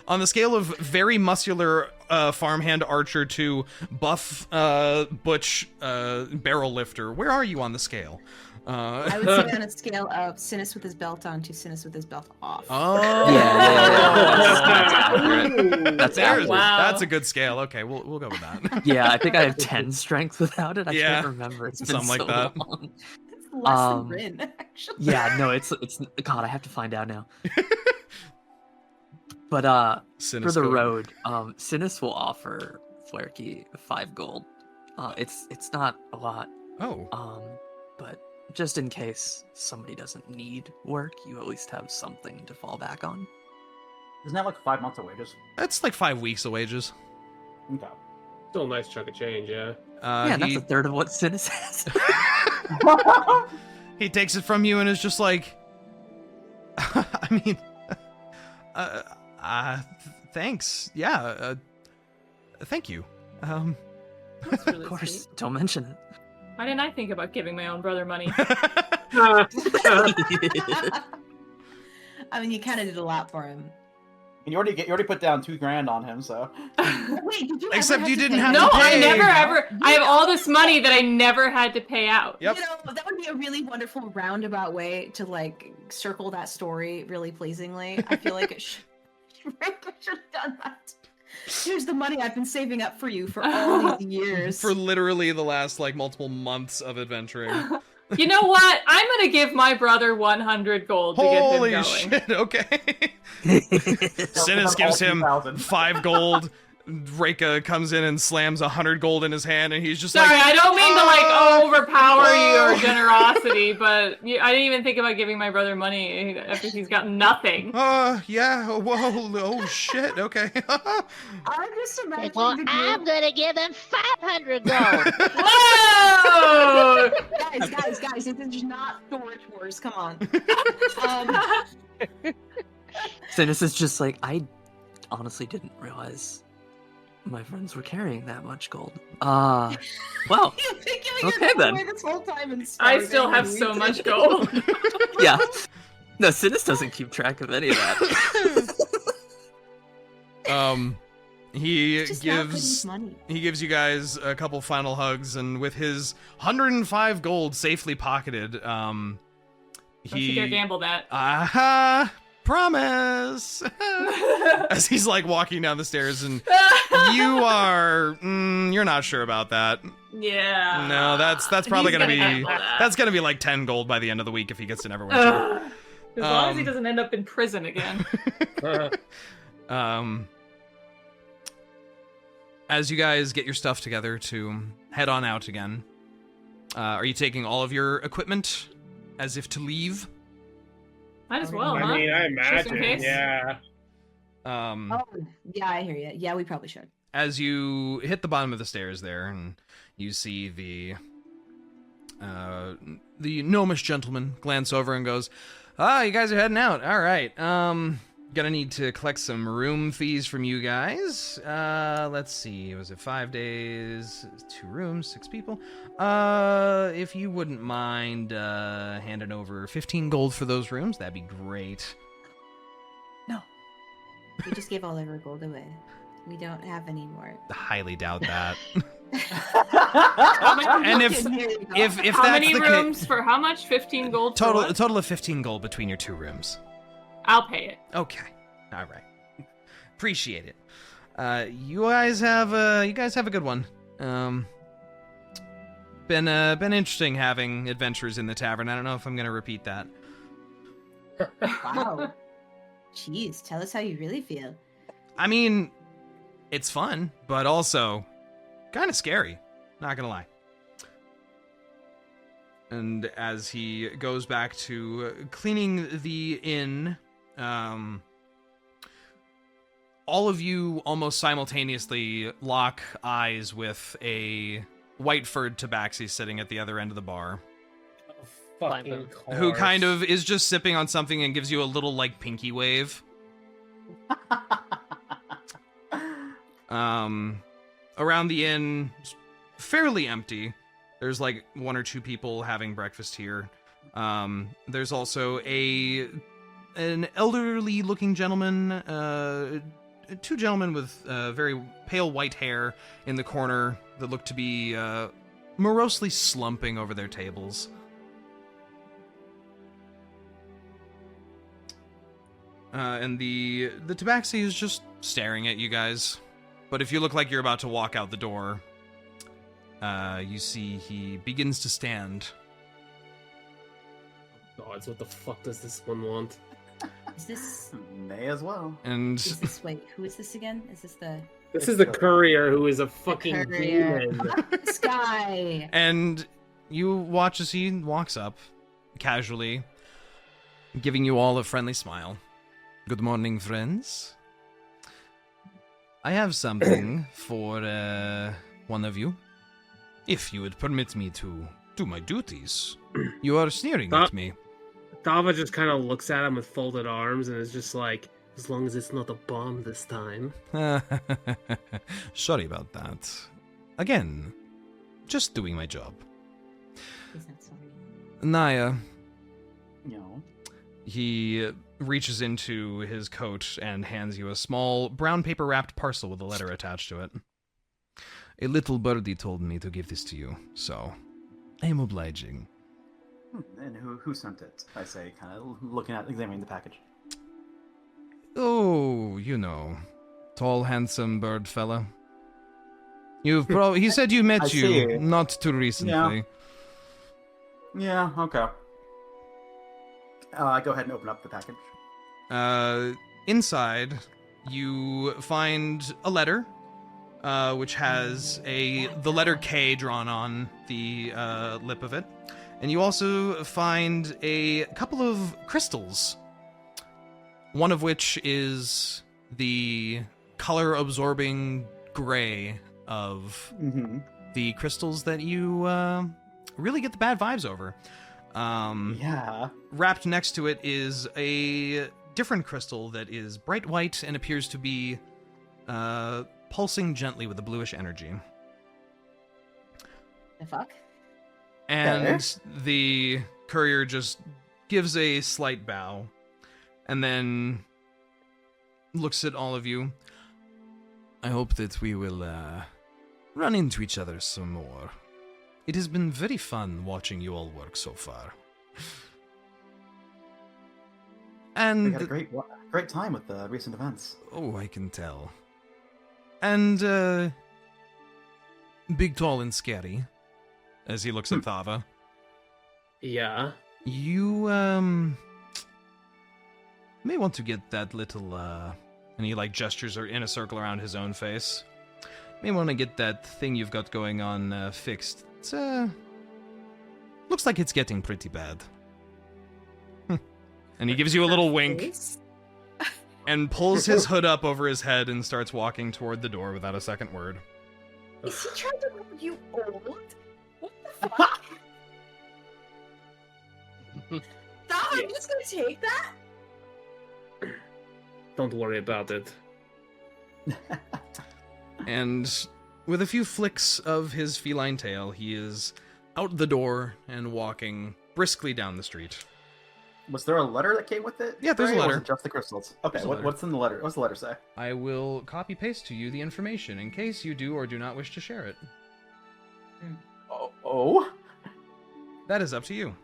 On the scale of very muscular farmhand archer to buff butch barrel lifter, where are you on the scale? I would say on a scale of Synas with his belt on to Synas with his belt off. Oh, that's a good scale. Okay, we'll go with that. yeah, I think I have 10 strength without it. I Yeah. can't remember. It's been Something like so that. long. It's less than Rinn, actually. Yeah, no, it's God, I have to find out now. But Synas for the code. road, Synas will offer Flaherty 5 gold. It's not a lot. Oh. But just in case somebody doesn't need work, you at least have something to fall back on. Isn't that 5 months of wages? That's 5 weeks of wages. Okay. Still a nice chunk of change, yeah. Yeah, that's a third of what Synas has. He takes it from you and is just I mean, thanks. Yeah, thank you. That's really Of course, sweet. don't mention it. Why didn't I think about giving my own brother money? I mean, you kind of did a lot for him. And you already put down $2,000 on him, so. Wait, did you? Except ever you have to didn't pay have him? to No, I pay. never ever. I have all this money that I never had to pay out. Yep. You know, that would be a really wonderful roundabout way to circle that story really pleasingly. I feel like it should. Reyka should have done that. Here's the money I've been saving up for you for all these years. For literally the last, like, multiple months of adventuring. You know what? I'm gonna give my brother 100 gold to Holy get him going. shit, okay. Synas gives him 5 gold. Reyka comes in and slams 100 gold in his hand, and he's just Sorry, like, I don't mean to like overpower your generosity, but I didn't even think about giving my brother money after he's got nothing. yeah, whoa, oh shit, okay. I'm just imagining Well, the I'm group. gonna give him 500 gold. Whoa! Guys, this is not Dorks Wars. Come on. Synas is just like, I honestly didn't realize my friends were carrying that much gold. Wow. You've been giving Okay, it then. away this whole time and I still have so much gold. Yeah. No, Synas doesn't keep track of any of that. He It's just not good gives with money. he gives you guys a couple final hugs, and with his 105 gold safely pocketed, Don't you dare gamble that. promise. As he's like walking down the stairs, and you're not sure about that. Yeah. No, that's probably He's gonna be gamble that. that's gonna be like 10 gold by the end of the week if he gets to Neverwinter. As long as he doesn't end up in prison again. As you guys get your stuff together to head on out again, are you taking all of your equipment as if to leave? Might as well, huh? I mean, I Just in imagine, case. yeah. Oh, yeah, I hear you. Yeah, we probably should. As you hit the bottom of the stairs there, and you see the gnomish gentleman glance over and goes, you guys are heading out. All right. Gonna need to collect some room fees from you guys. Let's see. Was it 5 days, 2 rooms, 6 people? If you wouldn't mind handing over 15 gold for those rooms, that'd be great. No. We just gave all of our gold away. We don't have any more. Highly doubt that. And And if How that's many the rooms for how much? 15 gold for total what? a total of 15 gold between your 2 rooms. I'll pay it. Okay. All right. Appreciate it. You guys have a good one. Been interesting having adventures in the tavern. I don't know if I'm gonna repeat that. Wow. Jeez, tell us how you really feel. I mean, it's fun, but also kind of scary. Not gonna lie. And as he goes back to cleaning the inn, all of you almost simultaneously lock eyes with a white furred tabaxi sitting at the other end of the bar, Fucking who kind of is just sipping on something and gives you a little like pinky wave. Around the inn, fairly empty. There's like 1 or 2 people having breakfast here. There's also an elderly looking gentleman, 2 gentlemen with very pale white hair in the corner that look to be morosely slumping over their tables. And the tabaxi is just staring at you guys. But if you look like you're about to walk out the door, you see he begins to stand. Gods, what the fuck does this one want? Is this... May as well. And Is this... Wait, who is this again? Is this the... This is the courier who is a fucking courier. demon. This guy! And you watch as he walks up, casually, giving you all a friendly smile. Good morning, friends. I have something for one of you. If you would permit me to do my duties. You are sneering at me. Thava just kind of looks at him with folded arms and is just like, as long as it's not a bomb this time. Sorry about that. Again, just doing my job. He's not sorry. Niah, No. he reaches into his coat and hands you a small brown paper wrapped parcel with a letter attached to it. A little birdie told me to give this to you, so I am obliging. And who sent it? I say, kind of examining the package. Oh, you know, tall, handsome bird fella. You've probably... He said you met I you see. not too recently. Yeah, okay. Go ahead and open up the package. Inside, you find a letter, which has the letter K drawn on the lip of it. And you also find a couple of crystals. One of which is the color-absorbing gray of the crystals that you really get the bad vibes over. Yeah. Wrapped next to it is a different crystal that is bright white and appears to be pulsing gently with a bluish energy. The fuck? And the courier just gives a slight bow and then looks at all of you. I hope that we will run into each other some more. It has been very fun watching you all work so far. And We had a great time with the recent events. oh, I can tell. And big, tall, and scary, as he looks at Thava. Yeah. You may want to get that little and he like gestures in a circle around his own face. May want to get that thing you've got going on fixed. It's looks like it's getting pretty bad. And he gives you a little wink and pulls his hood up over his head and starts walking toward the door without a second word. Is he trying to call you old? What the fuck? Stop, I'm just gonna take that? Don't worry about it. And with a few flicks of his feline tail, he is out the door and walking briskly down the street. Was there a letter that came with it? Yeah, there's a Or was letter. it just the crystals. Okay, There's a letter. what's in the letter? What's the letter say? I will copy-paste to you the information in case you do or do not wish to share it. Oh? That is up to you.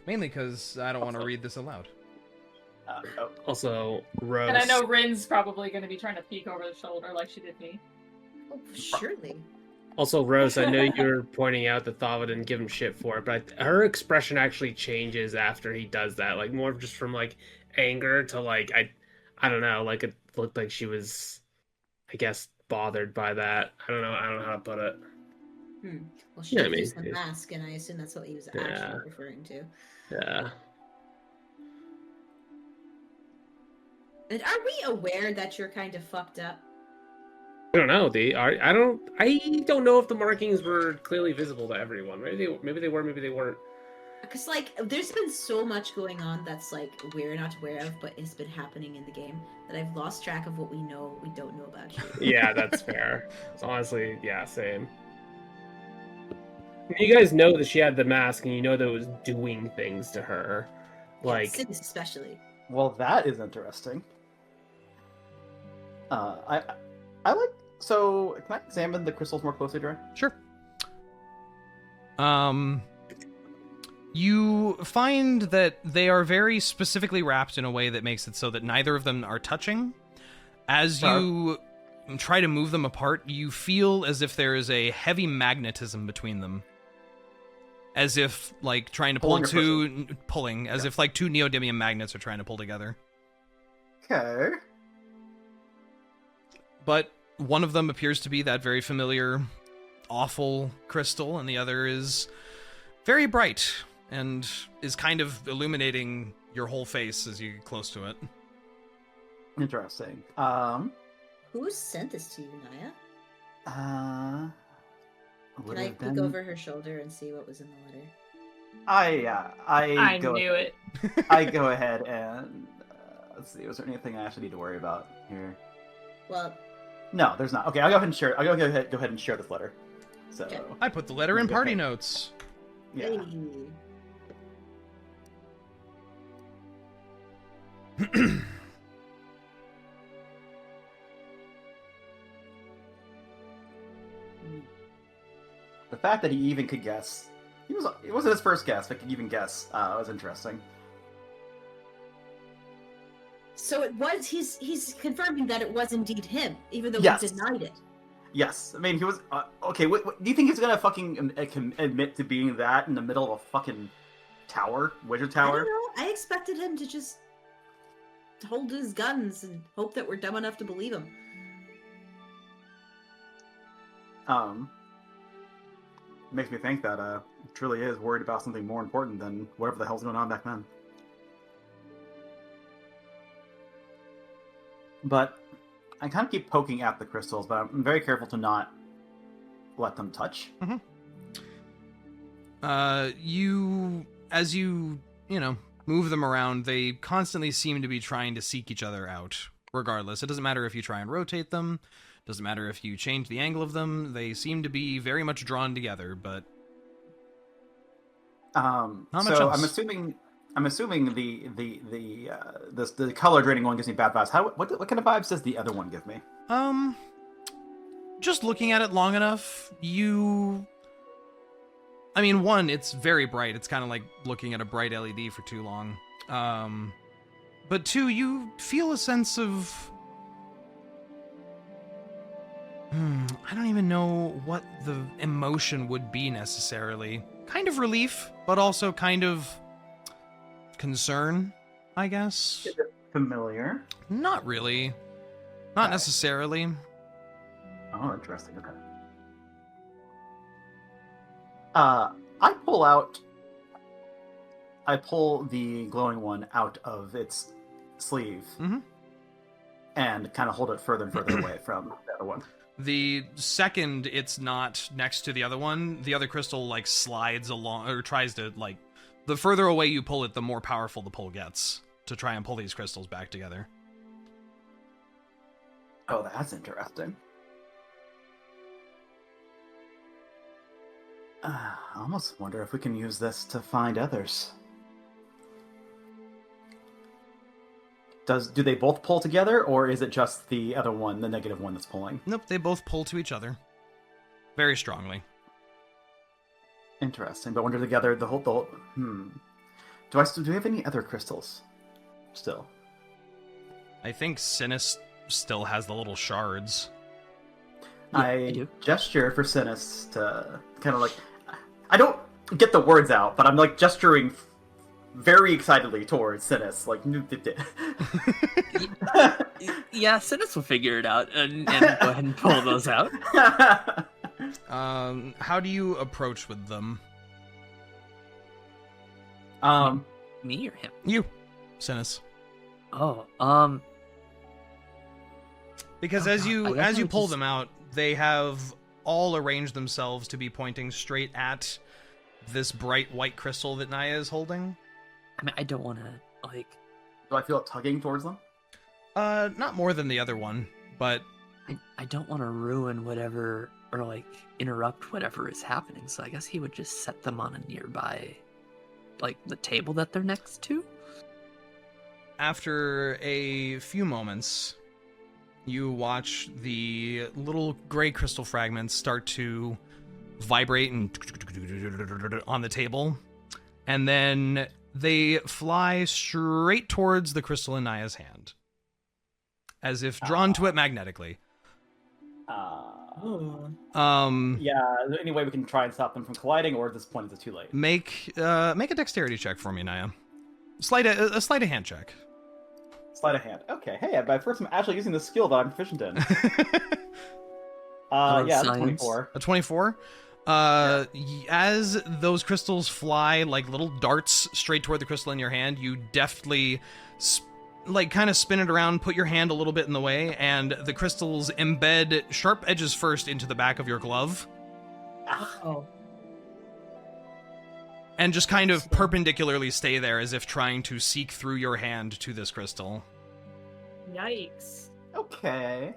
Mainly because I don't want to read this aloud. Also, Rhos. And I know Rinn's probably going to be trying to peek over the shoulder like she did me. Oh, surely. Also, Rhos, I know you're pointing out that Thava didn't give him shit for it, but her expression actually changes after he does that. Like, more just from, like, anger to, like, I don't know, like, it looked like she was, I guess, bothered by that. I don't know how to put it. Well, she used the mask, and I assume that's what he was actually referring to. Yeah. And are we aware that you're kind of fucked up? I don't know. I don't know if the markings were clearly visible to everyone. Maybe they were, maybe they weren't. Because, like, there's been so much going on that's, like, we're not aware of, but it's been happening in the game, that I've lost track of what we know, we don't know about you. Yeah, that's fair. It's honestly, yeah, same. You guys know that she had the mask, and you know that it was doing things to her. Like, Synas especially. Well, that is interesting. I like... So, can I examine the crystals more closely, Dre? Sure. You find that they are very specifically wrapped in a way that makes it so that neither of them are touching. As you try to move them apart, you feel as if there is a heavy magnetism between them. As if, like, trying to pull Pulling or two... Pulling. As if, like, two neodymium magnets are trying to pull together. Okay. But one of them appears to be that very familiar, awful crystal, and the other is very bright and is kind of illuminating your whole face as you get close to it. Interesting. Who sent this to you, Niah? Can I peek been... over her shoulder and see what was in the letter? I knew it. I go ahead and let's see. Was there anything I actually need to worry about here? Well, no, there's not. Okay, I'll go ahead and share. I'll go ahead and share this letter. So okay. I put the letter in party notes. Yeah. Hey. The fact that he even could guess. It wasn't his first guess, but could even guess was interesting. So it was. He's confirming that it was indeed him, even though Yes. he denied it. Yes, I mean he was. Okay, do you think he's gonna fucking admit to being that in the middle of a fucking tower, wizard I tower? don't know. I expected him to just hold his guns and hope that we're dumb enough to believe him. Makes me think that he truly is worried about something more important than whatever the hell's going on back then. But I kind of keep poking at the crystals, but I'm very careful to not let them touch. As you move them around, they constantly seem to be trying to seek each other out. Regardless, it doesn't matter if you try and rotate them. Doesn't matter if you change the angle of them. They seem to be very much drawn together, but not much So else. I'm assuming the color draining one gives me bad vibes. What kind of vibes does the other one give me? Just looking at it long enough, one, it's very bright. It's kind of like looking at a bright LED for too long. But two, you feel a sense of... I don't even know what the emotion would be necessarily. Kind of relief, but also kind of concern, I guess. Is it familiar? Not really. Not necessarily. Oh, interesting. Okay. I pull the glowing one out of its sleeve and kind of hold it further and further away from the other one. The second it's not next to the other one, the other crystal like slides along or tries to like. The further away you pull it, the more powerful the pull gets to try and pull these crystals back together. Oh, that's interesting. I almost wonder if we can use this to find others. Do they both pull together, or is it just the other one, the negative one, that's pulling? Nope, they both pull to each other. Very strongly. Interesting, but when they're together, do we have any other crystals? Still. I think Synas still has the little shards. I do. gesture for Synas to kind of like... I don't get the words out, but I'm like gesturing very excitedly towards Synas, like... Yeah, Synas will figure it out and go ahead and pull those out. How do you approach with them? Me or him? You, Synas. Oh, Because Oh, as God, you I guess I pull just- them out, they have all arranged themselves to be pointing straight at this bright white crystal that Niah is holding. I mean, I don't want to, like... Do I feel it tugging towards them? Not more than the other one, but I don't want to ruin whatever, or, like, interrupt whatever is happening, so I guess he would just set them on a nearby, like, the table that they're next to? after a few moments, you watch the little gray crystal fragments start to vibrate and on the table, and then they fly straight towards the crystal in Niah's hand, as if drawn to it magnetically. Yeah, is there any way we can try and stop them from colliding, or at this point is it too late? Make a dexterity check for me, Niah. A sleight of hand check. Sleight of hand. Okay, hey, but first I'm actually using the skill that I'm proficient in. Yeah, that's a 24. A 24? As those crystals fly like little darts straight toward the crystal in your hand, you deftly kind of spin it around, put your hand a little bit in the way, and the crystals embed sharp edges first into the back of your glove. Oh. And just kind of perpendicularly stay there as if trying to seek through your hand to this crystal. Yikes. Okay.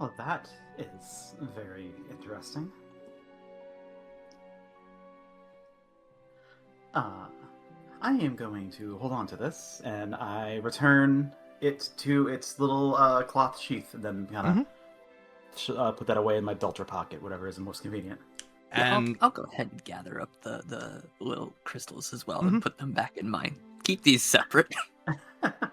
Well, that is very interesting. I am going to hold on to this, and I return it to its little cloth sheath, and then kind of put that away in my belt or pocket, whatever is most convenient. Yeah, And I'll go ahead and gather up the little crystals as well and put them back in mine. keep these separate.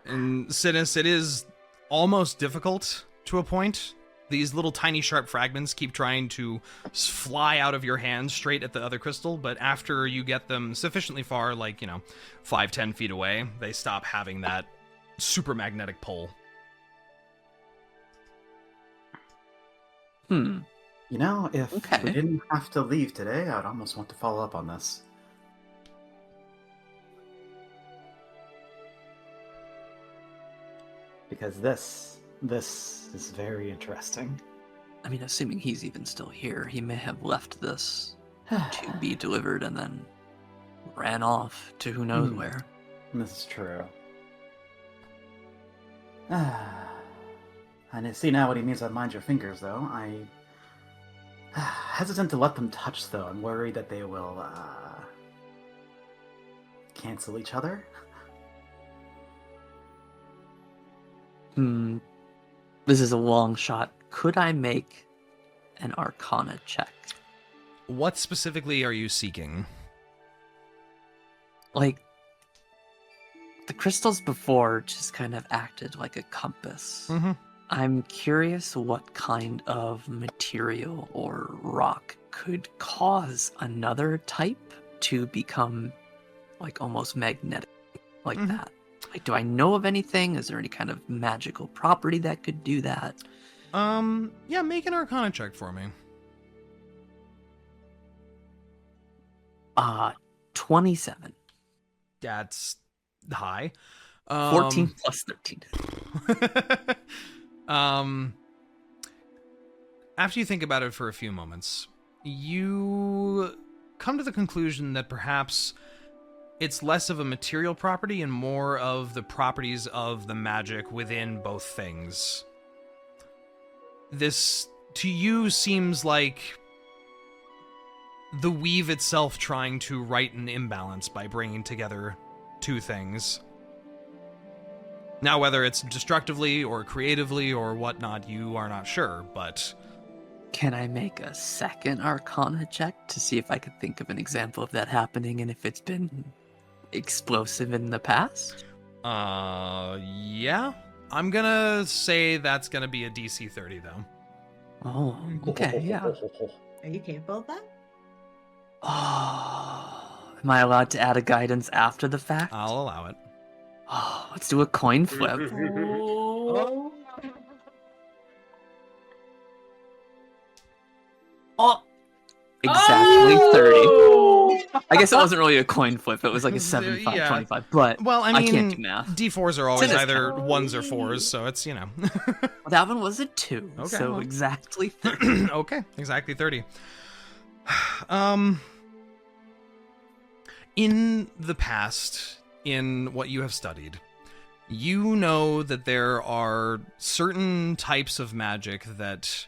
And Synas, it is almost difficult to a point. These little tiny sharp fragments keep trying to fly out of your hand straight at the other crystal, but after you get them sufficiently far, like, 5-10 feet away, they stop having that super magnetic pull. If we didn't have to leave today, I'd almost want to follow up on this. Because this is very interesting. I mean, assuming he's even still here, he may have left this to be delivered and then ran off to who knows where. This is true. I see now what he means by mind your fingers, though. I hesitant to let them touch, though. I'm worried that they will cancel each other. This is a long shot. Could I make an Arcana check? What specifically are you seeking? Like, the crystals before just kind of acted like a compass. Mm-hmm. I'm curious what kind of material or rock could cause another type to become, like, almost magnetic like that. Like, do I know of anything? Is there any kind of magical property that could do that? Yeah, make an Arcana check for me. 27. That's high. 14 plus 13. After you think about it for a few moments, you come to the conclusion that perhaps it's less of a material property and more of the properties of the magic within both things. This, to you, seems like the weave itself trying to right an imbalance by bringing together two things. Now, whether it's destructively or creatively or whatnot, you are not sure, but... Can I make a second Arcana check to see if I could think of an example of that happening and if it's been explosive in the past? Yeah. I'm gonna say that's gonna be a DC 30, though. Oh, okay, yeah. Are you capable of that? Oh, am I allowed to add a guidance after the fact? I'll allow it. Oh, let's do a coin flip. Oh, exactly 30. I guess it wasn't really a coin flip. It was like a 75, 25. But well, I mean, can't do math. D4s are always either 1s or 4s, so it's, Well, that one was a 2. Okay, So well. exactly 30. Okay, exactly 30. In the past, in what you have studied, you know that there are certain types of magic that,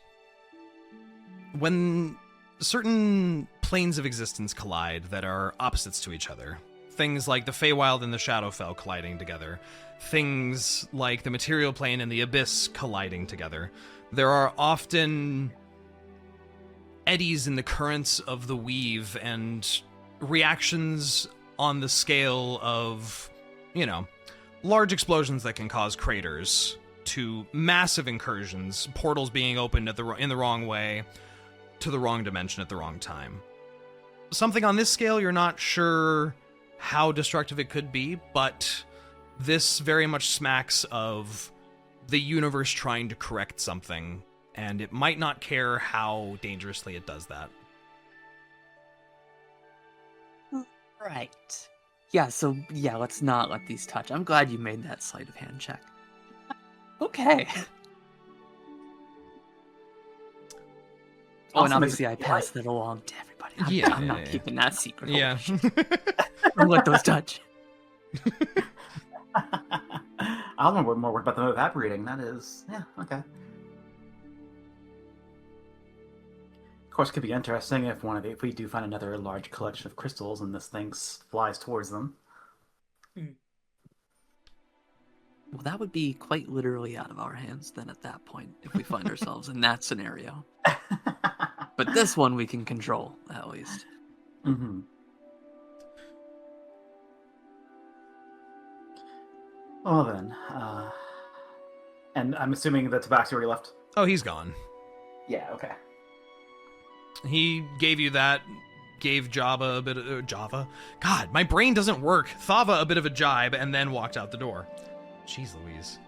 when certain planes of existence collide that are opposites to each other, things like the Feywild and the Shadowfell colliding together, things like the material plane and the abyss colliding together, there are often eddies in the currents of the weave and reactions on the scale of, large explosions that can cause craters to massive incursions, portals being opened in the wrong way, to the wrong dimension at the wrong time. Something on this scale, you're not sure how destructive it could be, but this very much smacks of the universe trying to correct something, and it might not care how dangerously it does that. Right. Yeah, so, let's not let these touch. I'm glad you made that sleight of hand check. Okay. Oh, and obviously I passed that along to everybody. I'm not keeping that secret. Yeah. Don't let those touch. I'm more worried about them evaporating. That is, okay. Of course, it could be interesting if if we do find another large collection of crystals and this thing flies towards them. Well, that would be quite literally out of our hands then at that point, if we find ourselves in that scenario. But this one we can control, at least. Mm-hmm. Well then, and I'm assuming the tabaxi already left? Oh, he's gone. Yeah, okay. He gave you that, gave Java a bit of... Java? God, my brain doesn't work. Thava a bit of a jibe, and then walked out the door. Jeez Louise.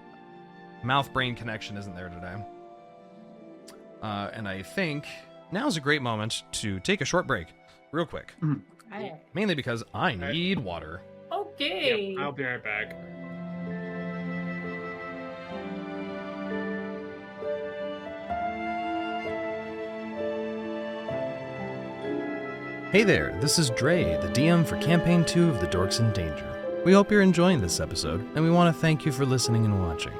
Mouth-brain connection isn't there today. And I think now's a great moment to take a short break. Real quick. Mainly because I need water. Okay. Yep, I'll be right back. Hey there, this is Dre, the DM for Campaign 2 of the Dorks in Danger. We hope you're enjoying this episode, and we want to thank you for listening and watching.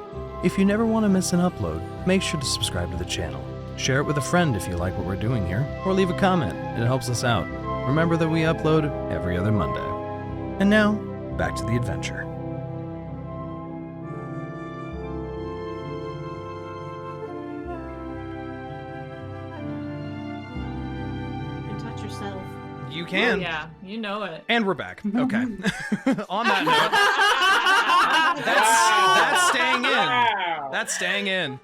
If you never want to miss an upload, make sure to subscribe to the channel. Share it with a friend if you like what we're doing here, or leave a comment. It helps us out. Remember that we upload every other Monday. And now, back to the adventure. You can touch yourself. You can. Oh, yeah, you know it. And we're back. Okay. On that note, that's staying in. Wow. That's staying in.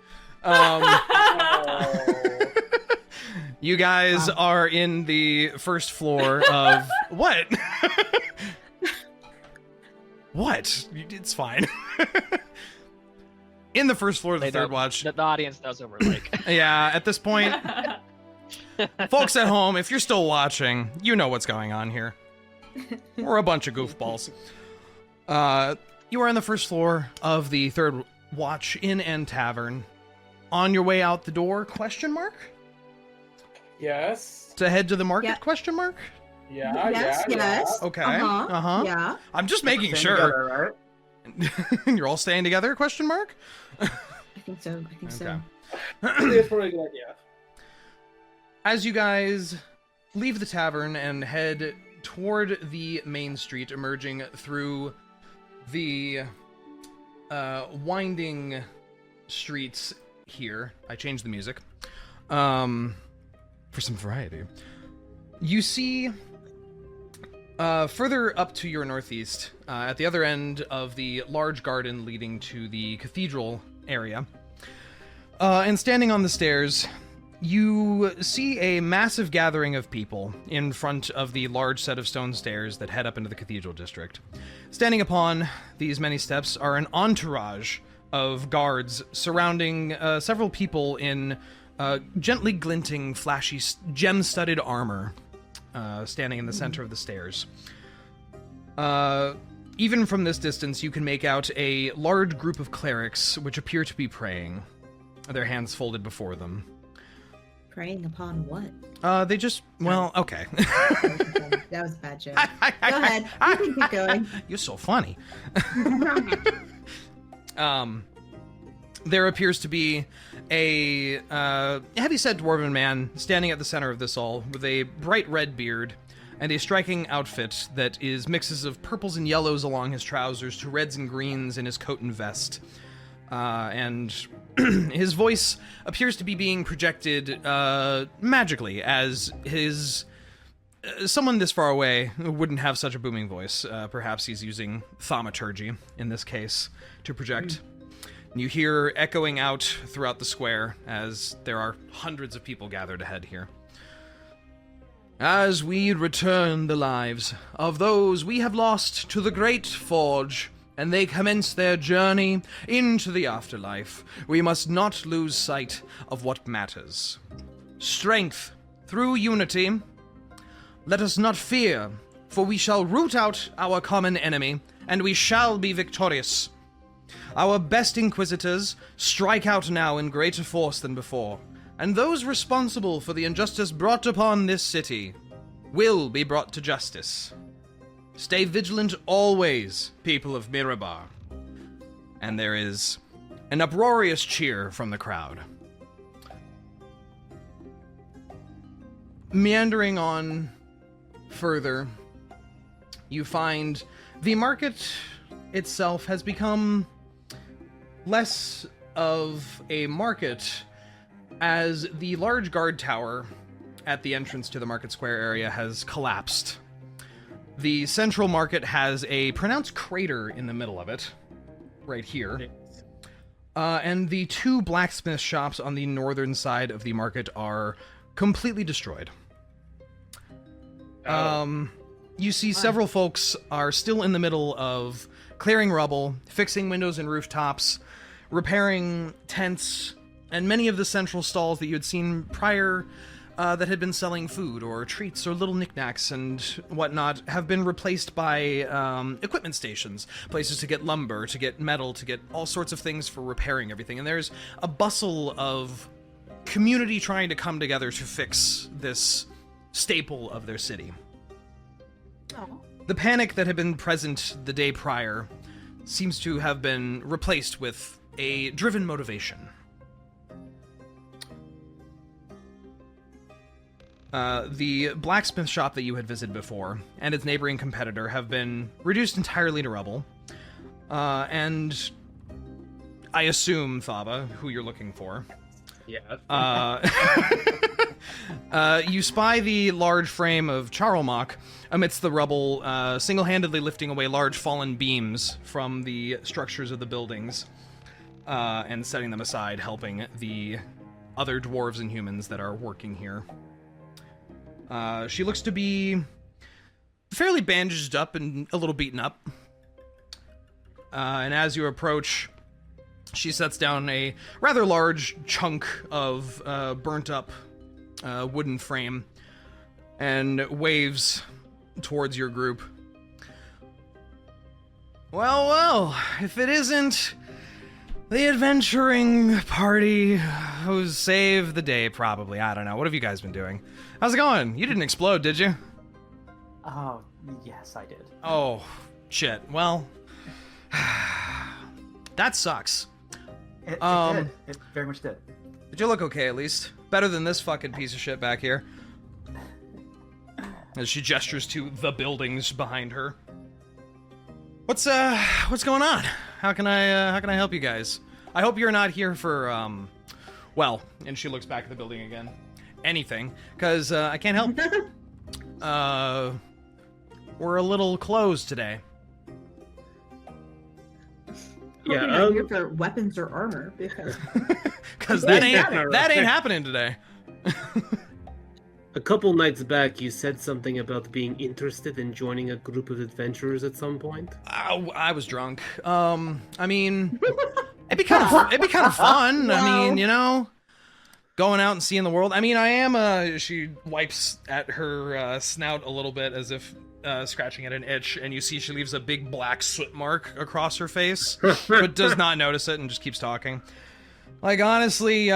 You guys are in the first floor of... What? What? It's fine. In the first floor of the third watch. The audience knows what we're like. Yeah, at this point... Folks at home, if you're still watching, you know what's going on here. We're a bunch of goofballs. You are on the first floor of the third watch inn and tavern. On your way out the door, question mark? Yes. To head to the market, Yeah. question mark? Yeah. Yes, yeah, yes. Okay. Uh-huh. Uh-huh. Yeah. I'm just making Staying sure. together, right? You're all staying together, question mark? I think so. I think so. Yeah. It's probably a good idea. As you guys leave the tavern and head toward the main street, emerging through the winding streets here. I changed the music. For some variety. You see further up to your northeast, at the other end of the large garden leading to the cathedral area, and standing on the stairs, you see a massive gathering of people in front of the large set of stone stairs that head up into the cathedral district. Standing upon these many steps are an entourage of guards surrounding several people in gently glinting, flashy, gem-studded armor, standing in the center of the stairs. Even from this distance, you can make out a large group of clerics, which appear to be praying, their hands folded before them. Preying upon what? They just, well, okay. That was a bad joke. Go ahead. You can keep going. You're so funny. There appears to be a heavy-set dwarven man standing at the center of this all with a bright red beard and a striking outfit that is mixes of purples and yellows along his trousers to reds and greens in his coat and vest. And his voice appears to be being projected magically, as his... someone this far away wouldn't have such a booming voice. Perhaps he's using thaumaturgy, in this case, to project. You hear echoing out throughout the square as there are hundreds of people gathered ahead here. As we return the lives of those we have lost to the Great Forge, and they commence their journey into the afterlife, we must not lose sight of what matters. Strength through unity. Let us not fear, for we shall root out our common enemy, and we shall be victorious. Our best inquisitors strike out now in greater force than before, and those responsible for the injustice brought upon this city will be brought to justice. Stay vigilant always, people of Mirabar. And there is an uproarious cheer from the crowd. Meandering on further, you find the market itself has become less of a market, as the large guard tower at the entrance to the market square area has collapsed. The central market has a pronounced crater in the middle of it, right here. And the 2 blacksmith shops on the northern side of the market are completely destroyed. You see several folks are still in the middle of clearing rubble, fixing windows and rooftops, repairing tents, and many of the central stalls that you had seen prior that had been selling food or treats or little knickknacks and whatnot have been replaced by equipment stations, places to get lumber, to get metal, to get all sorts of things for repairing everything. And there's a bustle of community trying to come together to fix this staple of their city. Oh. The panic that had been present the day prior seems to have been replaced with a driven motivation. The blacksmith shop that you had visited before and its neighboring competitor have been reduced entirely to rubble. And I assume, Thava, who you're looking for. Yeah. You spy the large frame of Charlmach amidst the rubble, single-handedly lifting away large fallen beams from the structures of the buildings, and setting them aside, helping the other dwarves and humans that are working here. She looks to be fairly bandaged up and a little beaten up. And as you approach, she sets down a rather large chunk of burnt up wooden frame and waves towards your group. Well, if it isn't the adventuring party who saved the day, probably. I don't know. What have you guys been doing? How's it going? You didn't explode, did you? Oh, yes, I did. Oh, shit. Well, that sucks. It did. It very much did. Did you look okay, at least? Better than this fucking piece of shit back here. As she gestures to the buildings behind her. What's going on? How can I help you guys? I hope you're not here for, well, and she looks back at the building again. Anything, because I can't help. We're a little closed today. Hope you're not here for weapons or armor, because that ain't happening today. A couple nights back, you said something about being interested in joining a group of adventurers at some point. I was drunk. I mean, it'd be kind of fun. Wow. I mean, you know, going out and seeing the world. I mean, I am. She wipes at her snout a little bit as if scratching at an itch, and you see she leaves a big black soot mark across her face, but does not notice it and just keeps talking. Like, honestly, you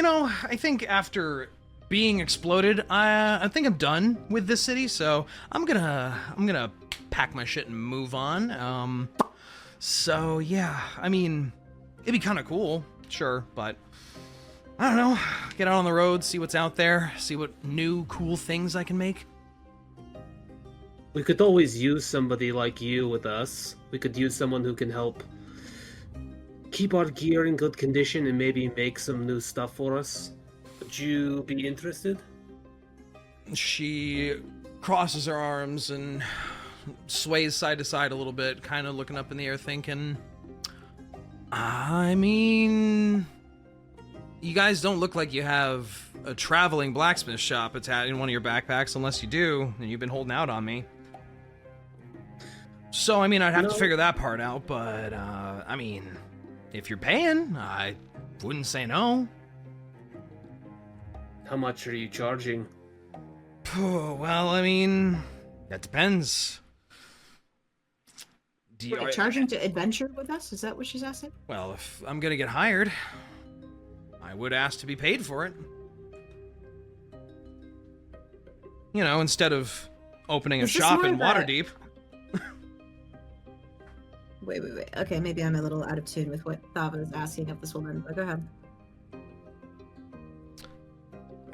know, I think after being exploded, I think I'm done with this city, so I'm gonna pack my shit and move on. So yeah, I mean, it'd be kind of cool, sure, but I don't know, get out on the road, see what's out there, see what new cool things I can make. We could always use somebody like you with us. We could use someone who can help keep our gear in good condition and maybe make some new stuff for us. Would you be interested? She crosses her arms and sways side to side a little bit, kind of looking up in the air thinking, I mean, you guys don't look like you have a traveling blacksmith shop attached in one of your backpacks. Unless you do, and you've been holding out on me. So, I mean, I'd have to figure that part out, but, I mean, if you're paying, I wouldn't say no. How much are you charging? Well, I mean, that depends. Wait, charging to adventure with us? Is that what she's asking? Well, if I'm gonna get hired, I would ask to be paid for it. You know, instead of opening a shop in Waterdeep. Wait. Okay, maybe I'm a little out of tune with what Thava is asking of this woman, but go ahead.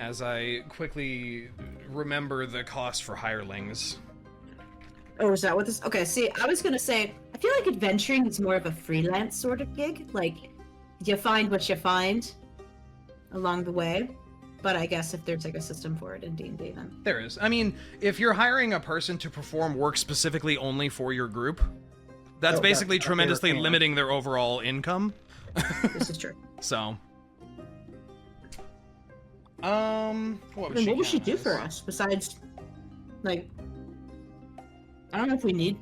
As I quickly remember the cost for hirelings. Oh, is that what this? Okay, see, I was gonna say, I feel like adventuring is more of a freelance sort of gig. Like, you find what you find along the way. But I guess if there's like a system for it in D&D, then there is. I mean, if you're hiring a person to perform work specifically only for your group, that's basically that's tremendously fair. limiting their overall income. This is true. So, what was Then what would she count do as? for us besides, like, I don't know if we need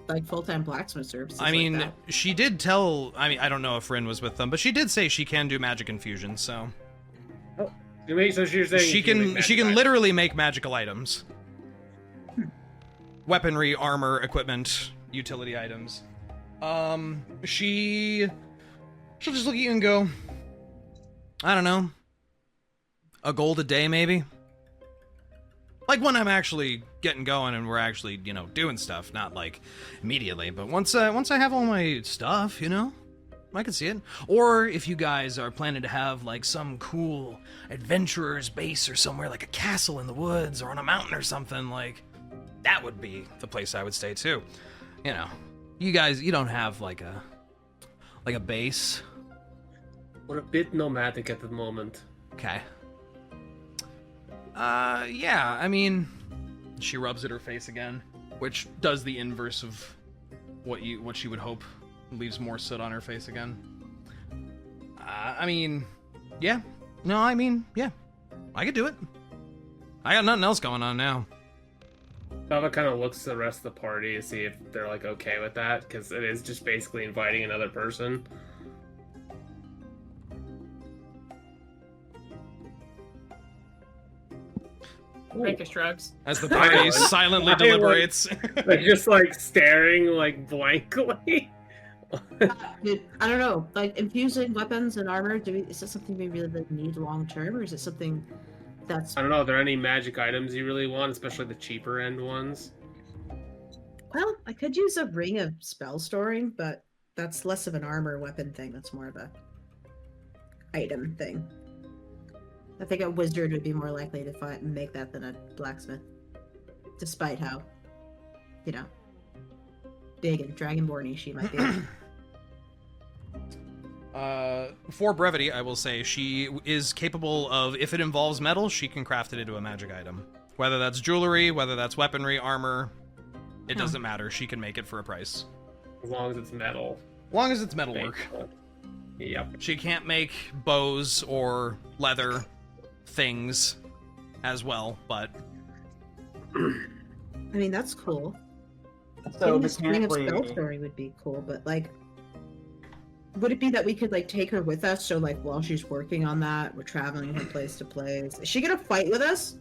like full-time blacksmith services. I mean, like she did tell. I mean, I don't know if Rinn was with them, but she did say she can do magic infusion. So So you're saying she you make can magic items. literally make magical items, weaponry, armor, equipment, utility items. She'll just look at you and go, I don't know, a gold a day maybe. Like when I'm actually getting going and we're actually, you know, doing stuff, not like immediately, but once I have all my stuff, you know, I can see it. Or if you guys are planning to have like some cool adventurer's base or somewhere like a castle in the woods or on a mountain or something, like that would be the place I would stay too. You know, you guys, you don't have like a base. We're a bit nomadic at the moment. Okay. Yeah, I mean, she rubs at her face again, which does the inverse of what she would hope, leaves more soot on her face again. I mean, yeah. No, I mean, yeah. I could do it. I got nothing else going on now. Thava kind of looks at the rest of the party to see if they're like okay with that, because it is just basically inviting another person. Reyka shrugs. As the party silently deliberates. Like just like staring like blankly. Dude, I don't know. Like infusing weapons and armor, is that something we really like, need long term, or is it something that's? I don't know. Are there any magic items you really want, especially the cheaper end ones? Well, I could use a ring of spell storing, but that's less of an armor weapon thing. That's more of a item thing. I think a wizard would be more likely to make that than a blacksmith, despite how, you know, big and dragonborn-y she might be. For brevity, I will say she is capable of, if it involves metal, she can craft it into a magic item. Whether that's jewelry, whether that's weaponry, armor, it doesn't matter. She can make it for a price. As long as it's metal. As long as it's metal work. Yep. She can't make bows or leather things as well, but... I mean, that's cool. So Even this ring of mechanically, spell storing would be cool, but like, would it be that we could like take her with us? So like, while she's working on that, we're traveling from place to place. Is she gonna fight with us?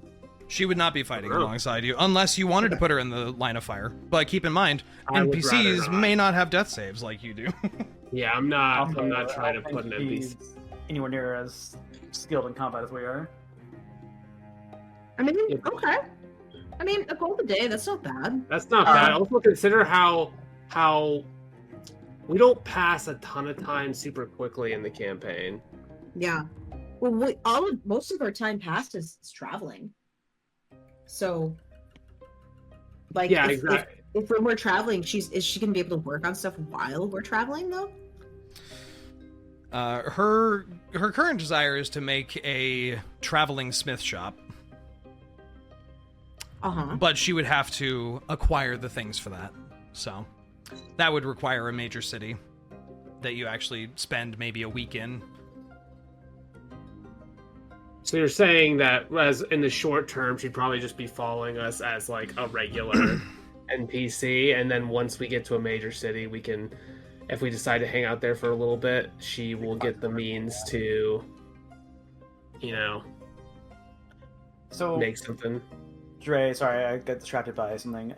She would not be fighting alongside you, unless you wanted to put her in the line of fire. But keep in mind, NPCs may not have death saves like you do. Yeah, I'm not also, trying to I don't put an think NPC. she's anywhere near as skilled in combat as we are. I mean, okay. I mean, a gold a day, that's not bad. That's not bad. Also consider how we don't pass a ton of time super quickly in the campaign. Yeah. Well, most of our time passed is traveling. So, like, Yeah, if, exactly. if when we're traveling, is she gonna be able to work on stuff while we're traveling though? Her current desire is to make a traveling smith shop, but she would have to acquire the things for that. So that would require a major city that you actually spend maybe a week in. So you're saying that as in the short term, she'd probably just be following us as like a regular NPC, and then once we get to a major city, we can, if we decide to hang out there for a little bit, she will get the means to, you know, make something. Dre, sorry, I got distracted by something.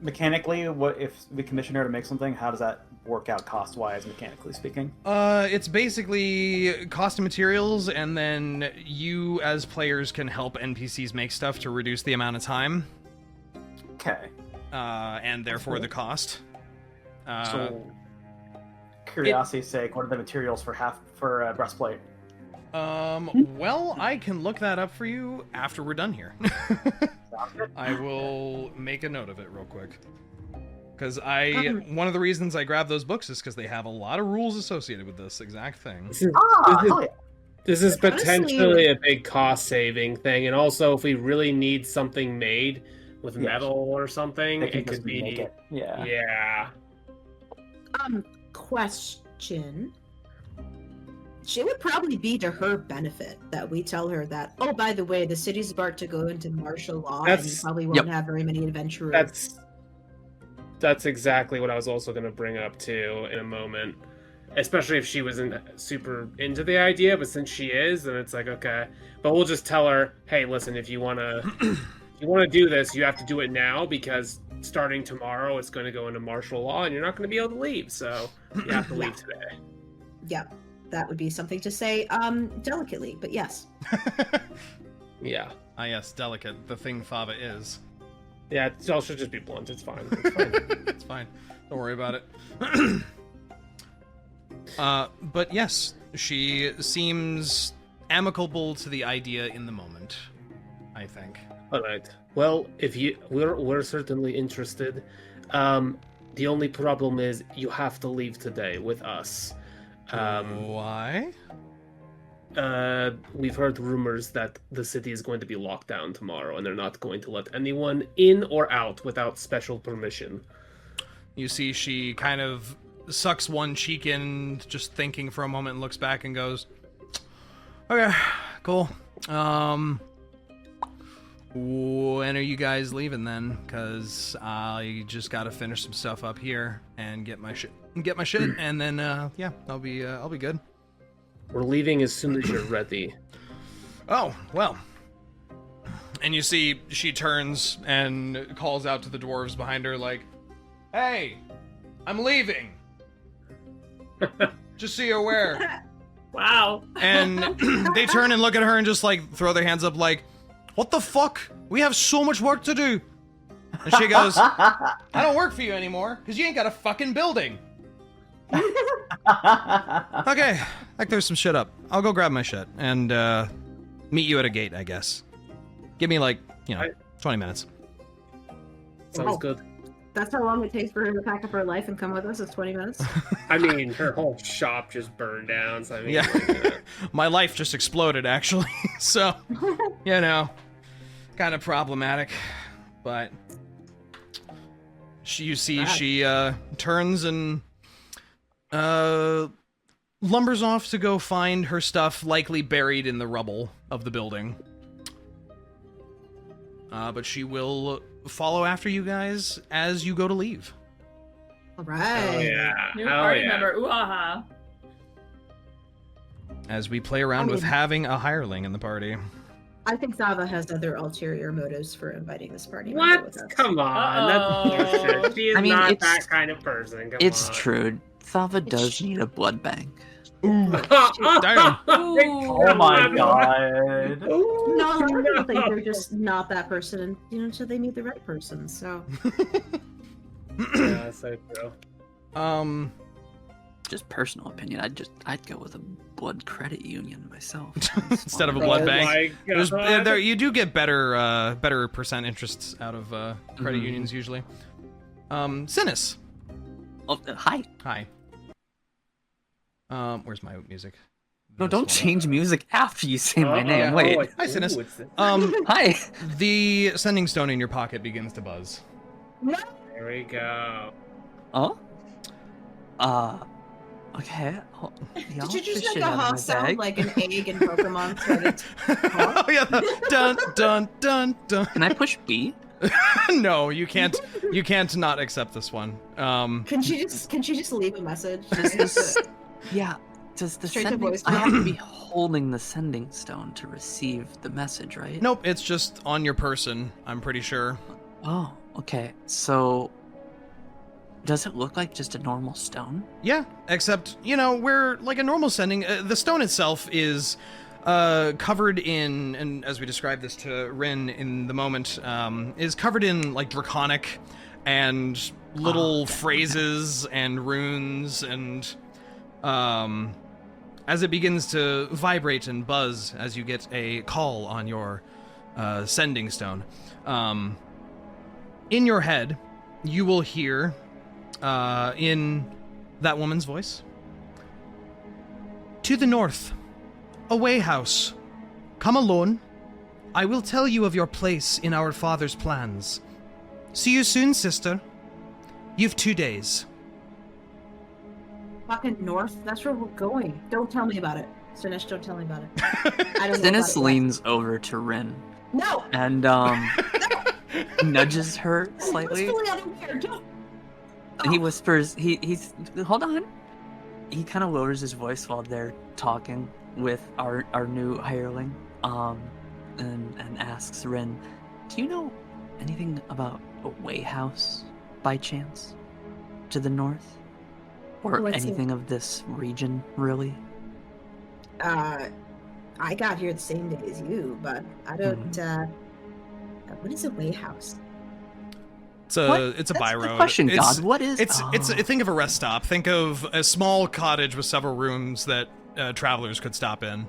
Mechanically, what if we commission her to make something? How does that work out cost-wise, mechanically speaking? It's basically cost of materials, and then you as players can help NPCs make stuff to reduce the amount of time. Okay. And therefore the cost. So, curiosity's sake, what are the materials for a breastplate? Well, I can look that up for you after we're done here. I will make a note of it real quick. Because one of the reasons I grabbed those books is because they have a lot of rules associated with this exact thing. This is potentially a big cost-saving thing, and also if we really need something made with metal or something, it could be... Yeah. Yeah. Question. It would probably be to her benefit that we tell her that, oh, by the way, the city's about to go into martial law and you probably won't have very many adventurers. That's exactly what I was also going to bring up, too, in a moment. Especially if she wasn't super into the idea, but since she is, then it's like, okay. But we'll just tell her, hey, listen, if you want to do this, you have to do it now, because starting tomorrow, it's going to go into martial law, and you're not going to be able to leave, so you have to leave today. Yeah, that would be something to say delicately, but yes. Yeah. Ah, yes, delicate. The thing Thava is. Yeah, it all should just be blunt. It's fine. It's fine. It's fine. Don't worry about it. But yes, she seems amicable to the idea in the moment, I think. All right. Well, if we're certainly interested. The only problem is you have to leave today with us. Why? We've heard rumors that the city is going to be locked down tomorrow, and they're not going to let anyone in or out without special permission. You see, she kind of sucks one cheek in, just thinking for a moment, and looks back and goes, okay, cool. When are you guys leaving then? Because I just gotta finish some stuff up here and get my shit, and then yeah, I'll be good. We're leaving as soon as you're ready. Oh, well. And you see she turns and calls out to the dwarves behind her like, hey, I'm leaving. Just so you're aware. Wow. And they turn and look at her and just like throw their hands up like, what the fuck? We have so much work to do. And she goes, I don't work for you anymore because you ain't got a fucking building. Okay, I clear some shit up. I'll go grab my shit and meet you at a gate, I guess. Give me 20 minutes. Sounds good. That's how long it takes for her to pack up her life and come with us, is 20 minutes? I mean, her whole shop just burned down, so I mean... Yeah. My life just exploded, actually. So, kind of problematic. But she turns and lumbers off to go find her stuff, likely buried in the rubble of the building. But she will follow after you guys as you go to leave. All right. Oh, yeah. New party member. Ooh-ah-ha. As we play around with having a hireling in the party. I think Thava has other ulterior motives for inviting this party. What? Come on. That's bullshit. She is not that kind of person. It's true. Thava does need a blood bank. Ooh. Damn. Oh my god. No, a lot of people think they're just not that person, until they meet the right person, so. Yeah, so true. Just personal opinion, I'd go with a blood credit union myself. Instead of a blood bank. You do get better percent interests out of credit unions usually. Synas. Oh, hi. Hi. Where's my music? No, don't change music after you say my name. Wait. Hi, Synas. Hi. The sending stone in your pocket begins to buzz. There we go. Oh? Okay. Did you just make a honk sound like an egg in Pokemon credits? Oh yeah, dun dun dun dun. Can I push B? No, you can't. You can't not accept this one. Can she just leave a message? Yeah. Does the Straight to sending... voicemail? I have to be holding the sending stone to receive the message, right? Nope, it's just on your person, I'm pretty sure. Oh, okay. So, does it look like just a normal stone? Yeah, except, where, like a normal sending, the stone itself is covered in, and as we described this to Rinn in the moment, is covered in, like, draconic and little phrases and runes and... as it begins to vibrate and buzz as you get a call on your sending stone, in your head, you will hear, in that woman's voice, "To the north, a way house. Come alone. I will tell you of your place in our father's plans. See you soon, sister. You've 2 days." fucking north. That's where we're going. Don't tell me about it. Synas, don't tell me about it. I don't know Synas about it leans over to Rinn yet. No! and nudges her slightly. Wistfully, I don't care. Don't. And he whispers, he's hold on. He kind of lowers his voice while they're talking with our new hireling, and asks Rinn, "Do you know anything about a way house by chance to the north, or What's anything of this region, really?" I got here the same day as you, but I don't, what is a way house? It's a What? it's a That's by the road. question, It's- God. What is? Think of a rest stop. Think of a small cottage with several rooms that travelers could stop in.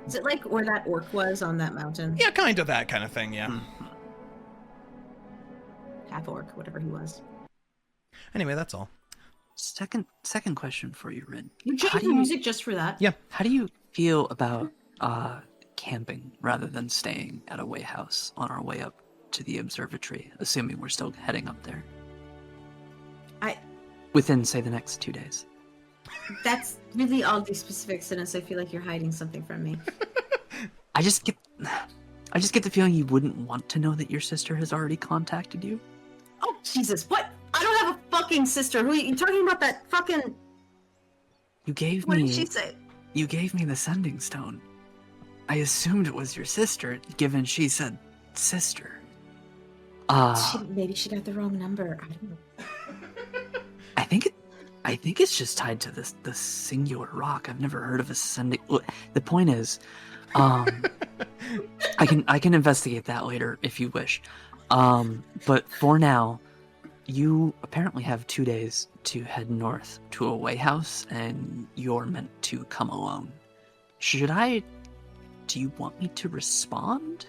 Is it like where that orc was on that mountain? Yeah, kind of that kind of thing. Yeah. Half orc, whatever he was. Anyway, that's all. Second question for you, Rinn. You How changed do the you- music just for that? Yeah. How do you feel about camping rather than staying at a way house on our way up to the observatory, assuming we're still heading up there? Within, say, the next 2 days. That's really oddly specific, Synas. I feel like you're hiding something from me. I just get the feeling you wouldn't want to know that your sister has already contacted you. Oh, Jesus, what? I don't have a fucking sister. Who are you talking about? That fucking... You gave What me did she say? You gave me the sending stone. I assumed it was your sister, given she said sister. Maybe she got the wrong number. I don't know. I think it's just tied to the singular rock. I've never heard of a sending. The point is, I can investigate that later if you wish. But for now, you apparently have 2 days to head north to a way house, and you're meant to come alone. Do you want me to respond?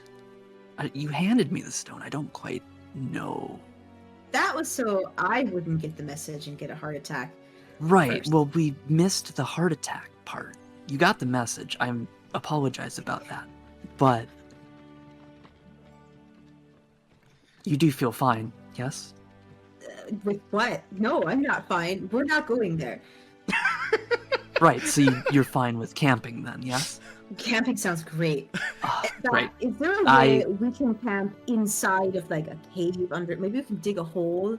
You handed me the stone. I don't quite know. That was so I wouldn't get the message and get a heart attack. Right. First. Well, we missed the heart attack part. You got the message. I apologize about that. But you do feel fine, yes? With what? No, I'm not fine. We're not going there. Right. So you're fine with camping then, yes? Camping sounds great. Right. Is there a way we can camp inside of like a cave under? Maybe we can dig a hole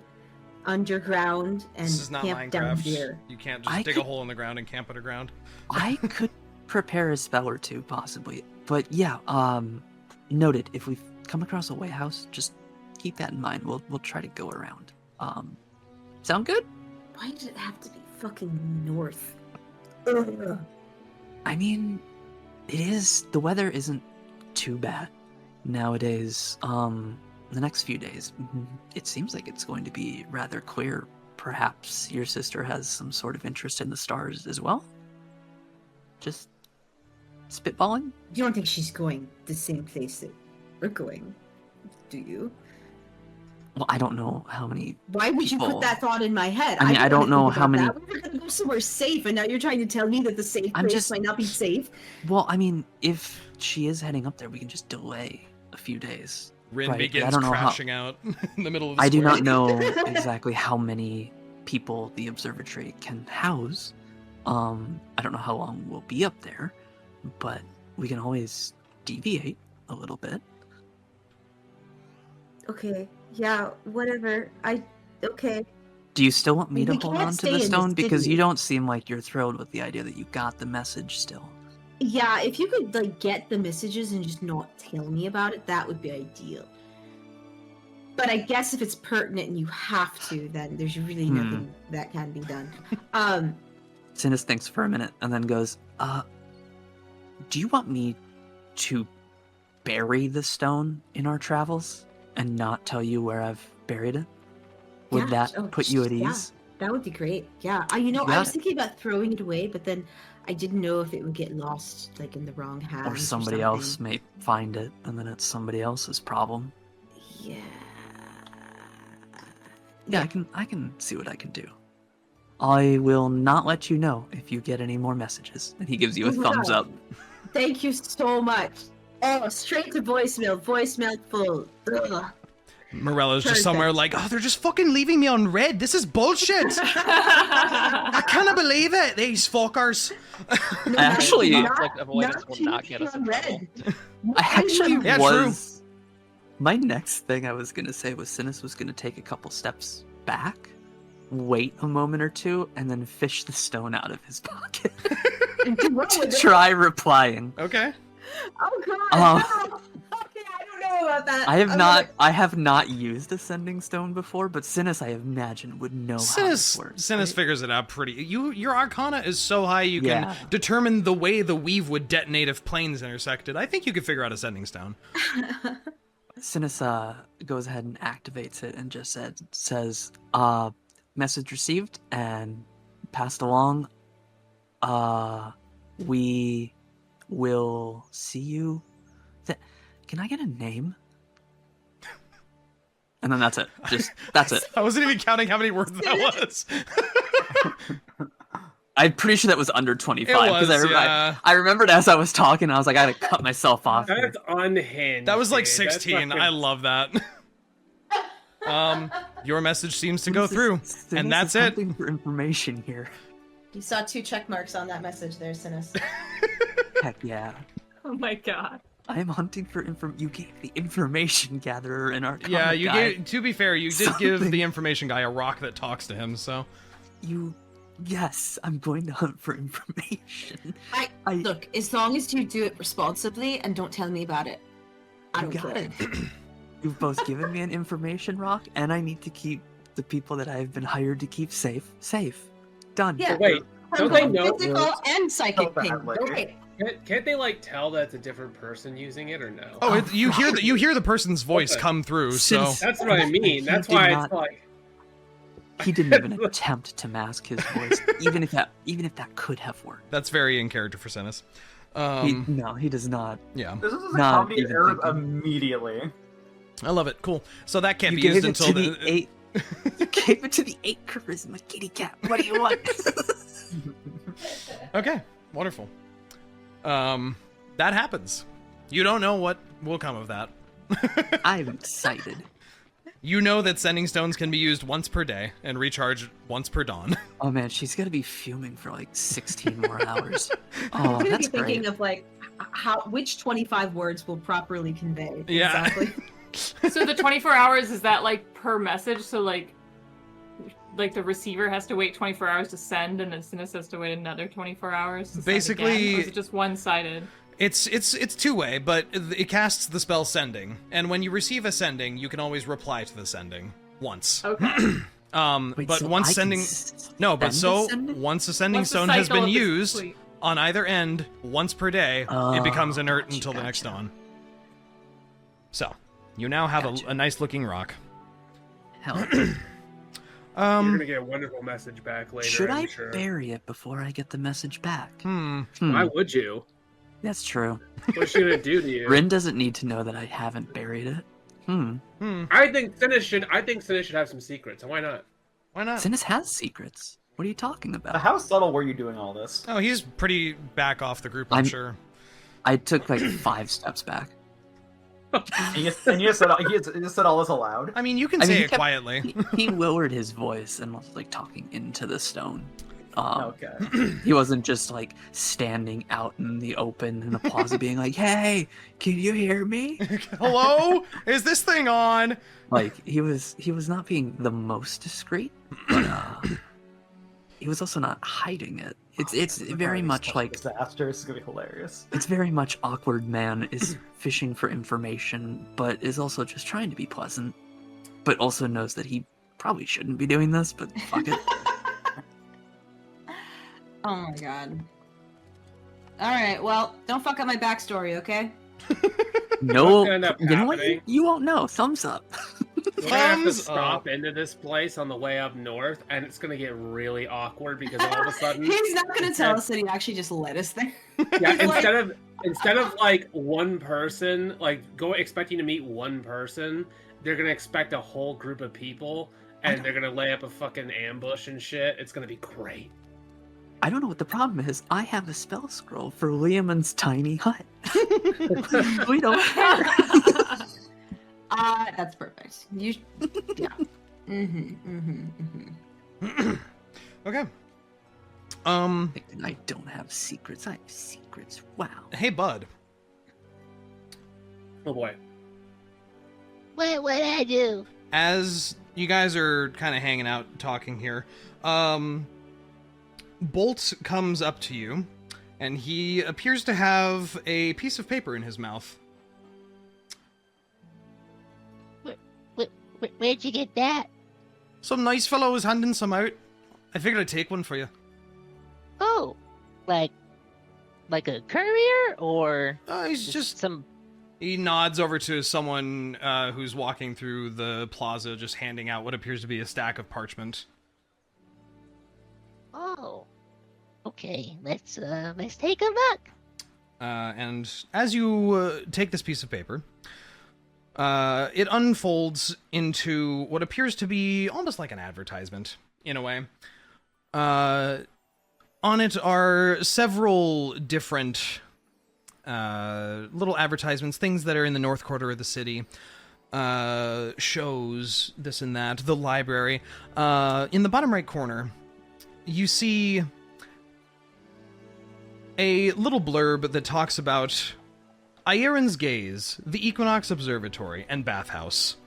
underground and This is not camp down Minecraft. here. You can't just dig a hole in the ground and camp underground. I could prepare a spell or two, possibly. But yeah, noted. If we come across a way house, just keep that in mind. We'll try to go around. Sound good? Why did it have to be fucking north? Ugh. I mean, the weather isn't too bad nowadays. The next few days, it seems like it's going to be rather clear. Perhaps your sister has some sort of interest in the stars as well? Just spitballing? You don't think she's going the same place that we're going, do you? Well, I don't know how many. Why would you people- put that thought in my head? I mean, I don't didn't know think how about many- that. We were gonna go somewhere safe, and now you're trying to tell me that the safe place might not be safe. Well, I mean, if she is heading up there, we can just delay a few days. Rinn Right, begins I don't know how- crashing out in the middle of the I do square. not know exactly how many people the observatory can house. I don't know how long we'll be up there, but we can always deviate a little bit. Okay, yeah, whatever. Okay. Do you still want me to We hold can't on to stay the in stone? this Because city. you don't seem like you're thrilled with the idea that you got the message still. Yeah, if you could like get the messages and just not tell me about it, that would be ideal. But I guess if it's pertinent and you have to, then there's really nothing that can be done. Synas thinks for a minute and then goes, do you want me to bury the stone in our travels and not tell you where I've buried it? Would Yeah, that put you at yeah, ease? that would be great. Yeah, I got was it. thinking about throwing it away, but then I didn't know if it would get lost, like in the wrong hands. Or somebody else may find it and then it's somebody else's problem. Yeah. Yeah, I can see what I can do. I will not let you know if you get any more messages. And he gives you a thumbs up. Thank you so much. Oh, straight to voicemail. Voicemail full. Ugh. Morella's just somewhere like, oh, they're just fucking leaving me on red. This is bullshit. I can't believe it. These fuckers. I actually not- avoidance not will not get us in red. trouble. I actually Yeah, was. My next thing I was gonna say was Synas was gonna take a couple steps back, wait a moment or two, and then fish the stone out of his pocket to try replying. Okay. Oh god. No. Okay, I don't know about that. I have not used a sending stone before, but Synas, I imagine, would know how this works. Synas figures it out pretty. Your Arcana is so high you can determine the way the weave would detonate if planes intersected. I think you could figure out a sending stone. Synas goes ahead and activates it and just says, message received and passed along. We will see you. Can I get a name? And then that's it. That's it. I wasn't even counting how many words that was. I'm pretty sure that was under 25. It was, I remembered as I was talking, I was like, I gotta cut myself off. That's unhinged. That was like dude. 16. I love that. Your message seems to go through, and that's it. Something for information here. You saw 2 check marks on that message there, Synas. Heck yeah. Oh my god. I am hunting for You gave the information gatherer an Arcana Yeah, you guy. gave. To be fair, you did give the information guy a rock that talks to him. So. Yes, I'm going to hunt for information. Look, as long as you do it responsibly and don't tell me about it, I don't got care. it. You've both given me an information rock, and I need to keep the people that I've been hired to keep safe. Done. Yeah. Wait, don't they know? Physical and psychic Oh, ping. bad, like- Okay. Can't they like tell that it's a different person using it or no? Oh, you hear the person's voice come through. So. That's what I mean. That's He why did it's like. He didn't even attempt to mask his voice, even if that could have worked. That's very in character for Synas. He does not. Yeah. This is a Not comedy even Arab thinking. immediately. I love it. Cool. So that can't You be gave used it until to the 8. You gave it to the 8 charisma kitty cat. What do you want? Okay. Wonderful. That happens. You don't know what will come of that. I'm excited. You know that sending stones can be used once per day and recharged once per dawn. Oh man, she's gonna be fuming for like 16 more hours. I'm Oh, gonna that's be thinking great. of like which 25 words will properly convey. Yeah. Exactly. So the 24 hours, is that like per message? So like the receiver has to wait 24 hours to send, and then Synas has to wait another 24 hours to send Basically- again? Or is it just one-sided? It's two-way, but it casts the spell sending, and when you receive a sending, you can always reply to the sending once. Okay. Wait, But so once I can sending once a sending Once the stone has cycle been is used complete. on either end once per day, it becomes inert until the next dawn. So, you now have a nice-looking rock. Hell, You're gonna get a wonderful message back later. should I'm I sure. bury it before I get the message back? Why would you? That's true. What's she gonna do to you? Rinn doesn't need to know that I haven't buried it. I think Synas should have some secrets. Why not? Why not? Synas has secrets. What are you talking about? How subtle were you doing all this? Oh, he's pretty back off the group, I'm sure. I took like 5 steps back. And you just said all this aloud? I mean, you can I mean, say he it kept- quietly. He lowered his voice and was like talking into the stone. Okay. He wasn't just like standing out in the open in a plaza being like, "Hey, can you hear me?" Hello? Is this thing on? Like he was not being the most discreet, but he was also not hiding it. It's very much like disaster. This is gonna be hilarious. it's very much awkward man is fishing for information, but is also just trying to be pleasant, but also knows that he probably shouldn't be doing this, but fuck it. Oh my god. Alright, well, don't fuck up my backstory, okay? No, What's gonna end up you know what? happening? You won't know. Thumbs up. We're gonna have to Thumbs stop up. into this place on the way up north, and it's gonna get really awkward because all of a sudden, He's not gonna tell us that he actually just led us there. yeah, He's like, instead of like one person, like expecting to meet one person, they're gonna expect a whole group of people, and they're gonna lay up a fucking ambush and shit. It's gonna be great. I don't know what the problem is. I have a spell scroll for Liamon's tiny hut. We don't care. That's perfect. You, yeah. Okay. I don't have secrets. I have secrets. Wow. Hey, Bud. Oh boy. What would I do? As you guys are kind of hanging out, talking here, Bolt comes up to you, and he appears to have a piece of paper in his mouth. Where'd you get that? Some nice fellow was handing some out. I figured I'd take one for you. Oh, like a courier or He's just... some. He nods over to someone who's walking through the plaza, just handing out what appears to be a stack of parchment. Oh, okay. Let's take a look. And as you take this piece of paper, it unfolds into what appears to be almost like an advertisement, in a way. On it are several different little advertisements, things that are in the north quarter of the city, shows, this and that, the library. In the bottom right corner, you see a little blurb that talks about Ieren's Gaze, the Equinox Observatory, and Bathhouse.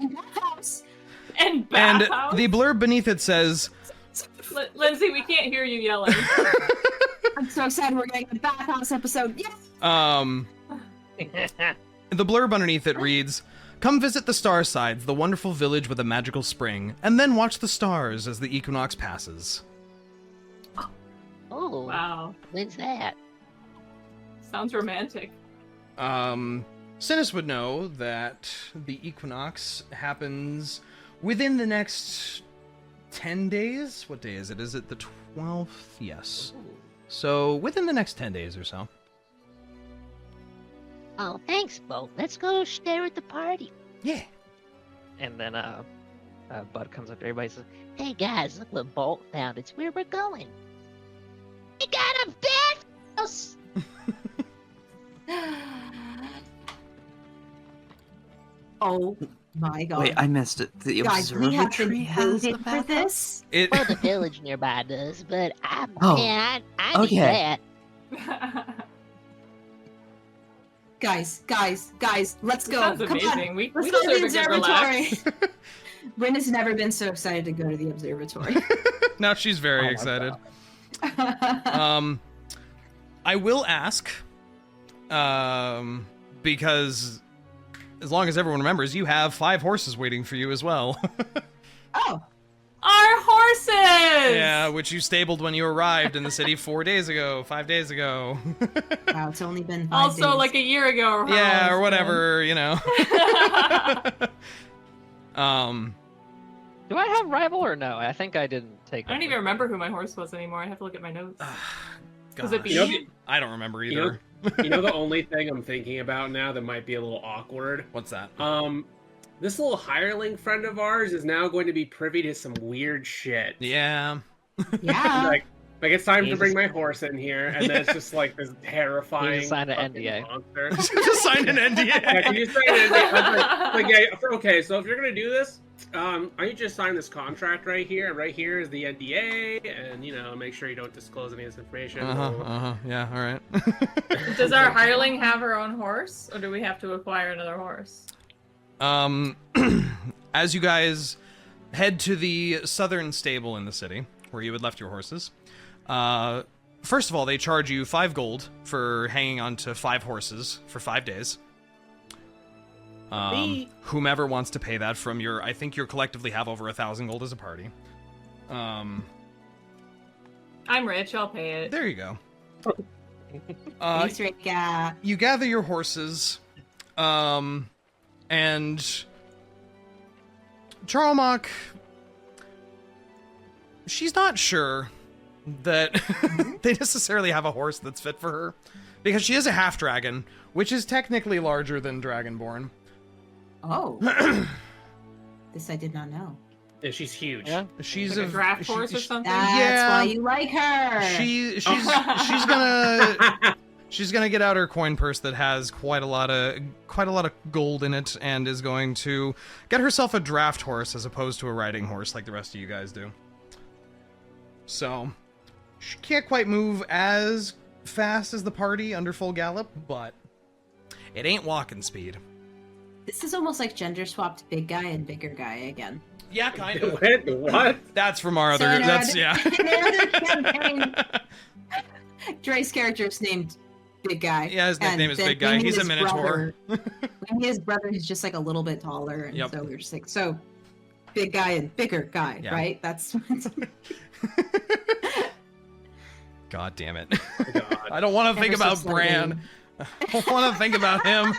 Bathhouse. And bathhouse. And the blurb beneath it says... Lindsay, we can't hear you yelling. I'm so excited we're getting a bathhouse episode. Yes! The blurb underneath it reads, "Come visit the Starsides, the wonderful village with a magical spring, and then watch the stars as the equinox passes." Oh, Wow. when's that? Sounds romantic. Synas would know that the equinox happens within the next 10 days? What day is it? Is it the 12th? Yes. So, within the next 10 days or so. Oh, thanks, Bo. Let's go stare at the party. Yeah. And then Bud comes up to everybody and says, Hey guys, look what Bolt found. It's where we're going. We got a bathhouse. Oh my god. Wait, I missed it. The Guys, we have observatory been has a waiting for bathhouse? this. Well, the village nearby does, but I Oh, need okay. that. Guys, let's go. Sounds Come amazing. on. We Let's go to the deserve a good observatory. Rinn has never been so excited to go to the observatory. Now she's very excited. I will ask, because as long as everyone remembers, you have 5 horses waiting for you as well. Oh. Our horses! Yeah, which you stabled when you arrived in the city 5 days ago. Wow, it's only been 5 Also, days. like a year ago. Or Yeah, how or long whatever, you know. "Do I have rival or no?" I think I didn't take. I don't even remember who my horse was anymore. I have to look at my notes. Was it Gosh, B? I don't remember You know, either. you know the only thing I'm thinking about now that might be a little awkward? What's that? This little hireling friend of ours is now going to be privy to some weird shit. Yeah. Yeah. Like it's time to Jesus. bring my horse in here, and then it's just like this terrifying. You sign an fucking NDA. monster. Just signed an NDA. Yeah, can you sign an NDA? Like, yeah, okay, so if you're gonna do this, why don't you just sign this contract right here? Right here is the NDA, and make sure you don't disclose any of this information. Yeah, all right. Does our hireling have her own horse, or do we have to acquire another horse? As you guys head to the southern stable in the city, where you had left your horses, first of all, they charge you 5 gold for hanging on to 5 horses for 5 days. Whomever wants to pay that from I think you collectively have over 1,000 gold as a party. I'm rich. I'll pay it. There you go. Thanks, Reyka. You gather your horses, and Charlmach, she's not sure that they necessarily have a horse that's fit for her, because she is a half-dragon, which is technically larger than Dragonborn. Oh. This I did not know. Yeah, she's huge. Yeah. She's Like a draft horse or something? That's Yeah. why you like her. She's gonna She's gonna get out her coin purse that has quite a lot of gold in it, and is going to get herself a draft horse as opposed to a riding horse like the rest of you guys do. So she can't quite move as fast as the party under full gallop, but it ain't walking speed. This is almost like gender swapped big guy and bigger guy again. Yeah, kind of. What? That's from our other. Yeah. Dre's character is named Big Guy. Yeah, his nickname is Big Guy. He's a minotaur. When his brother, he's just like a little bit taller, and Yep. so we're just like, so big guy and bigger guy, Yeah. right? That's. God damn it! God. I don't want to think Ever so about slightly. Bran. I don't want to think about him.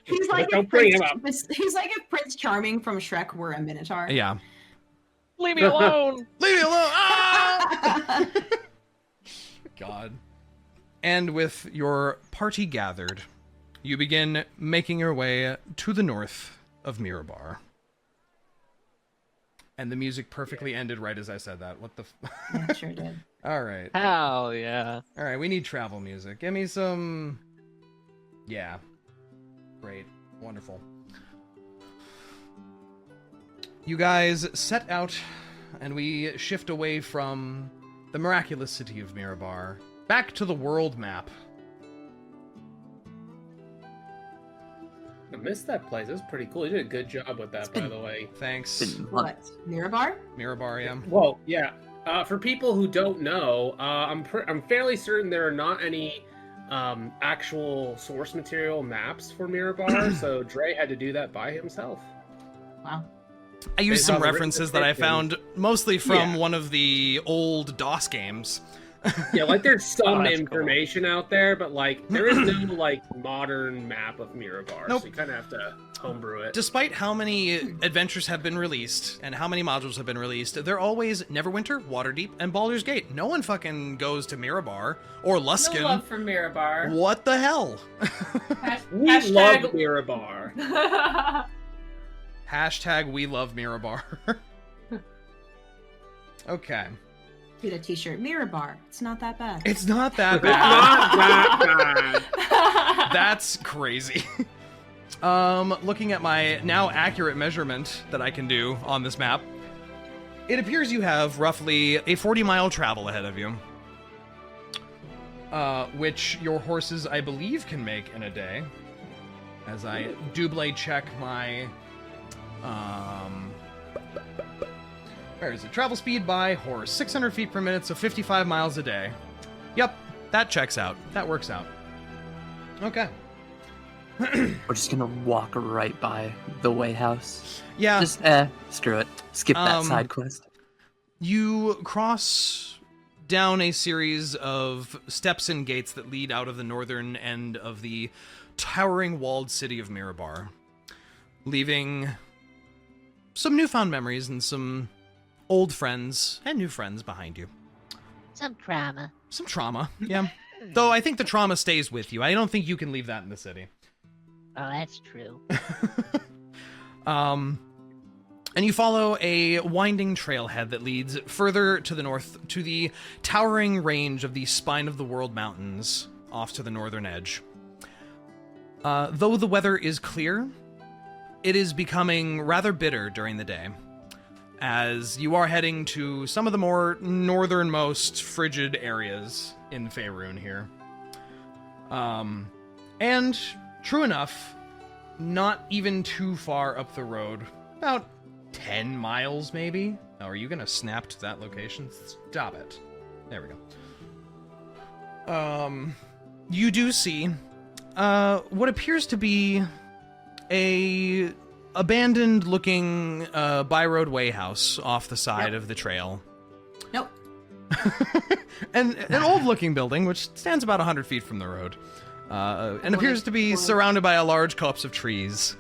He's like Don't if bring him Prince, he's like if Prince Charming from Shrek were a minotaur. Yeah. Leave me alone. Leave me alone! Ah! God. And with your party gathered, you begin making your way to the north of Mirabar. And the music perfectly ended right as I said that. What the Yeah, it sure did. All right. Hell yeah. All right, we need travel music. Give me some... Yeah. Great. Wonderful. You guys set out, and we shift away from the miraculous city of Mirabar, back to the world map. I missed that place. It was pretty cool. You did a good job with that, by the way. Thanks. What? Mirabar? Mirabar, yeah. Well, yeah. For people who don't know, I'm fairly certain there are not any actual source material maps for Mirabar, so Dre had to do that by himself. Wow. I used Based some on the written references that I found mostly from Yeah. one of the old DOS games. Yeah, like there's some that's information out there, but like there is no like modern map of Mirabar, Nope. so you kind of have to homebrew it. Despite how many adventures have been released and how many modules have been released, they're always Neverwinter, Waterdeep, and Baldur's Gate. No one fucking goes to Mirabar or Luskin. No love for Mirabar. What the hell? We Hashtag- love Mirabar. Hashtag we love Mirabar. Okay. Get a t-shirt. Mirabar. It's not that bad. It's not that It's bad. not that bad. That's crazy. Looking at my now accurate measurement that I can do on this map, it appears you have roughly a 40-mile travel ahead of you. Which your horses, I believe, can make in a day. As I double check my... Where is it? Travel speed by horse. 600 feet per minute, so 55 miles a day. Yep, that checks out. That works out. Okay. We're just gonna walk right by the Way House. Yeah. Just screw it. Skip that side quest. You cross down a series of steps and gates that lead out of the northern end of the towering walled city of Mirabar, leaving some newfound memories and some old friends and new friends behind you. Some trauma. Some trauma, yeah. Though I think the trauma stays with you. I don't think you can leave that in the city. Oh, that's true. And you follow a winding trailhead that leads further to the north to the towering range of the Spine of the World Mountains off to the northern edge. Though the weather is clear, it is becoming rather bitter during the day, as you are heading to some of the more northernmost frigid areas in Faerun here. And true enough, not even too far up the road, about 10 miles maybe. Oh, are you gonna snap to that location? Stop it. There we go. You do see what appears to be a abandoned looking by-road way house off the side of the trail. Nope. And an old looking building which stands about 100 feet from the road. And appears to be surrounded by a large copse of trees.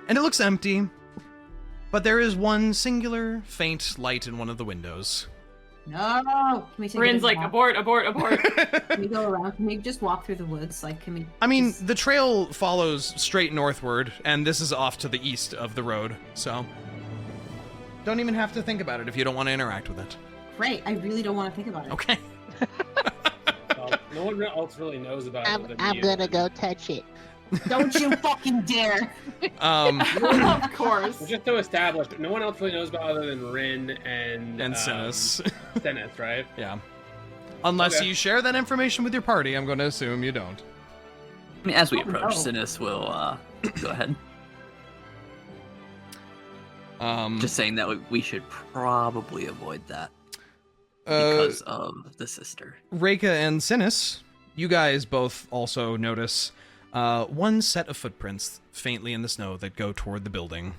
And it looks empty, but there is one singular faint light in one of the windows. No. Can we take Rinn's like, abort, abort, abort. Can we go around? Can we just walk through the woods? Like, can we? I mean, just- the trail follows straight northward, and this is off to the east of the road, so don't even have to think about it if you don't want to interact with it. Great. I really don't want to think about it. Okay. Well, No one else really knows about it. other than I'm you. gonna go touch it. Don't you fucking dare! Of course. Just to establish, no one else really knows about it other than Rinn and Synas. Synas, right? Yeah. Unless Okay. you share that information with your party, I'm going to assume you don't. I mean, as we Oh, approach, no. Synas will go ahead. Just saying that we should probably avoid that because of the sister. Reyka and Synas, you guys both also notice one set of footprints faintly in the snow that go toward the building.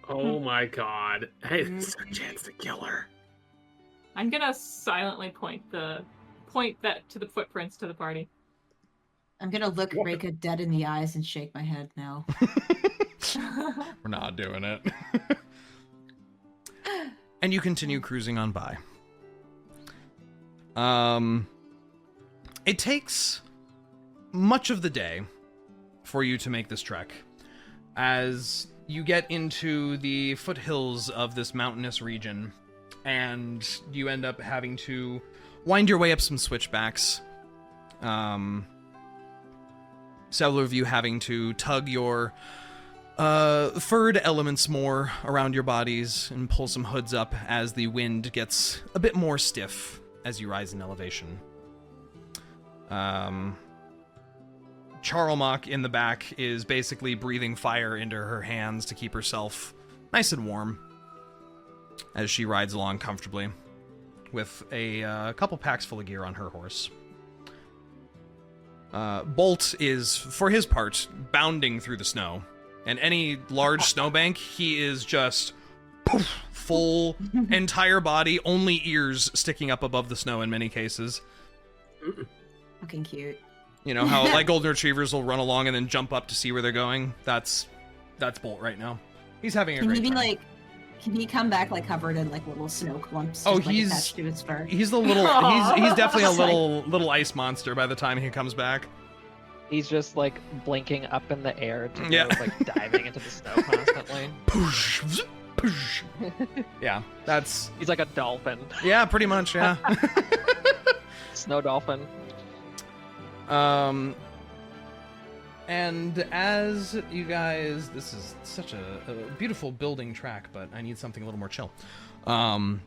Oh my god. Hey, this is our chance to kill her. I'm gonna silently point that to the footprints to the party. I'm gonna look What? Reyka dead in the eyes and shake my head no. We're not doing it. And you continue cruising on by. It takes much of the day for you to make this trek. As you get into the foothills of this mountainous region, and you end up having to wind your way up some switchbacks. Several of you having to tug your furred elements more around your bodies and pull some hoods up as the wind gets a bit more stiff as you rise in elevation. Charlmach in the back is basically breathing fire into her hands to keep herself nice and warm as she rides along comfortably with a couple packs full of gear on her horse. Bolt is, for his part, bounding through the snow. And any large snowbank, he is just poof, full, entire body, only ears sticking up above the snow in many cases. Fucking cute. You know how like golden retrievers will run along and then jump up to see where they're going? That's Bolt right now. He's having a Can great he be time. like? Can he come back like covered in like little snow clumps? Oh, just, like, he's- attached to his fur. He's the little he's definitely a little ice monster by the time he comes back. He's just like blinking up in the air to Yeah. go, like diving into the snow constantly. Poosh, zzz, poosh. Yeah, that's He's like a dolphin, yeah, pretty much, yeah. snow dolphin. And as you guys, this is such a beautiful building track, but I need something a little more chill. Oh,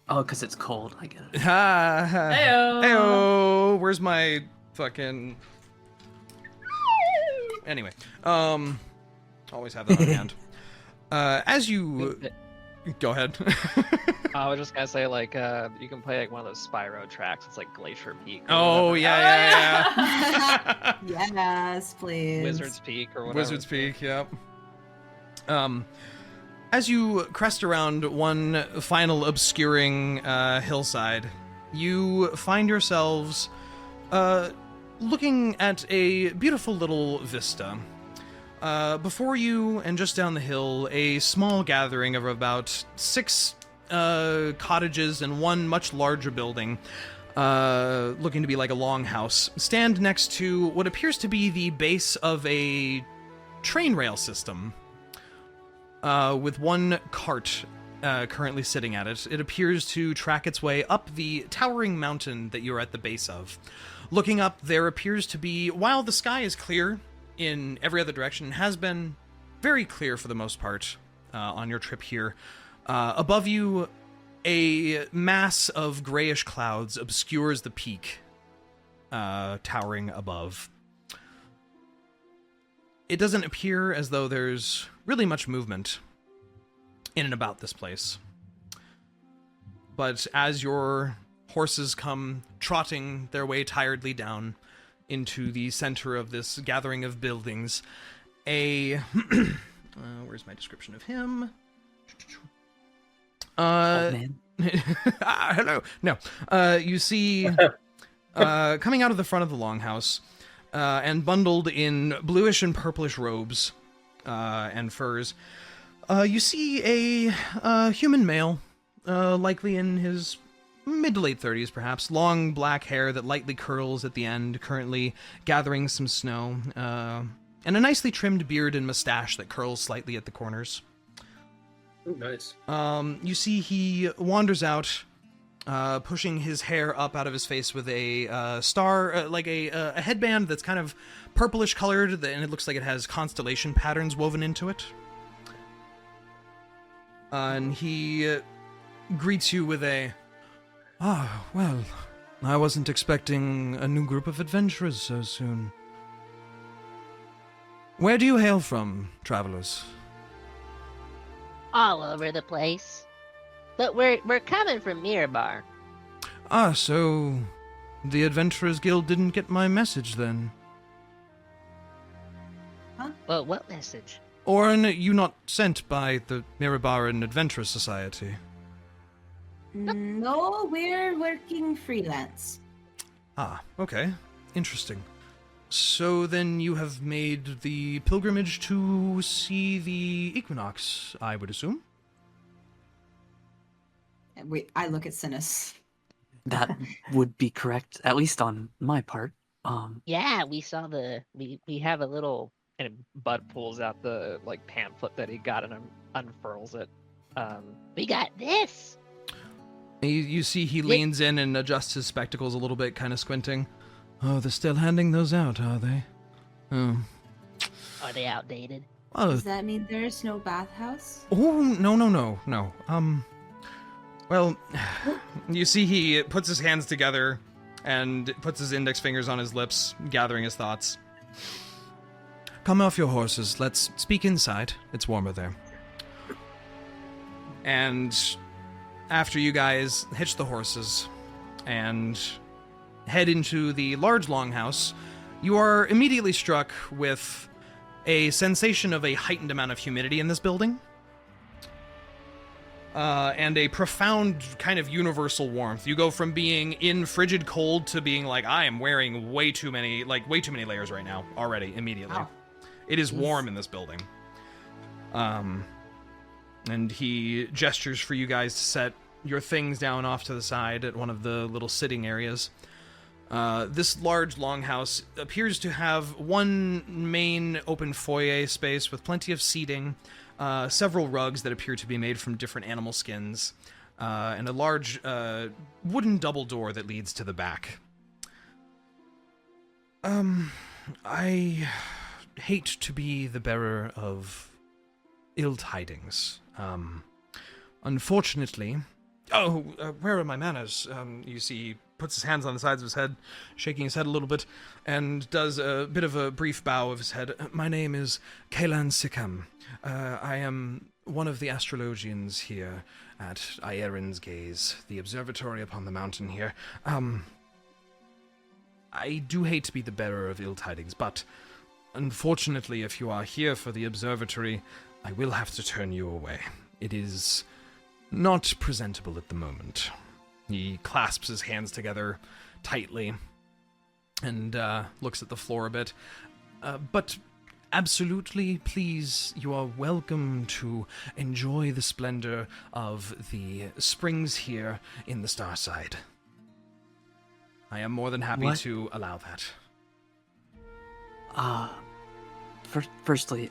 because it's cold. I get it. Heyo. Heyo. Where's my fucking? Anyway, always have that on hand. As you go ahead. I was just gonna say, like, you can play like one of those Spyro tracks. It's like Glacier Peak. or Oh whatever. yeah. Yes, please. Wizard's Peak or whatever. Wizard's Peak, yep. As you crest around one final obscuring hillside, you find yourselves looking at a beautiful little vista. Before you, and just down the hill, a small gathering of about 6 cottages and one much larger building, looking to be like a longhouse, stand next to what appears to be the base of a train rail system, with one cart currently sitting at it. It appears to track its way up the towering mountain that you're at the base of. Looking up, there appears to be, while the sky is clear in every other direction, has been very clear for the most part on your trip here, above you, a mass of grayish clouds obscures the peak towering above. It doesn't appear as though there's really much movement in and about this place. But as your horses come trotting their way tiredly down into the center of this gathering of buildings, a... where's my description of him? Old man. Hello. No. You see, coming out of the front of the longhouse, and bundled in bluish and purplish robes and furs, you see a human male, likely in his mid to late 30s, perhaps. Long black hair that lightly curls at the end, currently gathering some snow, and a nicely trimmed beard and mustache that curls slightly at the corners. Ooh, nice. You see he wanders out pushing his hair up out of his face with a star, like a headband that's kind of purplish colored, and it looks like it has constellation patterns woven into it. And he greets you with a, well, I wasn't expecting a new group of adventurers so soon. Where do you hail from, travelers? All over the place. But we're coming from Mirabar. So the Adventurers Guild didn't get my message then. Huh? Well, what message? Or are you not sent by the Mirabaran Adventurers Society? No, we're working freelance. Okay. Interesting. So then you have made the pilgrimage to see the equinox, I would assume? I look at Synas. That would be correct, at least on my part. Yeah, we saw we have a little. And Bud pulls out the pamphlet that he got and unfurls it. We got this. You see he leans in and adjusts his spectacles a little bit, kind of squinting. Oh, they're still handing those out, are they? Oh. Are they outdated? Does that mean there's no bathhouse? Oh, no. Well, you see he puts his hands together and puts his index fingers on his lips, gathering his thoughts. Come off your horses. Let's speak inside. It's warmer there. And after you guys hitch the horses and head into the large longhouse, you are immediately struck with a sensation of a heightened amount of humidity in this building. And a profound kind of universal warmth. You go from being in frigid cold to being like, I am wearing way too many layers right now already, immediately. Wow. It is warm in this building. And he gestures for you guys to set your things down off to the side at one of the little sitting areas. This large longhouse appears to have one main open foyer space with plenty of seating, several rugs that appear to be made from different animal skins, and a large wooden double door that leads to the back. I hate to be the bearer of ill tidings. Unfortunately... where are my manners? You see he puts his hands on the sides of his head, shaking his head a little bit, and does a bit of a brief bow of his head. My name is Kaelan Sikam. I am one of the astrologians here at Ieren's Gaze, the observatory upon the mountain here. I do hate to be the bearer of ill tidings, but unfortunately, if you are here for the observatory, I will have to turn you away. It is not presentable at the moment. He clasps his hands together tightly and looks at the floor a bit. But absolutely, please, you are welcome to enjoy the splendor of the springs here in the Starside. I am more than happy to allow that. Firstly,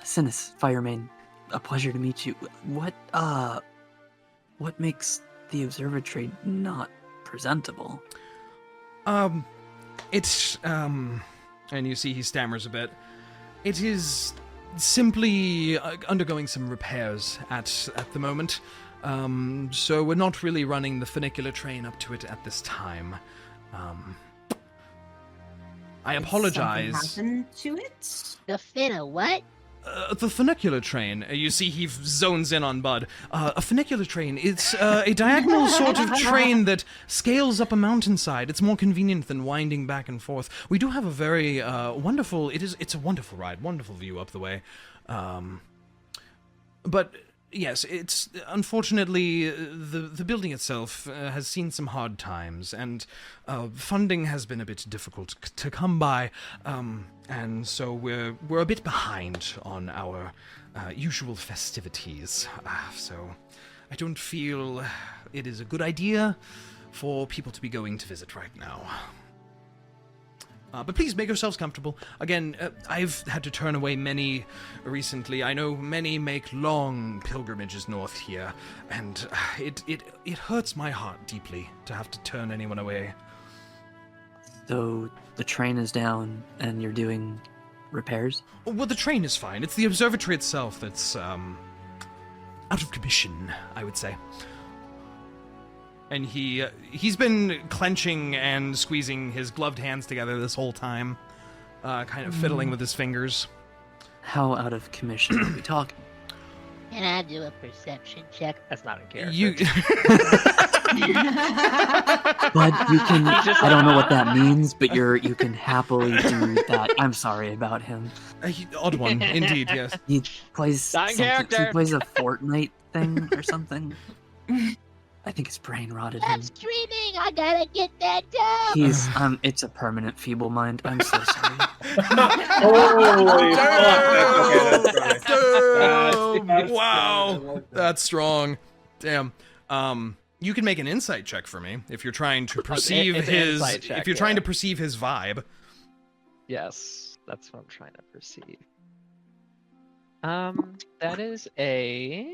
Synas, Firemane, a pleasure to meet you. What makes the observatory not presentable? It's, and you see he stammers a bit. It is simply undergoing some repairs at the moment. So we're not really running the funicular train up to it at this time. I apologize. Something happened to it? The finna what? The funicular train. You see he zones in on Bud. A funicular train, it's a diagonal sort of train that scales up a mountainside. It's more convenient than winding back and forth. We do have a very wonderful... It's a wonderful ride, wonderful view up the way. But yes, it's... Unfortunately, the building itself has seen some hard times, and funding has been a bit difficult to come by. And so we're a bit behind on our usual festivities. So I don't feel it is a good idea for people to be going to visit right now. But please make yourselves comfortable. Again, I've had to turn away many recently. I know many make long pilgrimages north here, and it hurts my heart deeply to have to turn anyone away. So the train is down, and you're doing repairs? Well, the train is fine. It's the observatory itself that's out of commission, I would say. And he's been clenching and squeezing his gloved hands together this whole time, kind of fiddling with his fingers. How out of commission are we talking? Can I do a perception check? That's not in character. You. But you can. I don't know what that means, but you can happily do that. I'm sorry about him. Odd one, indeed. Yes. He plays Not in something. character. He plays a Fortnite thing or something. I think his brain rotted him. I'm streaming. I gotta get that down. He's it's a permanent feeble mind. I'm so sorry. Holy fuck! That's okay. Damn! Wow, that's strong. Damn. You can make an insight check for me if you're trying to perceive It's an his. insight check, If you're trying to perceive his vibe. Yes, that's what I'm trying to perceive. That is a.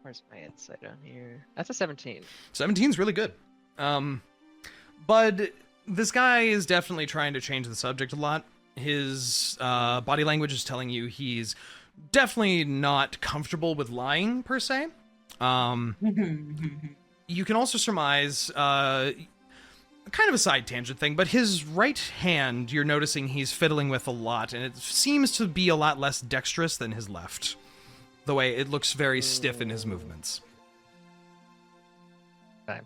Where's my insight on here? That's a 17. 17's really good. But this guy is definitely trying to change the subject a lot. His body language is telling you he's definitely not comfortable with lying, per se. You can also surmise, kind of a side tangent thing, but his right hand, you're noticing he's fiddling with a lot, and it seems to be a lot less dexterous than his left. The way it looks very stiff in his movements. I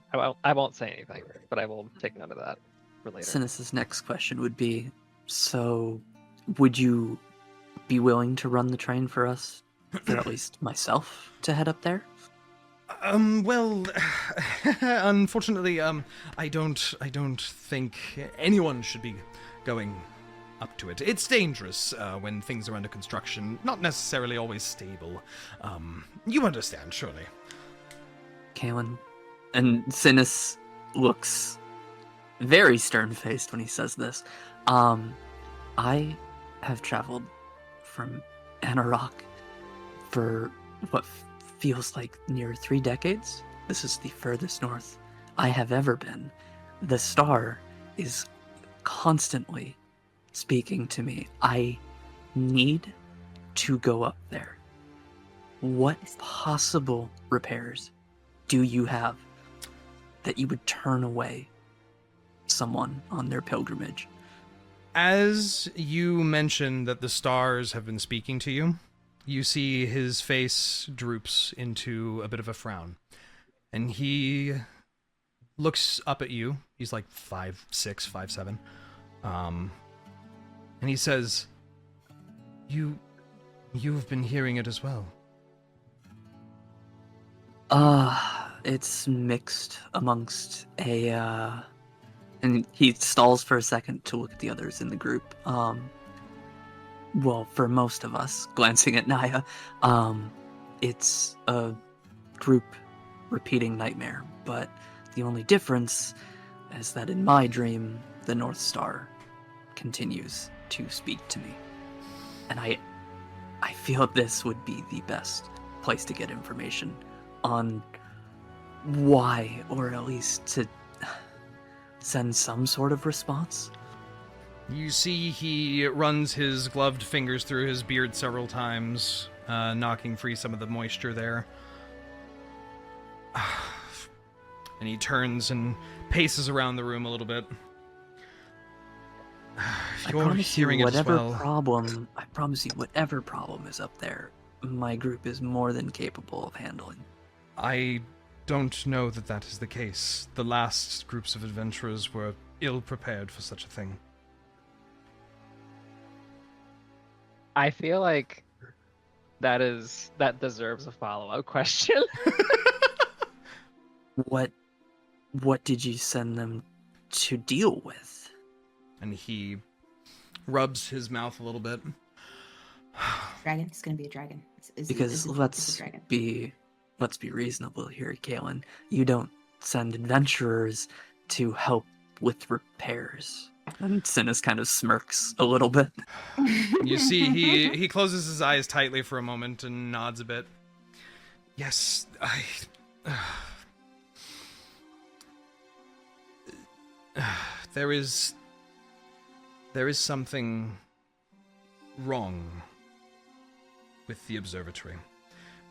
won't say anything, but I will take note of that for later. Synas' next question would be, so would you be willing to run the train for us, for at least myself, to head up there? Well, unfortunately, I don't think anyone should be going up to it. It's dangerous when things are under construction, not necessarily always stable. You understand, surely. Kaelin. And Synas looks very stern-faced when he says this. I have traveled from Anarok for what feels like near 3 decades. This is the furthest north I have ever been. The star is constantly speaking to me. I need to go up there. What possible repairs do you have that you would turn away someone on their pilgrimage? As you mention that the stars have been speaking to you, you see his face droops into a bit of a frown. And he looks up at you. He's like 5'6", 5'7". And he says, You've been hearing it as well. It's mixed amongst a, and he stalls for a second to look at the others in the group. Well, for most of us, glancing at Niah, it's a group repeating nightmare, but the only difference is that in my dream, the North Star continues to speak to me. And I feel this would be the best place to get information on why, or at least to send some sort of response. You see he runs his gloved fingers through his beard several times, knocking free some of the moisture there. And he turns and paces around the room a little bit. If you're hearing it as well, I promise you, whatever problem is up there, my group is more than capable of handling. I don't know that that is the case. The last groups of adventurers were ill-prepared for such a thing. I feel like that deserves a follow-up question. What did you send them to deal with? And he rubs his mouth a little bit. Dragon? It's gonna be a dragon. Because let's be reasonable here, Kaelin. You don't send adventurers to help with repairs. And Synas kind of smirks a little bit. You see, he closes his eyes tightly for a moment and nods a bit. Yes, there is something wrong with the observatory.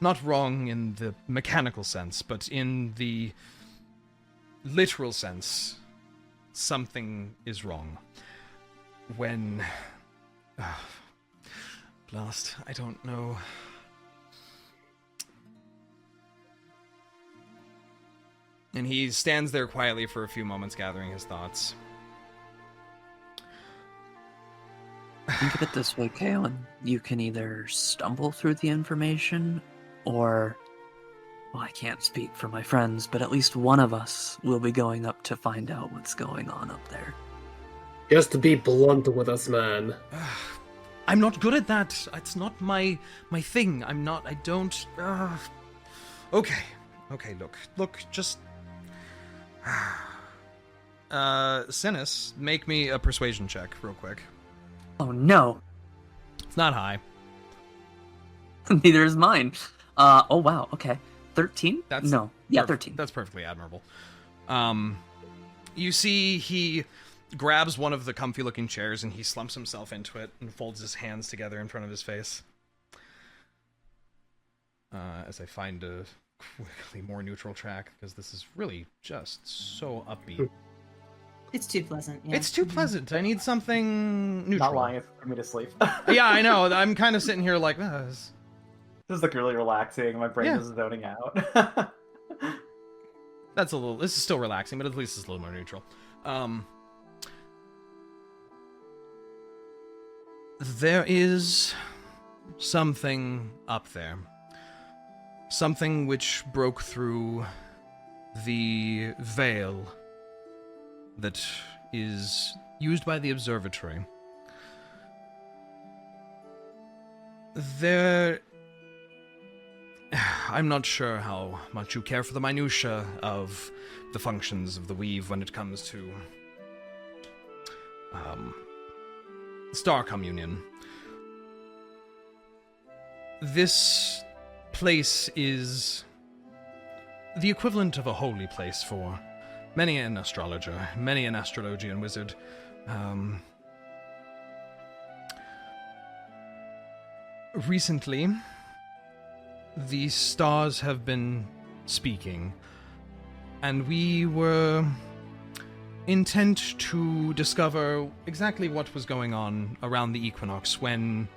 Not wrong in the mechanical sense, but in the literal sense, something is wrong. When... blast, I don't know. And he stands there quietly for a few moments, gathering his thoughts. Think of it this way, Kaelin. You can either stumble through the information, or... Well, I can't speak for my friends, but at least one of us will be going up to find out what's going on up there. Just to be blunt with us, man. I'm not good at that. It's not my thing. I don't... Okay, look, just... Synas, make me a persuasion check real quick. Oh no. It's not high. Neither is mine. Oh wow, okay. 13? That's 13. That's perfectly admirable. You see he grabs one of the comfy-looking chairs and he slumps himself into it and folds his hands together in front of his face. As I find a quickly more neutral track, because this is really just so upbeat. It's too pleasant. Yeah. It's too pleasant. I need something neutral. Not lying, it's for me to sleep. Yeah, I know. I'm kind of sitting here like, This is like really relaxing. My brain is zoning out. This is still relaxing, but at least it's a little more neutral. There is something up there. Something which broke through the veil that is used by the observatory. I'm not sure how much you care for the minutiae of the functions of the weave when it comes to star communion. This place is the equivalent of a holy place for many an astrologer, many an astrologian wizard. Recently, the stars have been speaking, and we were intent to discover exactly what was going on around the equinox when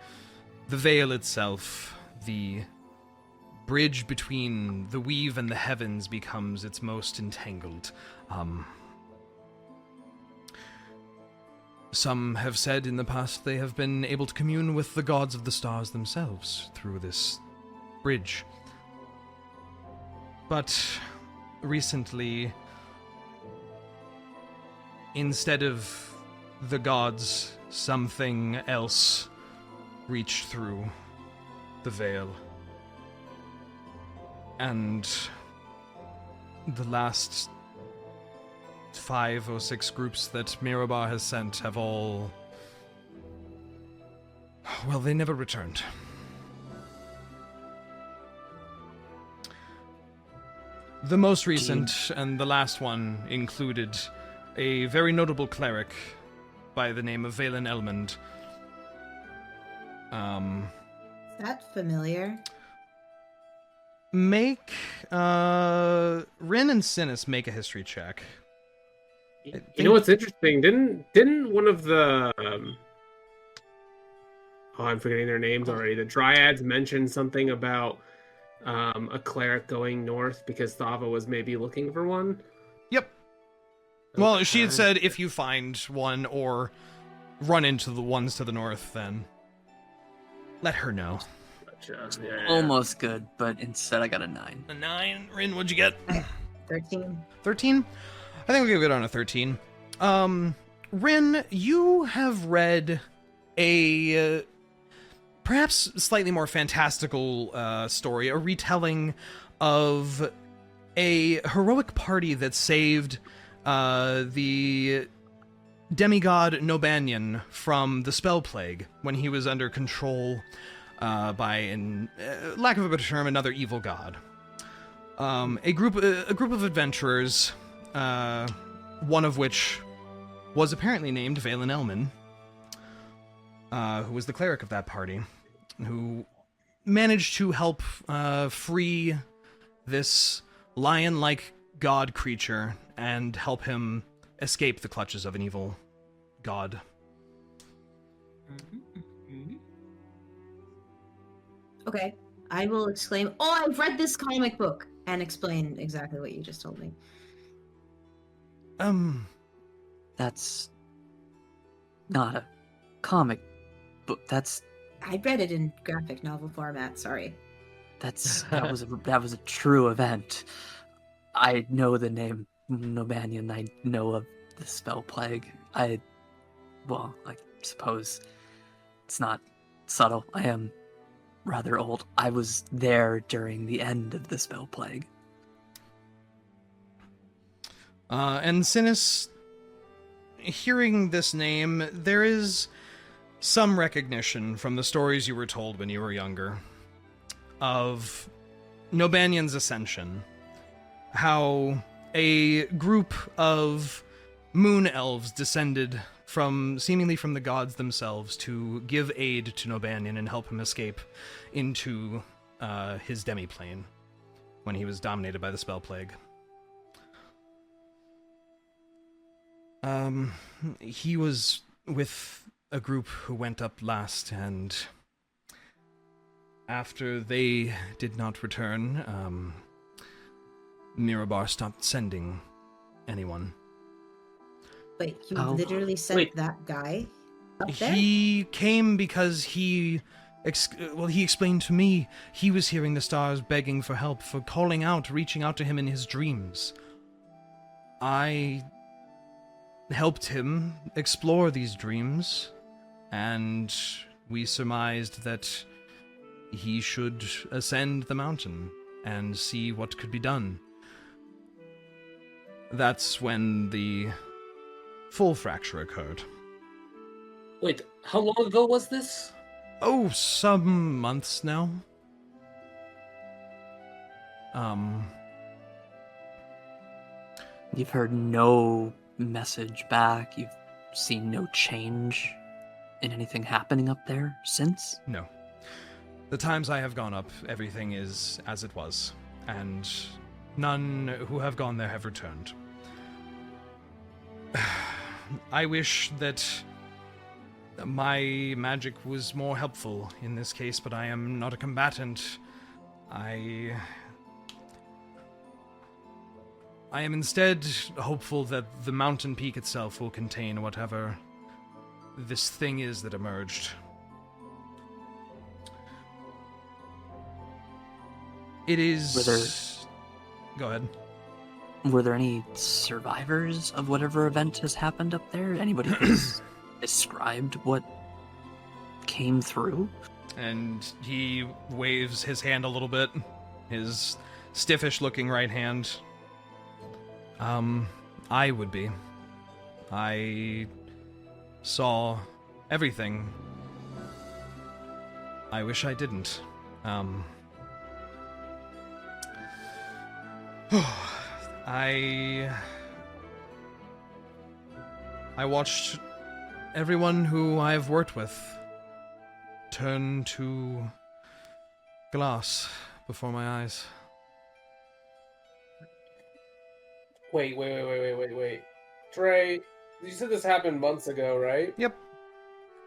the veil itself, the bridge between the weave and the heavens, becomes its most entangled. Some have said in the past they have been able to commune with the gods of the stars themselves through this bridge. But recently, instead of the gods, something else reached through the veil. And the last 5 or 6 groups that Mirabar has sent have all... well, they never returned. The most recent and the last one included a very notable cleric by the name of Valen Elmond. Is that familiar? Make Rinn and Synas make a history check. You know what's interesting? Didn't one of the I'm forgetting their names already. The Dryads mentioned something about a cleric going north because Thava was maybe looking for one? Yep. Okay. Well, she had said if you find one or run into the ones to the north, then let her know. Gotcha. Yeah. Almost good, but instead I got a 9. A 9? Rinn, what'd you get? 13. 13? I think we'll give it on a 13. Rinn, you have read a perhaps slightly more fantastical story, a retelling of a heroic party that saved the demigod Nobanian from the Spell Plague when he was under control by, in lack of a better term, another evil god. A group of adventurers, one of which was apparently named Valen Elman, who was the cleric of that party, who managed to help free this lion-like god creature and help him escape the clutches of an evil god. Okay, I will exclaim, "Oh, I've read this comic book!" and explain exactly what you just told me. That's not a comic book. I read it in graphic novel format. Sorry. That was a true event. I know the name Nobanian. I know of the Spell Plague. I suppose it's not subtle. I am rather old. I was there during the end of the Spell Plague. And Synas, hearing this name, there is some recognition from the stories you were told when you were younger of Nobanian's ascension. How a group of moon elves descended seemingly from the gods themselves to give aid to Nobanian and help him escape into his demiplane when he was dominated by the Spell Plague. He was with a group who went up last, and after they did not return, Mirabar stopped sending anyone. Wait, you literally sent that guy up there? He came because he explained to me he was hearing the stars begging for help, for calling out, reaching out to him in his dreams. I helped him explore these dreams, and we surmised that he should ascend the mountain and see what could be done. That's when the full fracture occurred. Wait, how long ago was this? Oh, some months now. You've heard no message back? You've seen no change in anything happening up there since? No. The times I have gone up, everything is as it was, and none who have gone there have returned. I wish that my magic was more helpful in this case, but I am not a combatant. I am instead hopeful that the mountain peak itself will contain whatever this thing is that emerged. It is... Go ahead. Were there any survivors of whatever event has happened up there? Anybody who's described what came through? And he waves his hand a little bit, his stiffish-looking right hand. I would be. I saw everything. I wish I didn't. I watched everyone who I've worked with turn to glass before my eyes. Wait. Dre, you said this happened months ago, right? Yep.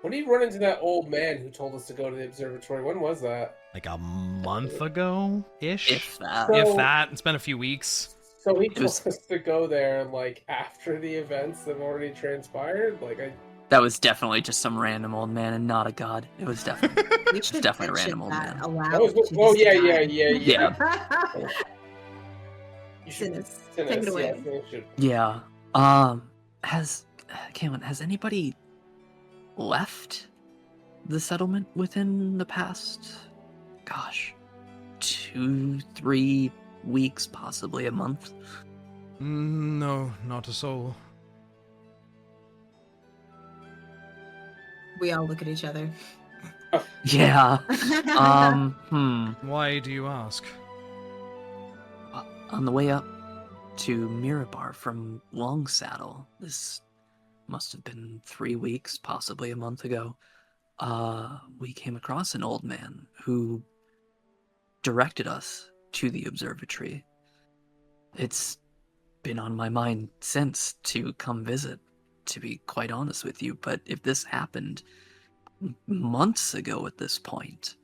When did you run into that old man who told us to go to the observatory? When was that? Like a month ago-ish? If that. If that. It's been a few weeks. So he told us to go there, like, after the events have already transpired? That was definitely just some random old man and not a god. It was definitely, definitely a random old man. Yeah. Synas, take it away. Yeah. Has anybody left the settlement within the past, 2-3 weeks, possibly a month? No, not a soul. We all look at each other. Yeah. Why do you ask? On the way up to Mirabar from Longsaddle, this must have been 3 weeks, possibly a month ago, we came across an old man who directed us to the observatory. It's been on my mind since to come visit, to be quite honest with you, but if this happened months ago at this point,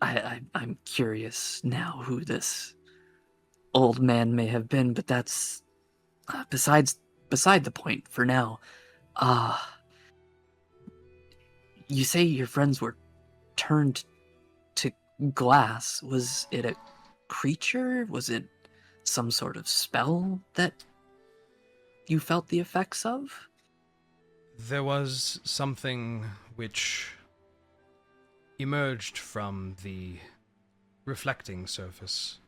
I'm curious now who this old man may have been, but that's beside the point for now. You say your friends were turned to glass. Was it a creature? Was it some sort of spell that you felt the effects of? There was something which emerged from the reflecting surface.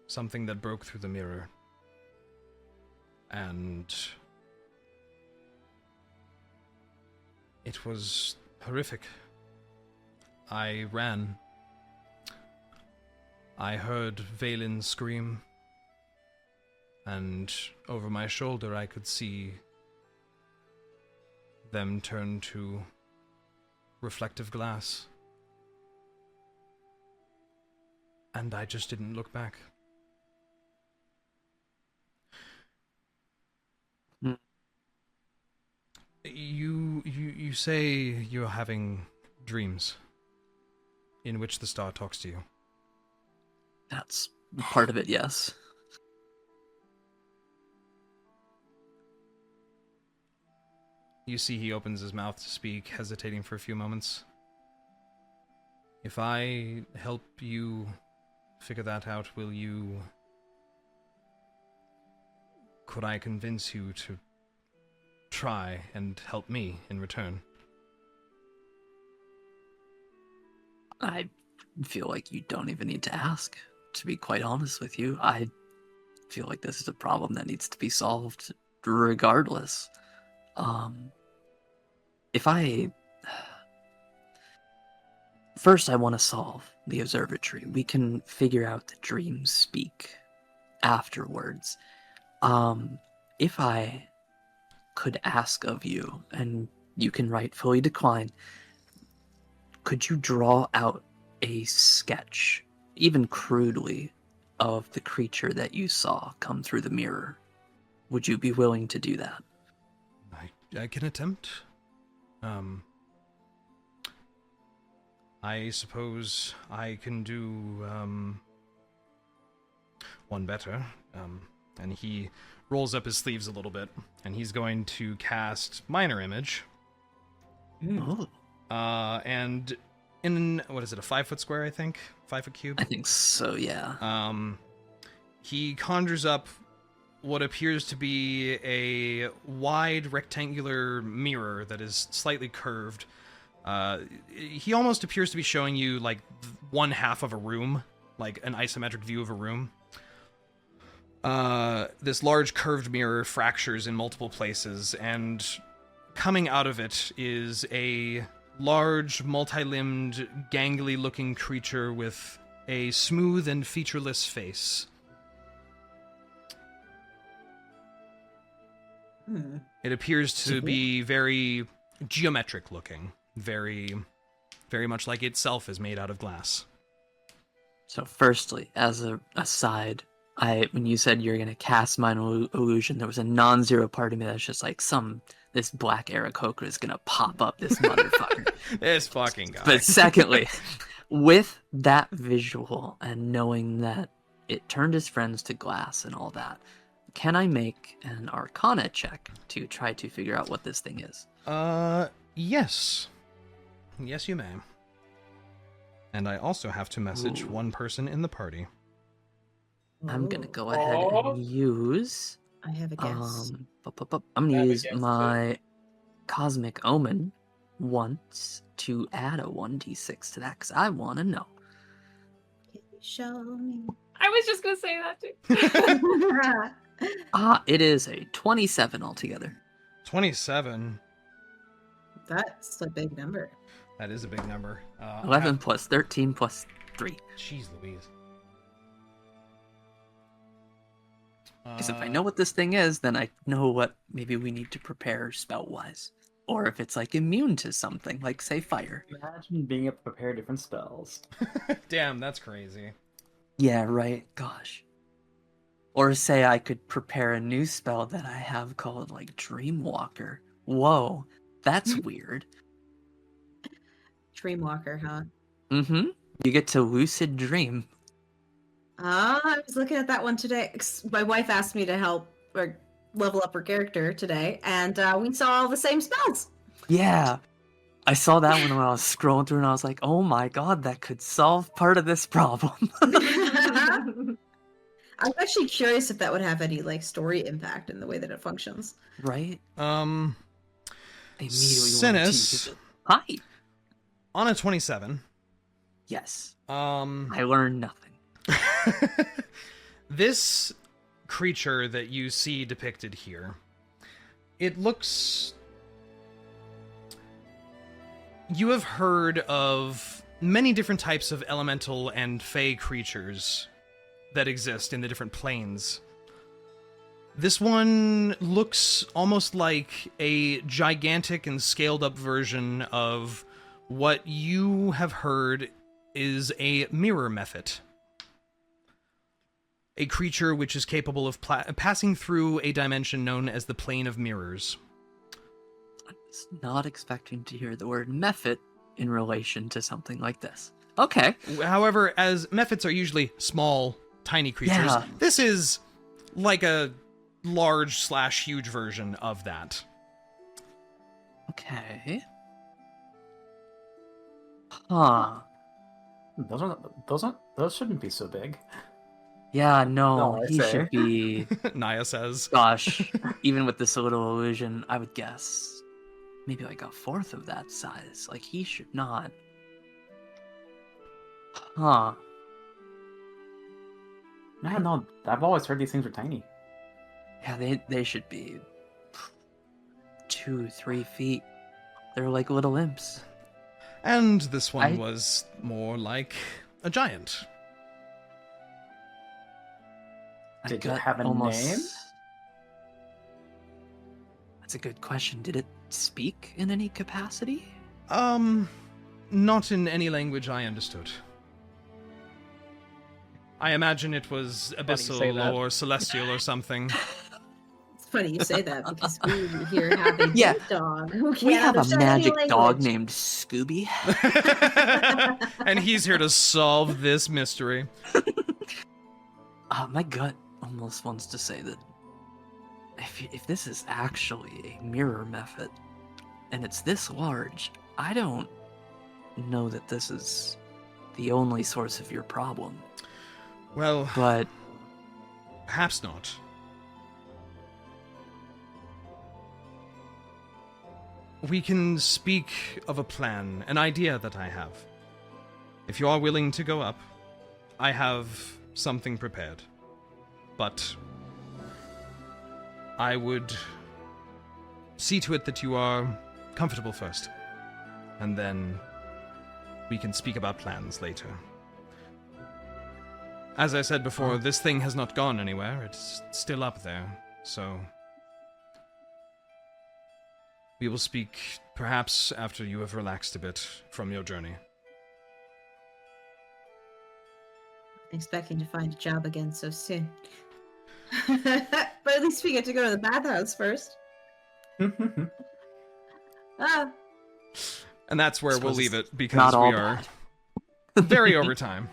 Something that broke through the mirror. And it was horrific. I ran. I heard Valen scream, and over my shoulder I could see them turn to reflective glass. And I just didn't look back. You say you're having dreams in which the star talks to you. That's part of it, yes. You see he opens his mouth to speak, hesitating for a few moments. If I help you figure that out, could I convince you to try and help me in return? I feel like you don't even need to ask, to be quite honest with you. I feel like this is a problem that needs to be solved regardless. First, I want to solve the observatory. We can figure out the dreams speak afterwards. If I could ask of you, and you can rightfully decline, could you draw out a sketch, even crudely, of the creature that you saw come through the mirror? Would you be willing to do that? I can attempt. I suppose I can do one better. And he rolls up his sleeves a little bit, and he's going to cast Minor Image. Oh. And in, what is it, a 5-foot square, I think? 5-foot cube? I think so, yeah. He conjures up what appears to be a wide rectangular mirror that is slightly curved. He almost appears to be showing you, like, one half of a room, like an isometric view of a room. This large curved mirror fractures in multiple places, and coming out of it is a large, multi-limbed, gangly-looking creature with a smooth and featureless face. It appears to be very geometric looking, very, very much like itself is made out of glass. So firstly, as an aside, when you said you're going to cast Minor Illusion, there was a non-zero part of me that's just like, this black Aarakocra is going to pop up this motherfucker. This fucking guy. But secondly, with that visual and knowing that it turned his friends to glass and all that, can I make an Arcana check to try to figure out what this thing is? Yes. Yes, you may. And I also have to message one person in the party. I'm gonna go ahead and use... I have a guess. I'm gonna use my Cosmic Omen once to add a 1d6 to that, because I want to know. Show me. I was just gonna say that too. It is a 27 altogether. 27. That's a big number. That is a big number. 11 plus 13 plus 3. Jeez Louise. Because if I know what this thing is, then I know what maybe we need to prepare spell-wise. Or if it's like immune to something, like say fire. Imagine being able to prepare different spells. Damn, that's crazy. Yeah, right. Gosh. Or say I could prepare a new spell that I have called like Dreamwalker. Whoa, that's weird. Dreamwalker, huh? Mm-hmm. You get to lucid dream. I was looking at that one today. My wife asked me to help or level up her character today, and we saw all the same spells. Yeah. I saw that one when I was scrolling through and I was like, oh my god, that could solve part of this problem. I'm actually curious if that would have any like story impact in the way that it functions. Right? Synas, Hi. on a 27. Yes. I learned nothing. This creature that you see depicted here, it looks... You have heard of many different types of elemental and fey creatures that exist in the different planes. This one looks almost like a gigantic and scaled up version of what you have heard is a mirror method. A creature which is capable of passing through a dimension known as the Plane of Mirrors. I was not expecting to hear the word method in relation to something like this. Okay. However, as methods are usually small, tiny creatures, Yeah. this is like a large/huge version of that. Okay. Huh. Those shouldn't be so big. Yeah, no, No, I he say. should be... Niah says. Gosh, even with this little illusion, I would guess maybe like a fourth of that size. Like, he should not. Huh. No, I've always heard these things were tiny. Yeah, they should be 2-3 feet. They're like little imps. And this one was more like a giant. Did it have a name? That's a good question. Did it speak in any capacity? Not in any language I understood. I imagine it was say abyssal that. or celestial or something. It's funny you say that because we here have a Yeah. big dog who can't We have a understand any magic dog language. named Scooby. And he's here to solve this mystery. My gut almost wants to say that if this is actually a mirror method and it's this large, I don't know that this is the only source of your problem. Well, But perhaps not. We can speak of a plan, an idea that I have. If you are willing to go up, I have something prepared. But I would see to it that you are comfortable first. And then we can speak about plans later. As I said before, this thing has not gone anywhere. It's still up there. So we will speak perhaps after you have relaxed a bit from your journey. Expecting to find a job again so soon. But at least we get to go to the bathhouse first. Ah, And that's where we'll Suppose leave it's it because not all we are bad. very over time.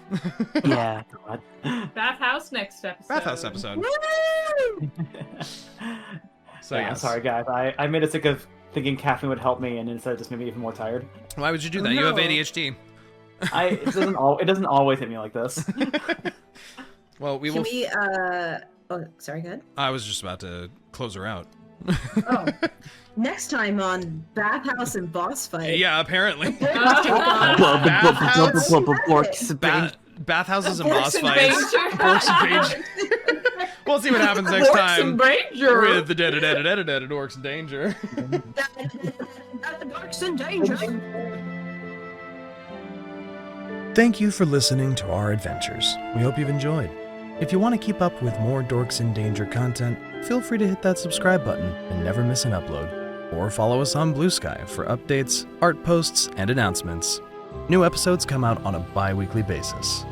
yeah, Bathhouse next episode. Bathhouse episode. So Yeah, I'm yes. sorry, guys. I made a sick of thinking caffeine would help me, and instead it just made me even more tired. Why would you do that? You have No. ADHD. It doesn't always hit me like this. Well, we can will. we? Oh, sorry. Good. I was just about to close her out. Oh, next time on Bathhouse and Boss Fight. Yeah, apparently. Bathhouse. Bathhouses and boss Borks and fights. Banger. Borks and Page. We'll see what happens next Dorks time in danger. with the dead Dorks in Danger. Dorks in danger. Thank you for listening to our adventures. We hope you've enjoyed. If you want to keep up with more Dorks in Danger content, feel free to hit that subscribe button and never miss an upload. Or follow us on Blue Sky for updates, art posts, and announcements. New episodes come out on a bi-weekly basis.